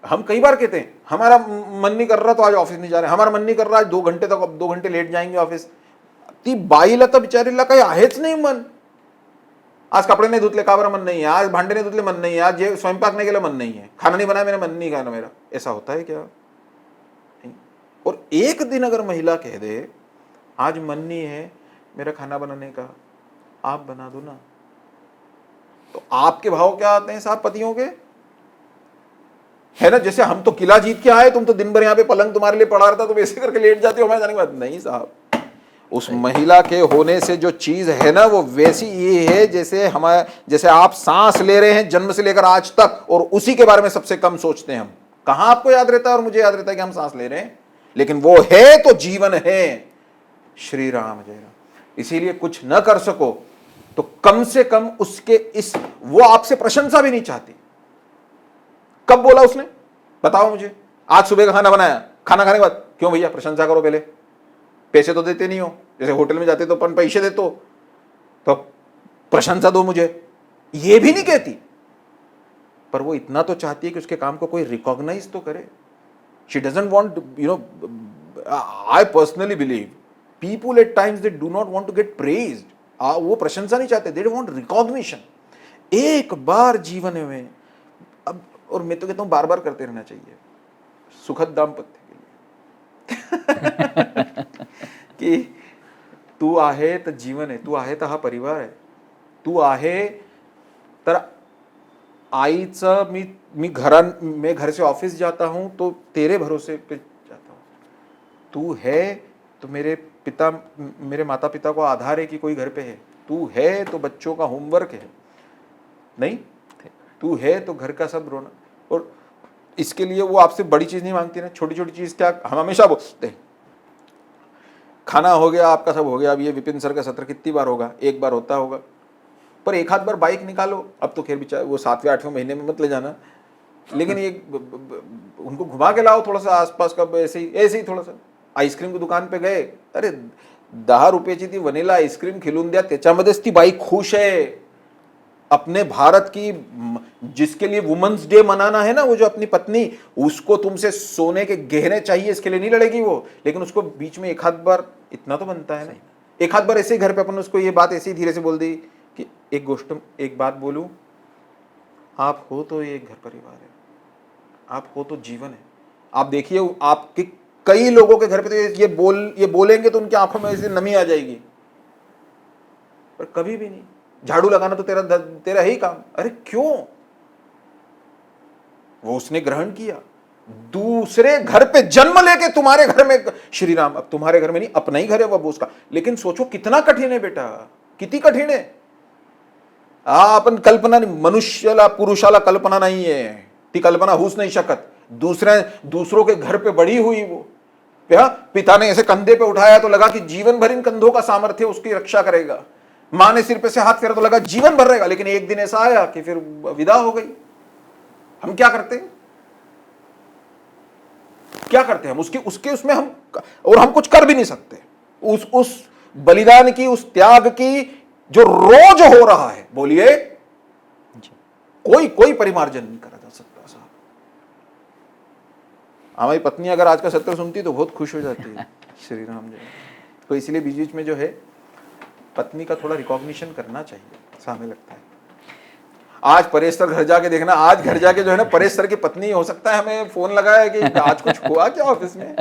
हम कई बार कहते हैं हमारा मन नहीं कर रहा तो आज ऑफिस नहीं जा रहे, हमारा मन नहीं कर रहा आज 2 घंटे तक, 2 घंटे लेट जाएंगे ऑफिस। ती बाईला तर बिचारीला काही आहेच नाही मन। आज कपड़े नहीं धुतले का बरं मन नहीं है, आज भांडे नहीं धुतले मन नहीं है, आज ये स्वयंपाक नहीं केला मन नहीं है, खाना नहीं बनाया मेरा मन नहीं खाना मेरा, ऐसा होता है क्या? नहीं। और एक दिन अगर महिला कह दे आज मन नहीं है मेरा खाना बनाने का, आप बना दो ना, तो आपके भाव क्या आते हैं साहब पतियों के, है ना? जैसे हम तो किला जीत के आए, तुम तो दिन भर यहाँ पे पलंग तुम्हारे लिए पड़ा रहता, तुम ऐसे करके लेट जाते हो हमारे जाने के बाद। नहीं साहब, उस महिला के होने से जो चीज है ना वो वैसी ये है जैसे आप सांस ले रहे हैं जन्म से लेकर आज तक, और उसी के बारे में सबसे कम सोचते हैं हम। कहां आपको याद रहता है और मुझे याद रहता है कि हम सांस ले रहे हैं, लेकिन वो है तो जीवन है। श्री राम जय राम। इसीलिए कुछ न कर सको तो कम से कम उसके वो आपसे प्रशंसा भी नहीं चाहती। कब बोला उसने, बताओ मुझे। आज सुबह का खाना बनाया, खाना खाने के बाद क्यों भैया प्रशंसा करो, पहले पैसे तो देते नहीं हो, जैसे होटल में जाते तो अपन पैसे देते हो, तो प्रशंसा दो मुझे, ये भी नहीं कहती। पर वो इतना तो चाहती है कि उसके काम को कोई रिकॉग्नाइज तो करे। She doesn't want, you know, I personally believe people at times they do not want to get praised. वो प्रशंसा नहीं चाहते, दे वांट रिकॉग्निशन। एक बार जीवन में, अब और मैं तो कहता हूं बार बार करते रहना चाहिए सुखद दाम्पत्य की तू आहे तर जीवन आहे, तू आहे तर हा परिवार आहे, तू आहे तर आईचं मी घर से ऑफिस जाता हूं तो तेरे भरोसे पे जाता हूं, तू है तो मेरे माता पिता को आधार है कि कोई घर पे है, तू है तो बच्चों का होमवर्क है, नहीं तू है तो घर का सब रोना। और इसके लिए वो आपसे बड़ी चीज नहीं मांगती ना, छोटी छोटी चीज क्या हम हमेशा बोलते हैं, खाना हो गया आपका, सब हो गया। अब ये विपिन सर का सत्र कितनी बार होगा, एक बार होता होगा, पर एक आध बार बाइक निकालो। अब तो खैर बेचारे वो 7वें 8वें महीने में मत ले जाना, लेकिन ये उनको घुमा के लाओ थोड़ा सा आसपास का, ऐसे ही थोड़ा सा। आईस्क्रीम की दुकान पे गए, अरे 10 रुपयाची ती वनीला आईस्क्रीम खिलून द्या, त्याच्यामध्येच ती बाई खुश है। अपने भारत की, जिसके लिए वुमेन्स डे मनाना है ना, वो जो अपनी पत्नी, उसको तुमसे सोने के गहने चाहिए, इसके लिए नहीं लड़ेगी वो, लेकिन उसको बीच में एक आध बार इतना तो बनता है ना, एक आध बार ऐसे ही घर पे अपन उसको ये बात ऐसे ही धीरे से बोल दी कि एक बात बोलूं, आप हो तो ये घर परिवार है, आप हो तो जीवन है। आप देखिए आपके कई लोगों के घर पे तो ये बोलेंगे तो उनकी आंखों में ऐसे नमी आ जाएगी, पर कभी भी नहीं। झाड़ू लगाना तो तेरा ही काम, अरे क्यों? वो उसने ग्रहण किया, दूसरे घर पे जन्म लेके तुम्हारे घर में, श्री राम, अब तुम्हारे घर में नहीं, अपना ही घर है वो उसका, लेकिन सोचो कितना कठिन है बेटा, किती कठीण आहे। आपण कल्पना नहीं, मनुष्याला पुरुषाला कल्पना नहीं है, ती कल्पना होऊच नहीं शकत। दूसरों के घर पे बड़ी हुई वो, पिता ने ऐसे कंधे पे उठाया तो लगा कि जीवन भर इन कंधों का सामर्थ्य उसकी रक्षा करेगा, मां ने सिर पे से हाथ फेरा तो लगा जीवन भर रहेगा, लेकिन एक दिन ऐसा आया कि फिर विदा हो गई। हम क्या करते हैं, हम उसके उसमें हम, और हम कुछ कर भी नहीं सकते। उस बलिदान की, उस त्याग की जो रोज हो रहा है, बोलिए, कोई परिमार्जन नहीं करा जा सकता साहब। हमारी पत्नी अगर आज का सत्र सुनती तो बहुत खुश हो जाती है। श्री राम जय। तो इसलिए बीच बीच में जो है पत्नी का थोड़ा रिकॉग्निशन करना चाहिए, ऐसा हमें लगता है। आज परेश सर घर जाके देखना, आज घर जाके जो है ना परेश सर की पत्नी हो सकता है हमें फोन लगाया कि आज कुछ हुआ क्या ऑफिस में।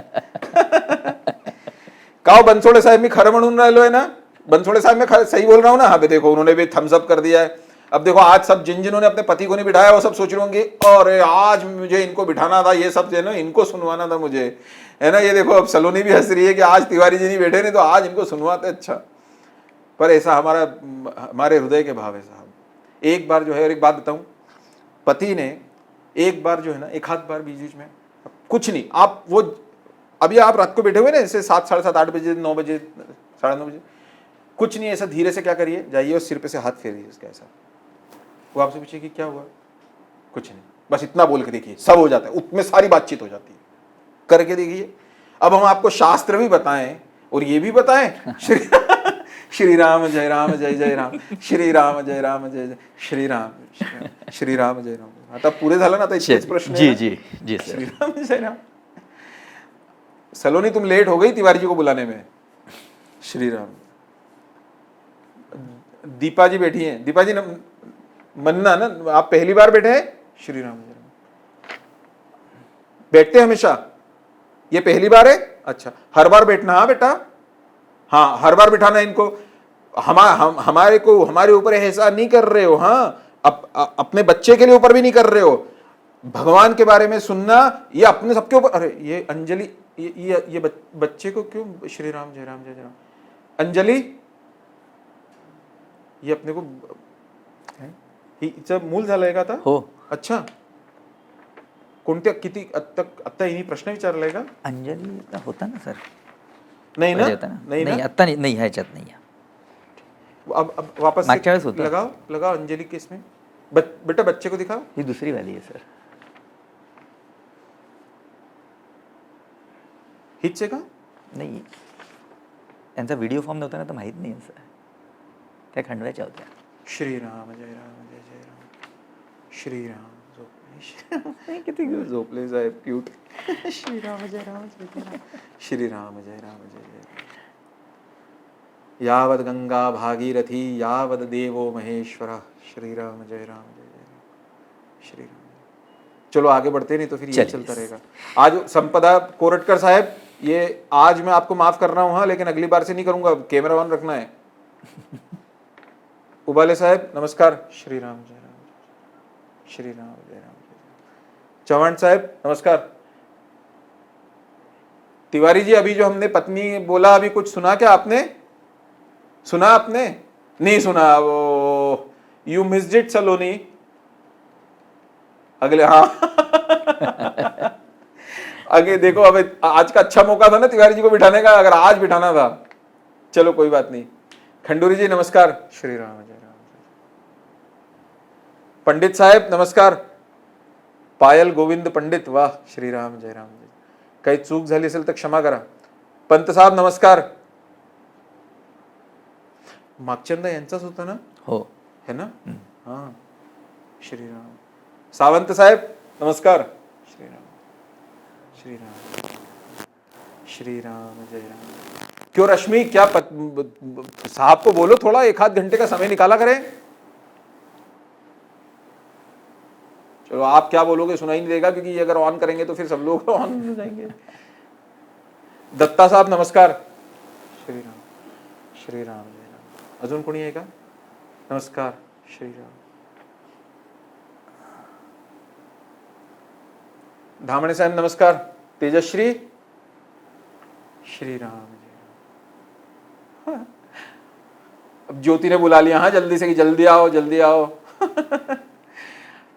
काओ बनसोड़े साहब में खरं म्हणून राहिलोय ना, बनसोड़े साहब में सही बोल रहा हूँ ना? हाँ भी देखो उन्होंने भी थम्स अप कर दिया है। अब देखो आज सब जिन्होंने अपने पति को नहीं बिठाया वो सब सोच रहे होंगे और आज मुझे इनको बिठाना था, ये सब जो है ना इनको सुनवाना था मुझे, है ना। ये देखो अब सलोनी भी हंस रही है कि आज तिवारी जी नहीं बैठे, नहीं तो आज इनको सुनवाते। अच्छा, पर ऐसा हमारे हृदय के भाव है साहब। एक बार जो है, और एक बात बताऊं, पति ने एक बार जो है ना, एक आध बार बीच में कुछ नहीं, आप वो अभी आप रात को बैठे हुए ना ऐसे 7, साढ़े 7, 8 बजे, 9 बजे, 9:30 बजे, कुछ नहीं, ऐसा धीरे से क्या करिए, जाइए और सिर पे से हाथ फेरिए उसका, ऐसा। वो आपसे पूछे कि क्या हुआ, कुछ नहीं, बस इतना बोल के देखिए, सब हो जाता है, उसमें सारी बातचीत हो जाती है। करके देखिए। अब हम आपको शास्त्र भी बताएं और ये भी बताएं, श्री राम जय राम जय जय राम, श्री राम जय राम जय जय श्री राम, श्री राम जय राम। आता पुरे झालं ना, आता इतकेच प्रश्न आहे जी ना? जी जी श्री सर। राम जय राम। सलोनी तुम लेट हो गई तिवारी जी को बुलाने में। श्री राम। दीपा जी बैठी हैं। दीपा जी मन्ना ना, आप पहली बार बैठे हैं? श्री राम जय राम। बैठते हमेशा? ये पहली बार है? अच्छा, हर बार बैठना। हाँ बेटा, हाँ हर बार बिठाना इनको। हमारे ऊपर एहसान नहीं कर रहे हो। हाँ, अपने बच्चे के लिए ऊपर भी नहीं कर रहे हो। भगवान के बारे में सुनना, ये अपने सबके ऊपर। अरे ये अंजलि, ये बच्चे को क्यों श्री राम जय राम जय जय राम? अंजलि, ये अपने को हिचं मूल झालंय का आता? हो. अच्छा, कोणत्या किती आता हिने प्रश्न विचारलाय का? अंजली होता ना सर? नहीं ना? नहीं ना, आता नहीं ह्याच्यात नाही आहे. अब वापस मागच्या वेळेस होता. लगाओ अंजलि के इसमें। बेटा बच्चे को दिखाओ। ही दुसरी वाली आहे सर. हीच आहे का? नाही, त्यांचा व्हिडिओ फॉर्म नव्हता ना, तर माहीत नाही सर. त्या खंडव्याच्या होत्या. श्री राम जय राम जय जय राम, श्री राम झोपले, किती झोपले साहेब, क्यूट. श्री राम जय राम जय जय राम, श्री राम जय राम जय जय राम. यावद गंगा भागीरथी यावद देवो महेश्वर, श्री राम जय राम जय जय राम, श्री राम. चलो आगे बढ़ते, नहीं तो फिर ये चलता रहेगा. आज संपदा कोरटकर साहब, ये आज मैं आपको माफ कर रहा हूँ, हाँ, लेकिन अगली बार से नहीं करूंगा. कैमरा ऑन रखना है. उबाले साहब नमस्कार. श्री राम जय राम, श्री राम जय राम. चौहान साहब नमस्कार. तिवारी जी, अभी जो हमने पत्नी बोला, अभी कुछ सुना क्या आपने? सुना आपने? नहीं सुना. वो यू मिस्ड इट सलोनी. अगले, हाँ. आगे देखो, अब आज का अच्छा मौका था ना तिवारी जी को बिठाने का, अगर आज बिठाना था. चलो कोई बात नहीं. खंडूरी जी नमस्कार. श्री राम जय राम. पंडित साहेब नमस्कार. पायल गोविंद पंडित, वाह, श्री राम जय राम. काही चूक झाली असेल तर क्षमा करा. पंत साहेब नमस्कार. मागच्यांदा यांचाच होता ना? हो, है ना? हाँ, श्री राम. सावंत साहेब नमस्कार. श्री राम, श्री राम, श्री राम जय राम. क्यों रश्मि, क्या साहब को बोलो थोड़ा 1-8 घंटे का समय निकाला करें. चलो आप क्या बोलोगे सुनाई नहीं देगा, क्योंकि ये अगर ऑन करेंगे तो फिर सब लोग ऑन हो जाएंगे. दत्ता साहब नमस्कार. श्री राम, श्री राम जय राम. अजून कोणी आहे का? नमस्कार. श्री राम. धामणे साहेब नमस्कार. तेजश्री. श्री राम जय राम. हाँ. अब ज्योति ने बुला लिया, हाँ, जल्दी से कि जल्दी आओ जल्दी आओ.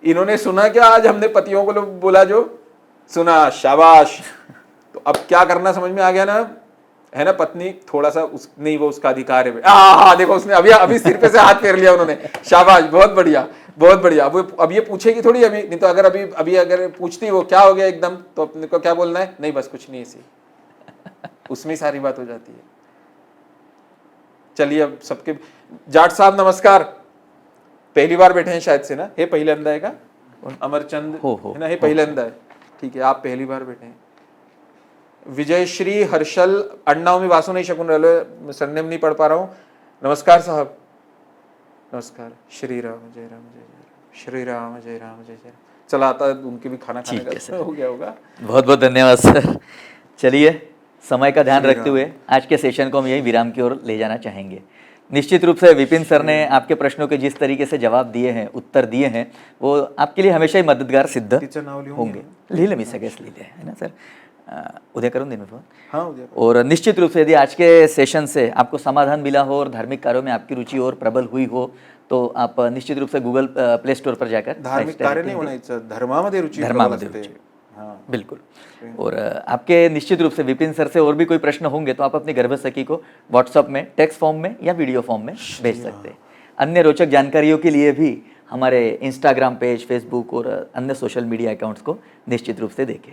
इन्होंने सुना क्या आज हमने पतियों को बोला जो सुना, शाबाश. तो अब क्या करना समझ में आ गया ना, है ना? पत्नी थोड़ा सा नहीं, वो उसका अधिकार है. हाँ, देखो उसने अभी सिर पे से हाथ फेर लिया उन्होंने. शाबाश, बहुत बढ़िया बहुत बढ़िया. अब ये पूछेगी थोड़ी अभी, नहीं तो अगर अभी अगर पूछती वो क्या हो गया एकदम, तो अपने को क्या बोलना है? नहीं बस कुछ नहीं, ऐसी उसमें सारी बात हो जाती है. चलिए अब सबके. जाट साहब नमस्कार. पहली बार बैठे हैं शायद से ना? हे पहिल्यांदा आहे का? अमरचंद है ना? हे पहिल्यांदा आहे. ठीक आहे, आप पहली बार बैठे हैं. विजयश्री हर्षल अण्णाव मी वाचू नाही शकून राहिलो, सरनेम नहीं पढ़ पा रहा हूँ. नमस्कार साहब. नमस्कार. श्री राम जय राम जय जय राम, श्री राम जय राम जय जय. चला आता उनके भी खाना खाने का हो गया होगा. बहुत बहुत धन्यवाद सर. चलिए, समय का ध्यान रखते हुए आज के सेशन को हम यही विराम की ओर ले जाना चाहेंगे. निश्चित रूप से विपिन सर ने आपके प्रश्नों के जिस तरीके से जवाब दिए हैं, उत्तर दिए हैं, वो आपके लिए हमेशा ही मददगार सिद्ध होंगे. लिहिलं मी सगळेच लिहिले है ना सर? उद्या करून देना फोन. हाँ, उद्या. और निश्चित रूप से यदि आज के सेशन से आपको समाधान मिला हो और धार्मिक कार्यों में आपकी रुचि और प्रबल हुई हो, तो आप निश्चित रूप से गूगल प्ले स्टोर पर जाकर धार्मिक कार्य नहीं होना, धर्मामध्ये रुचि. हाँ, बिल्कुल. और आपके निश्चित रूप से विपिन सर से और भी कोई प्रश्न होंगे तो आप अपनी गर्भसखी को व्हाट्सएप में टेक्स्ट फॉर्म में या वीडियो फॉर्म में भेज सकते हैं. अन्य रोचक जानकारियों के लिए भी हमारे इंस्टाग्राम पेज, फेसबुक और अन्य सोशल मीडिया अकाउंट्स को निश्चित रूप से देखें।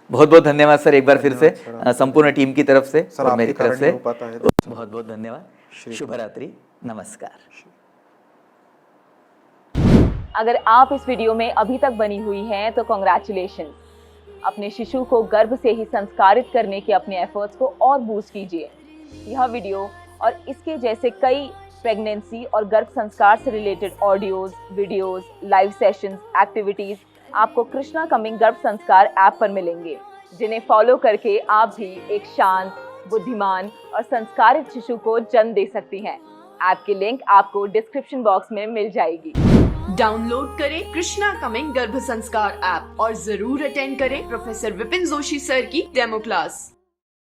बहुत बहुत धन्यवाद सर एक बार फिर से संपूर्ण टीम की तरफ से सर, और मेरी आपके तरफ कारण से नहीं हो पाता है। बहुत बहुत धन्यवाद। शुभ रात्रि, नमस्कार। अगर आप इस वीडियो में अभी तक बनी हुई हैं तो कॉन्ग्रेचुलेशन। अपने शिशु को गर्भ से ही संस्कारित करने के अपने एफर्ट्स को और बूस्ट कीजिए। यह वीडियो और इसके जैसे कई प्रेगनेंसी और गर्भ संस्कार से related audios, videos, live sessions, activities आपको कृष्णा कमिंग गर्भ संस्कार ऐप पर मिलेंगे, जिन्हें फॉलो करके आप भी एक शांत, बुद्धिमान और संस्कारित शिशु को जन्म दे सकती हैं। ऐप की लिंक आपको डिस्क्रिप्शन बॉक्स में मिल जाएगी। डाउनलोड करें कृष्णा कमिंग गर्भ संस्कार ऐप और जरूर अटेंड करें प्रोफेसर विपिन जोशी सर की डेमो क्लास।